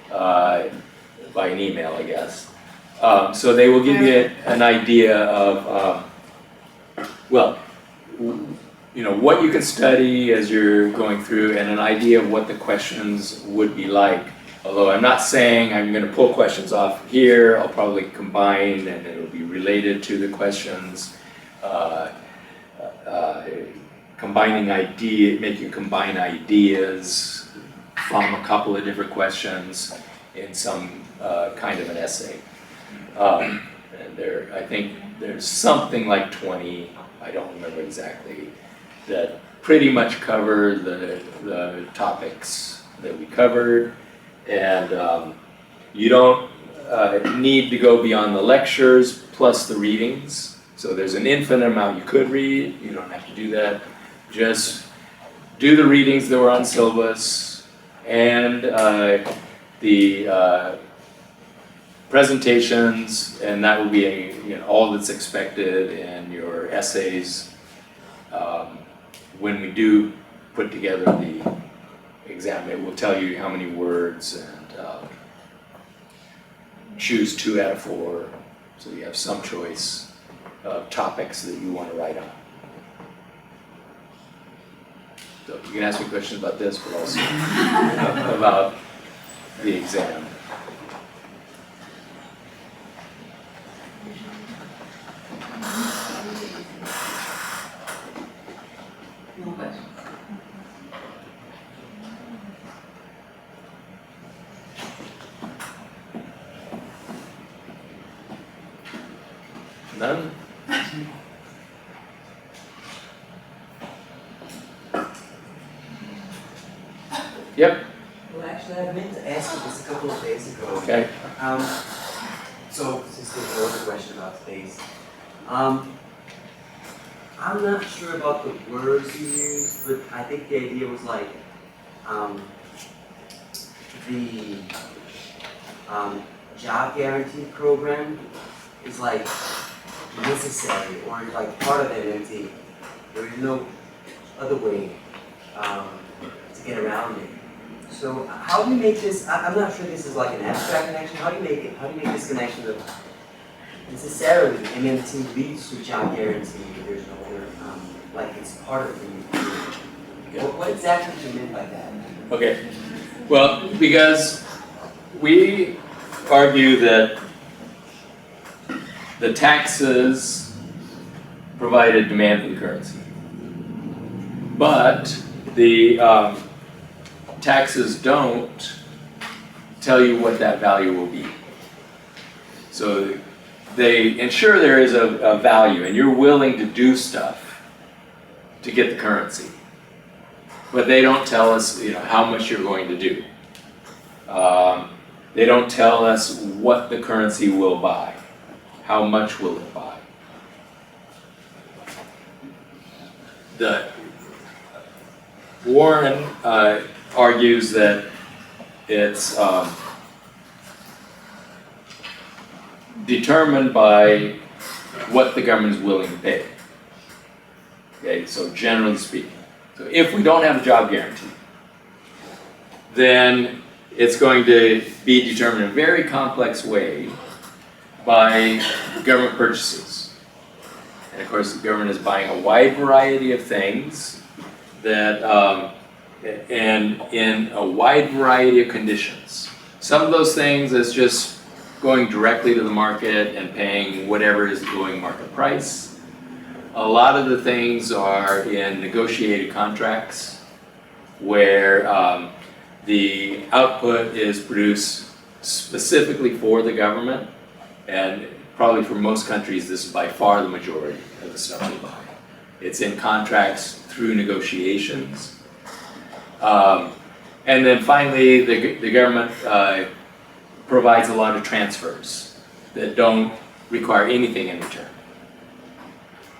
by an email, I guess. So they will give you an idea of, well, you know, what you can study as you're going through and an idea of what the questions would be like. Although I'm not saying I'm going to pull questions off here, I'll probably combine and it'll be related to the questions. Make you combine ideas from a couple of different questions in some kind of an essay. And I think there's something like 20, I don't remember exactly, that pretty much cover the topics that we covered. And you don't need to go beyond the lectures plus the readings. So there's an infinite amount you could read, you don't have to do that. Just do the readings that were on syllabus and the presentations, and that will be all that's expected in your essays. When we do put together the exam, it will tell you how many words and choose 2 out of 4, so you have some choice of topics that you want to write on. So you can ask me questions about this, but also about the exam. None? Yep. Well, actually, I meant to ask you this a couple of days ago. Okay. So, since there's no other question about today's, I'm not sure about the words you used, but I think the idea was like, the job guarantee program is like necessary or like part of that entity. There is no other way to get around it. So how do you make this, I'm not sure this is like an abstract connection, how do you make it? How do you make this connection of necessarily and then to leads to job guarantee if there's no other, like it's part of the, what exactly do you mean by that? Okay. Well, because we argue that the taxes provide a demand for the currency, but the taxes don't tell you what that value will be. So they ensure there is a value and you're willing to do stuff to get the currency. But they don't tell us how much you're going to do. They don't tell us what the currency will buy. How much will it buy? Warren argues that it's determined by what the government is willing to pay. Okay, so generally speaking. So if we don't have a job guarantee, then it's going to be determined in a very complex way by government purchases. And of course, the government is buying a wide variety of things that, and in a wide variety of conditions. Some of those things is just going directly to the market and paying whatever is the going market price. A lot of the things are in negotiated contracts where the output is produced specifically for the government, and probably for most countries this is by far the majority of the stuff we buy. It's in contracts through negotiations. And then finally, the government provides a lot of transfers that don't require anything in return.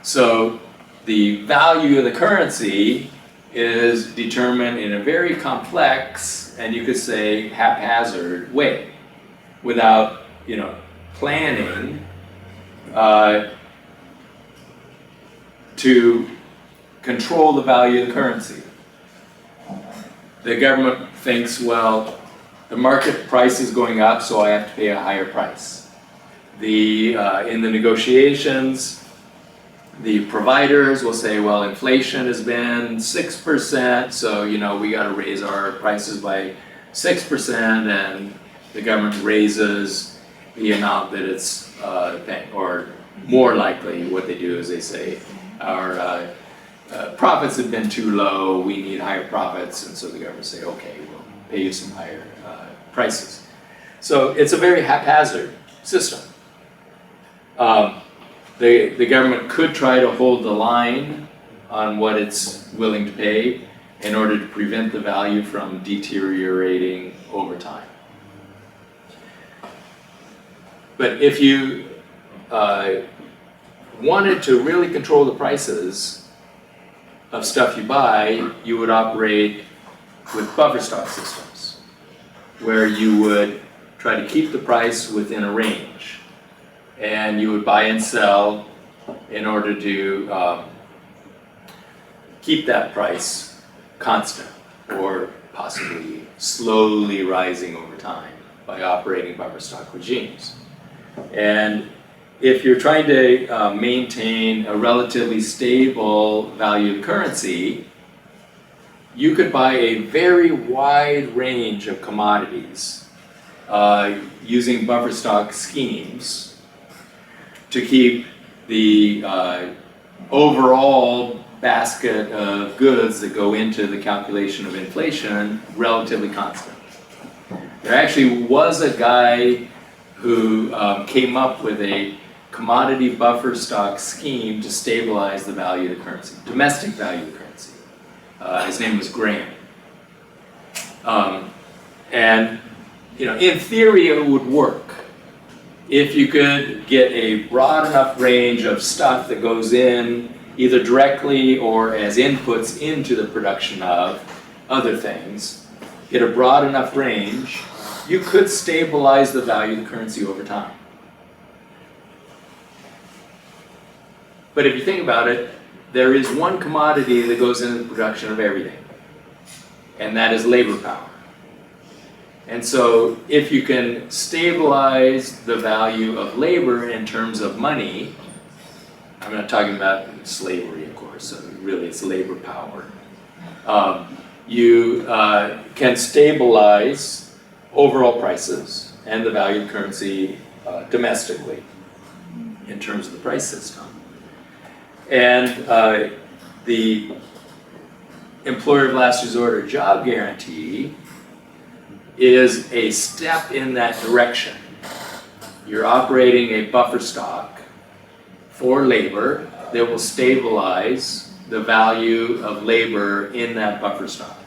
So the value of the currency is determined in a very complex, and you could say haphazard way, without, planning to control the value of the currency. The government thinks, well, the market price is going up, so I have to pay a higher price. In the negotiations, the providers will say, well, inflation has been 6%, so we got to raise our prices by 6%, and the government raises the amount that it's paying. Or more likely, what they do is they say, our profits have been too low, we need higher profits, and so the government say, okay, we'll pay you some higher prices. So it's a very haphazard system. The government could try to hold the line on what it's willing to pay in order to prevent the value from deteriorating over time. But if you wanted to really control the prices of stuff you buy, you would operate with buffer stock systems, where you would try to keep the price within a range, and you would buy and sell in order to keep that price constant, or possibly slowly rising over time by operating buffer stock regimes. And if you're trying to maintain a relatively stable value of currency, you could buy a very wide range of commodities using buffer stock schemes to keep the overall basket of goods that go into the calculation of inflation relatively constant. There actually was a guy who came up with a commodity buffer stock scheme to stabilize the value of the currency, domestic value of the currency. His name was Graham. And in theory it would work if you could get a broad enough range of stuff that goes in either directly or as inputs into the production of other things, get a broad enough range, you could stabilize the value of the currency over time. But if you think about it, there is one commodity that goes into the production of everything, and that is labor power. And so if you can stabilize the value of labor in terms of money, I'm not talking about slavery, of course, so really it's labor power. You can stabilize overall prices and the value of currency domestically in terms of the price system. And the employer of last resort or job guarantee is a step in that direction. You're operating a buffer stock for labor that will stabilize the value of labor in that buffer stock.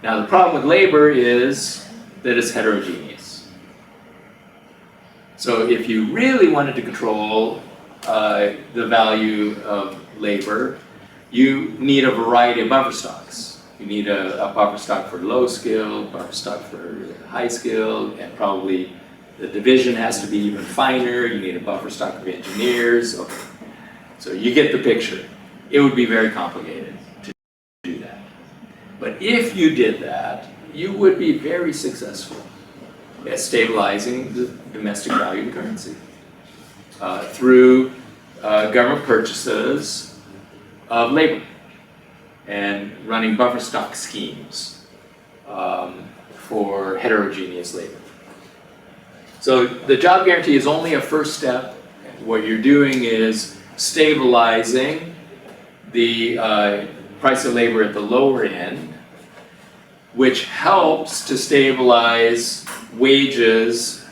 Now the problem with labor is that it's heterogeneous. So if you really wanted to control the value of labor, you need a variety of buffer stocks. You need a buffer stock for low skill, buffer stock for high skill, and probably the division has to be even finer. You need a buffer stock of engineers. Okay. So you get the picture. It would be very complicated to do that. But if you did that, you would be very successful at stabilizing the domestic value of the currency through government purchases of labor and running buffer stock schemes for heterogeneous labor. So the job guarantee is only a first step. What you're doing is stabilizing the price of labor at the lower end, which helps to stabilize wages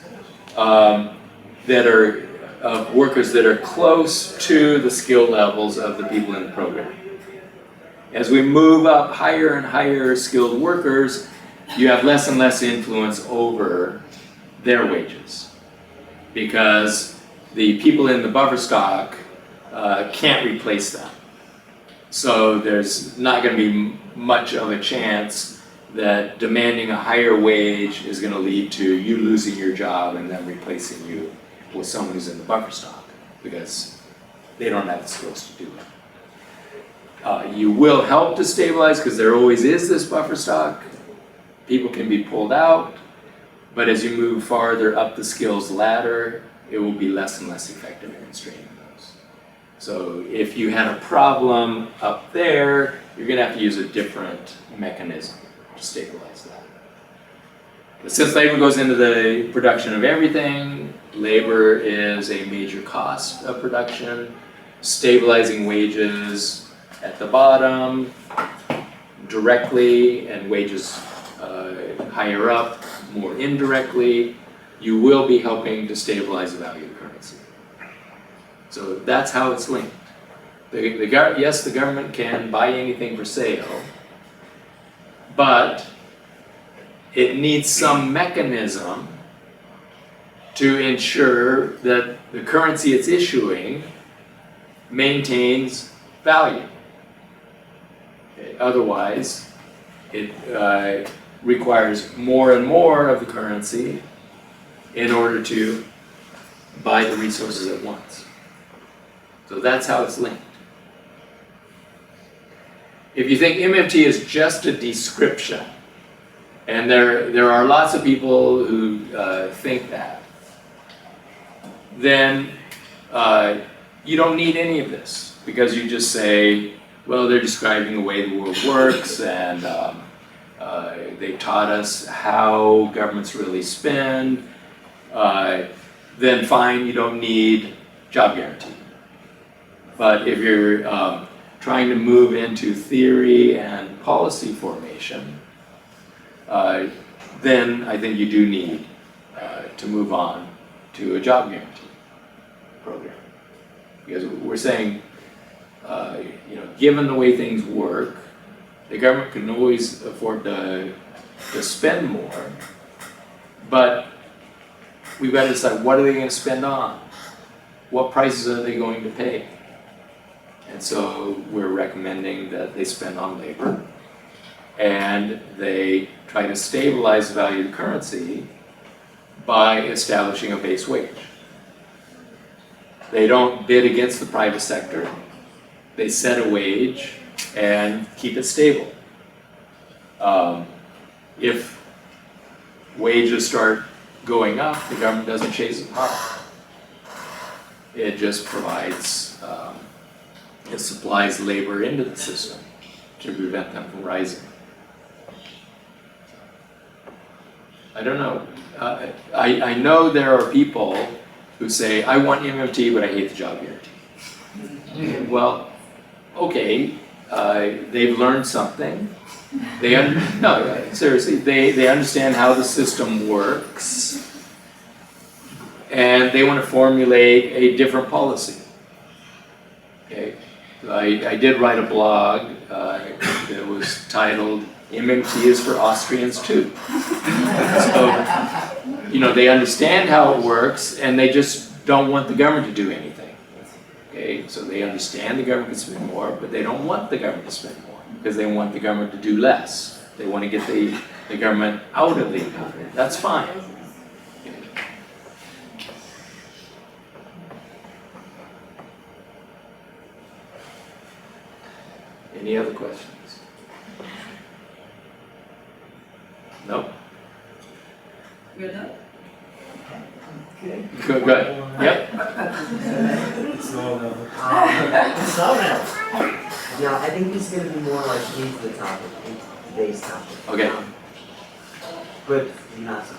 that are of workers that are close to the skill levels of the people in the program. As we move up higher and higher skilled workers, you have less and less influence over their wages, because the people in the buffer stock can't replace them. So there's not going to be much of a chance that demanding a higher wage is going to lead to you losing your job and then replacing you with someone who's in the buffer stock, because they don't have the skills to do it. You will help to stabilize, because there always is this buffer stock. People can be pulled out, but as you move farther up the skills ladder, it will be less and less effective in constraining those. So if you had a problem up there, you're going to have to use a different mechanism to stabilize that. But since labor goes into the production of everything, labor is a major cost of production. Stabilizing wages at the bottom directly, and wages higher up more indirectly, you will be helping to stabilize the value of the currency. So that's how it's linked. Yes, the government can buy anything for sale, but it needs some mechanism to ensure that the currency it's issuing maintains value. Okay. Otherwise, it requires more and more of the currency in order to buy the resources at once. So that's how it's linked. If you think MMT is just a description, and there are lots of people who think that, then you don't need any of this, because you just say, well, they're describing the way the world works, and they taught us how governments really spend, then fine, you don't need job guarantee. But if you're trying to move into theory and policy formation, then I think you do need to move on to a job guarantee program. Because we're saying, given the way things work, the government can always afford to spend more, but we've got to decide, what are they going to spend on? What prices are they going to pay? And so we're recommending that they spend on labor, and they try to stabilize the value of the currency by establishing a base wage. They don't bid against the private sector. They set a wage and keep it stable. If wages start going up, the government doesn't chase them up. It just provides, it supplies labor into the system to prevent them from rising. I don't know. I know there are people who say, I want MMT, but I hate the job guarantee. Well, okay, they've learned something. Seriously, they understand how the system works, and they want to formulate a different policy. Okay, I did write a blog that was titled "MMT is for Austrians too." So, they understand how it works, and they just don't want the government to do anything. Okay, so they understand the government can spend more, but they don't want the government to spend more, because they want the government to do less. They want to get the government out of the economy. That's fine. Any other questions? No? Good enough? Okay. Good. Yep. It's not enough. It's not enough. Now, I think this is going to be more like into the topic, into today's topic. Okay. But not so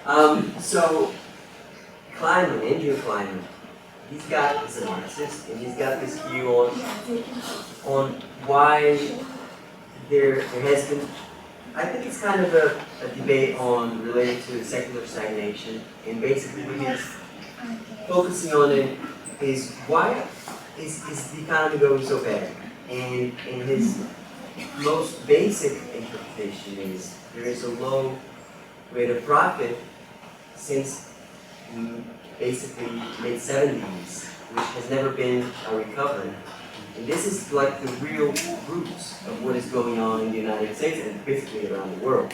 much. So, Andrew Kleinman, he's a Marxist, and he's got this view on why there has been, I think it's kind of a debate related to secular stagnation, and basically what he's focusing on it is why is the economy going so bad? And his most basic interpretation is there is a low rate of profit since basically mid-70s, which has never been a recovery. And this is like the real roots of what is going on in the United States and basically around the world.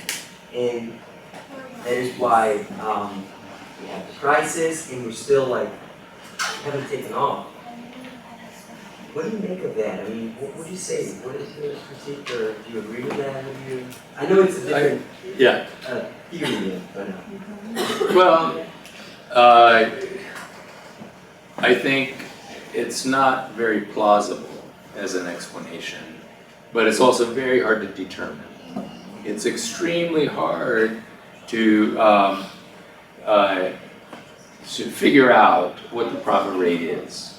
And that is why we have the crisis, and we're still like, haven't taken off. What do you make of that? I mean, what would you say? What is your critique, or do you agree with that? I know it's a different theory, but Well, I think it's not very plausible as an explanation, but it's also very hard to determine. It's extremely hard to figure out what the profit rate is.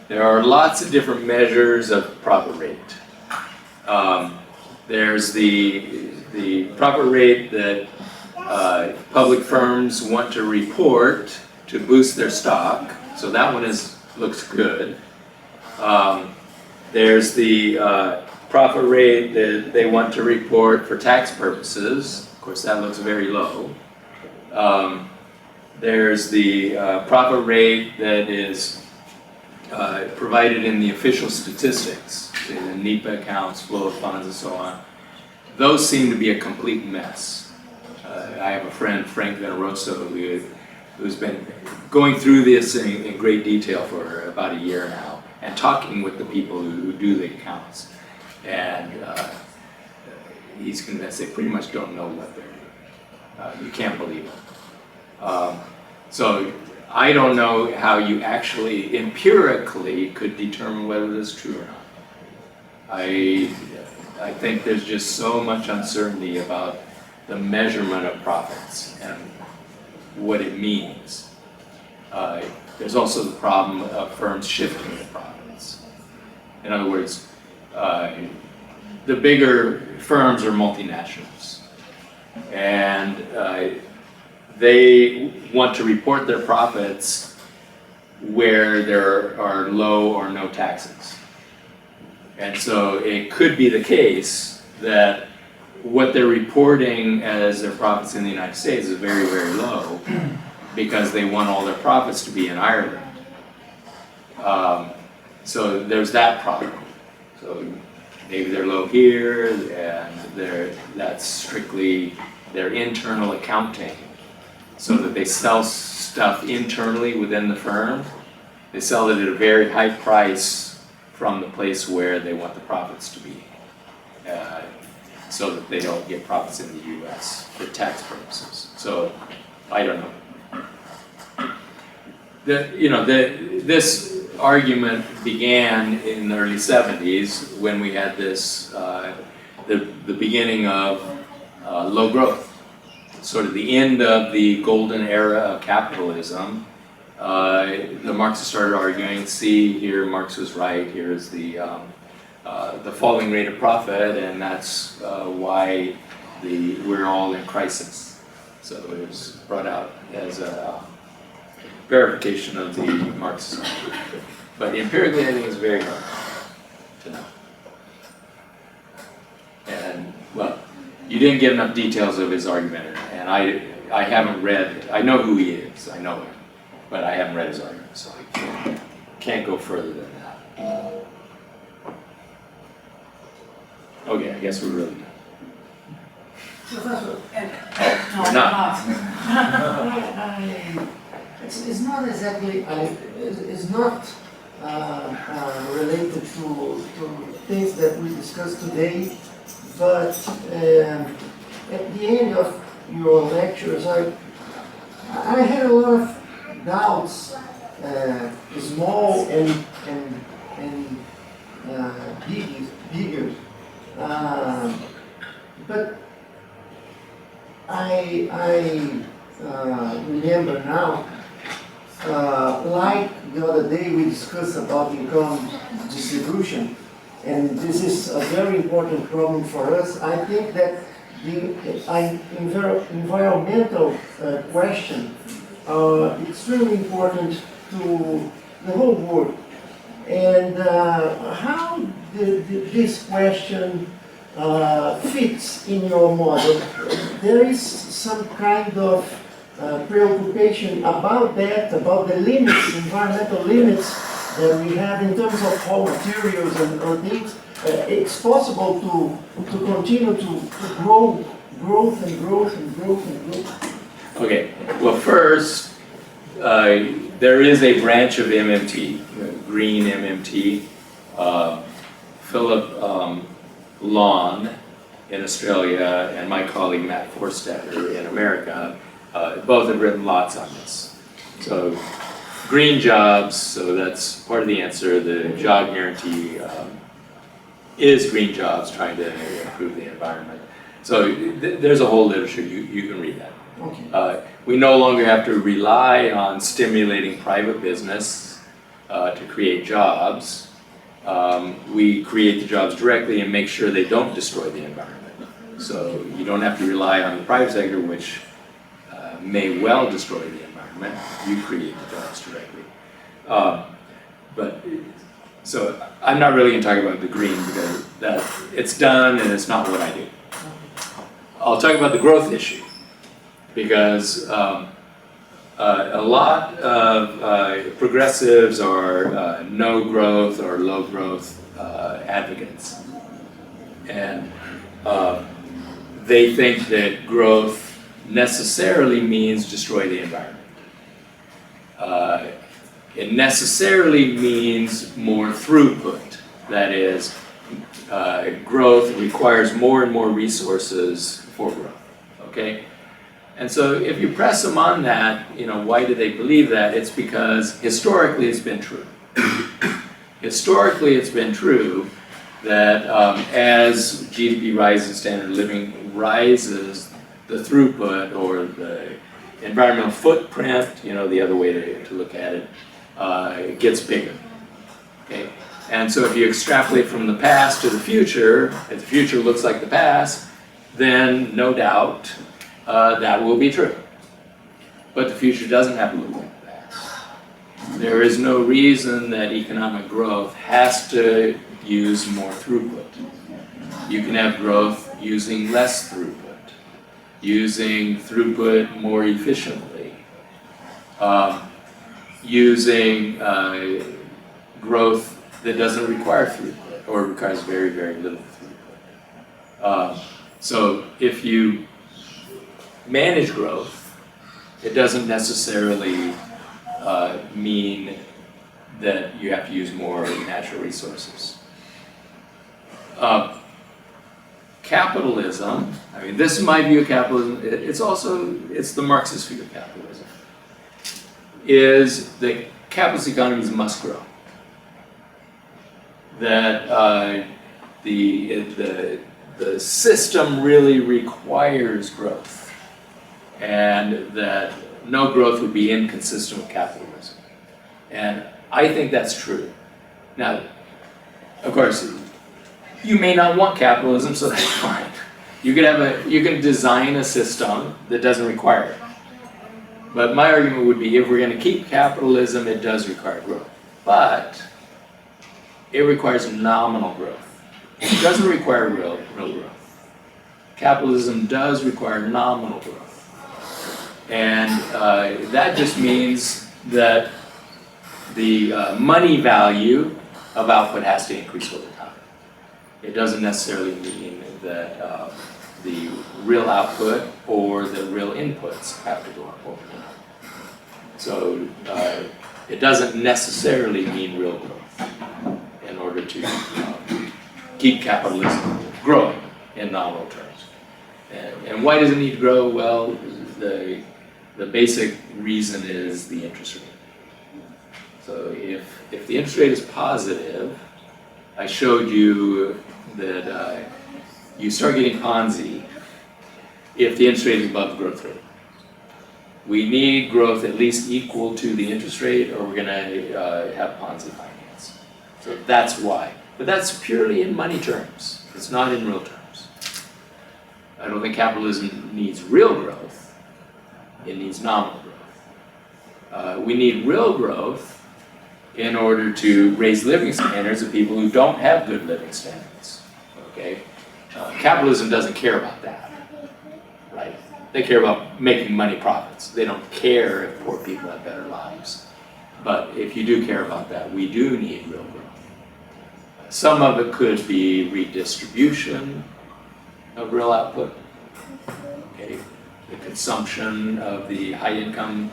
There are lots of different measures of profit rate. There's the profit rate that public firms want to report to boost their stock, so that one looks good. There's the profit rate that they want to report for tax purposes. Of course, that looks very low. There's the profit rate that is provided in the official statistics, the NEPA accounts, flow of funds, and so on. Those seem to be a complete mess. I have a friend, Frank Veneroso, who's been going through this in great detail for about a year now, and talking with the people who do the accounts. And he's convinced they pretty much don't know what they're doing. You can't believe it. So I don't know how you actually empirically could determine whether this is true or not. I think there's just so much uncertainty about the measurement of profits and what it means. There's also the problem of firms shifting the profits. In other words, the bigger firms are multinationals, and they want to report their profits where there are low or no taxes. And so it could be the case that what they're reporting as their profits in the United States is very, very low because they want all their profits to be in Ireland. So there's that problem. So maybe they're low here, and that's strictly their internal accounting, so that they sell stuff internally within the firm. They sell it at a very high price from the place where they want the profits to be, so that they don't get profits in the U.S. for tax purposes. So I don't know. This argument began in the early 70s when we had this, the beginning of low growth, sort of the end of the golden era of capitalism. The Marxists started arguing, see, here Marx was right, here's the falling rate of profit, and that's why we're all in crisis. So it was brought out as a verification of the Marxist argument. But empirically, I think it's very hard to know. And, well, you didn't get enough details of his argument, and I haven't read, I know who he is, I know him, but I haven't read his argument, so I can't go further than that. Okay, I guess we're really done. Professor, Not. It's not exactly, it's not related to things that we discussed today, but at the end of your lectures, I had a lot of doubts, small and bigger. But I remember now like the other day we discussed about income distribution, and this is a very important problem for us. I think that the environmental question extremely important to the whole world. And how this question fits in your model? There is some kind of preoccupation about that, about the limits, environmental limits that we have in terms of raw materials and things. It's possible to continue to grow, growth and growth and growth and growth. Okay, well first, there is a branch of MMT, green MMT. Philip Lawn in Australia and my colleague Matt Forstetter in America, both have written lots on this. So green jobs, so that's part of the answer. The job guarantee is green jobs trying to improve the environment. So there's a whole literature, you can read that. Okay. We no longer have to rely on stimulating private business to create jobs. We create the jobs directly and make sure they don't destroy the environment. So you don't have to rely on the private sector, which may well destroy the environment. You create the jobs directly. So I'm not really going to talk about the green because it's done and it's not what I do. I'll talk about the growth issue because a lot of progressives are no growth or low growth advocates. And they think that growth necessarily means destroy the environment. It necessarily means more throughput. That is, growth requires more and more resources for growth, okay? And so if you press them on that, why do they believe that? It's because historically it's been true. Historically it's been true that as GDP rises, standard of living rises, the throughput or the environmental footprint, the other way to look at it, it gets bigger, okay? And so if you extrapolate from the past to the future, if the future looks like the past, then no doubt that will be true. But the future doesn't have to look like the past. There is no reason that economic growth has to use more throughput. You can have growth using less throughput, using throughput more efficiently, using growth that doesn't require throughput or requires very, very little throughput. So if you manage growth, it doesn't necessarily mean that you have to use more natural resources. Capitalism, this is my view of capitalism, it's the Marxist view of capitalism, is that capitalist economies must grow. That the system really requires growth, and that no growth would be inconsistent with capitalism. And I think that's true. Now, of course, you may not want capitalism, so that's fine. You can design a system that doesn't require it. But my argument would be if we're going to keep capitalism, it does require growth. But it requires nominal growth. It doesn't require real growth. Capitalism does require nominal growth. And that just means that the money value of output has to increase over time. It doesn't necessarily mean that the real output or the real inputs have to go up over time. So it doesn't necessarily mean real growth in order to keep capitalism growing in nominal terms. And why does it need to grow? Well, the basic reason is the interest rate. So if the interest rate is positive, I showed you that you start getting Ponzi if the interest rate is above the growth rate. We need growth at least equal to the interest rate, or we're gonna have Ponzi finance. So that's why. But that's purely in money terms. It's not in real terms. I don't think capitalism needs real growth. It needs nominal growth. We need real growth in order to raise living standards of people who don't have good living standards. Okay? Capitalism doesn't care about that, right? They care about making money profits. They don't care if poor people have better lives. But if you do care about that, we do need real growth. Some of it could be redistribution of real output. Okay? The consumption of the high-income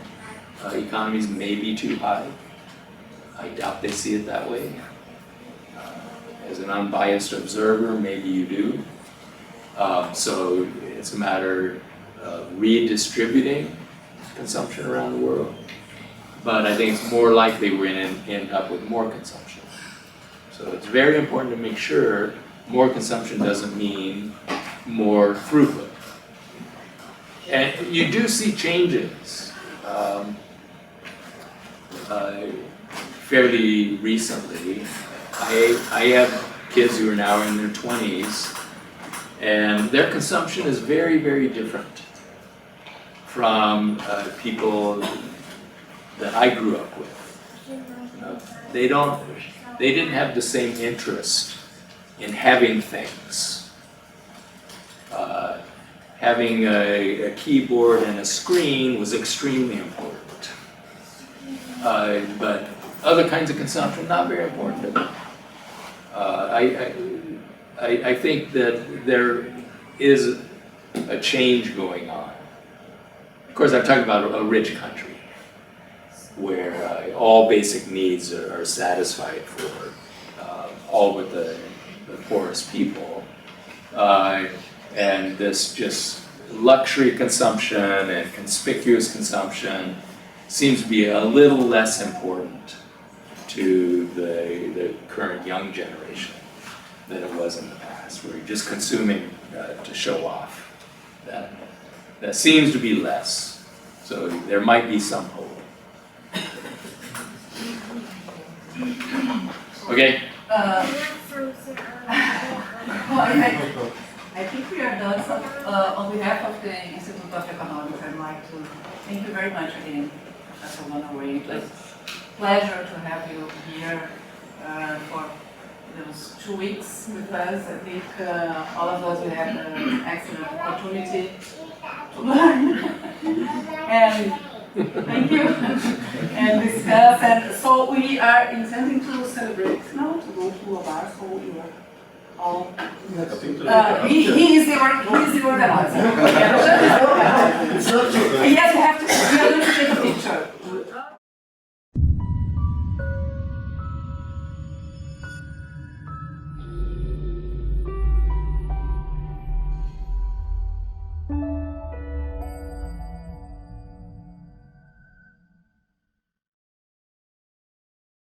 economies may be too high. I doubt they see it that way. As an unbiased observer, maybe you do. So it's a matter of redistributing consumption around the world. But I think it's more likely we're going to end up with more consumption. So it's very important to make sure more consumption doesn't mean more throughput. And you do see changes. Fairly recently, I have kids who are now in their 20s, and their consumption is very, very different from people that I grew up with. They didn't have the same interest in having things. Having a keyboard and a screen was extremely important. But other kinds of consumption, not very important to them. I think that there is a change going on. Of course, I'm talking about a rich country where all basic needs are satisfied for all but the poorest people. And this just luxury consumption and conspicuous consumption seems to be a little less important to the current young generation than it was in the past, where you're just consuming to show off. That seems to be less, so there might be some hope. Okay? I think we are done. So, on behalf of the Institute of Economics, I'd like to thank you very much again, Professor Randall Wray. It was a pleasure to have you here for those 2 weeks with us. I think all of us will have an excellent opportunity to learn. And thank you. And discuss. And so we are intending to celebrate now, to go to a bar, so you are all. He is the organizer. It's not true. Yes, we have to.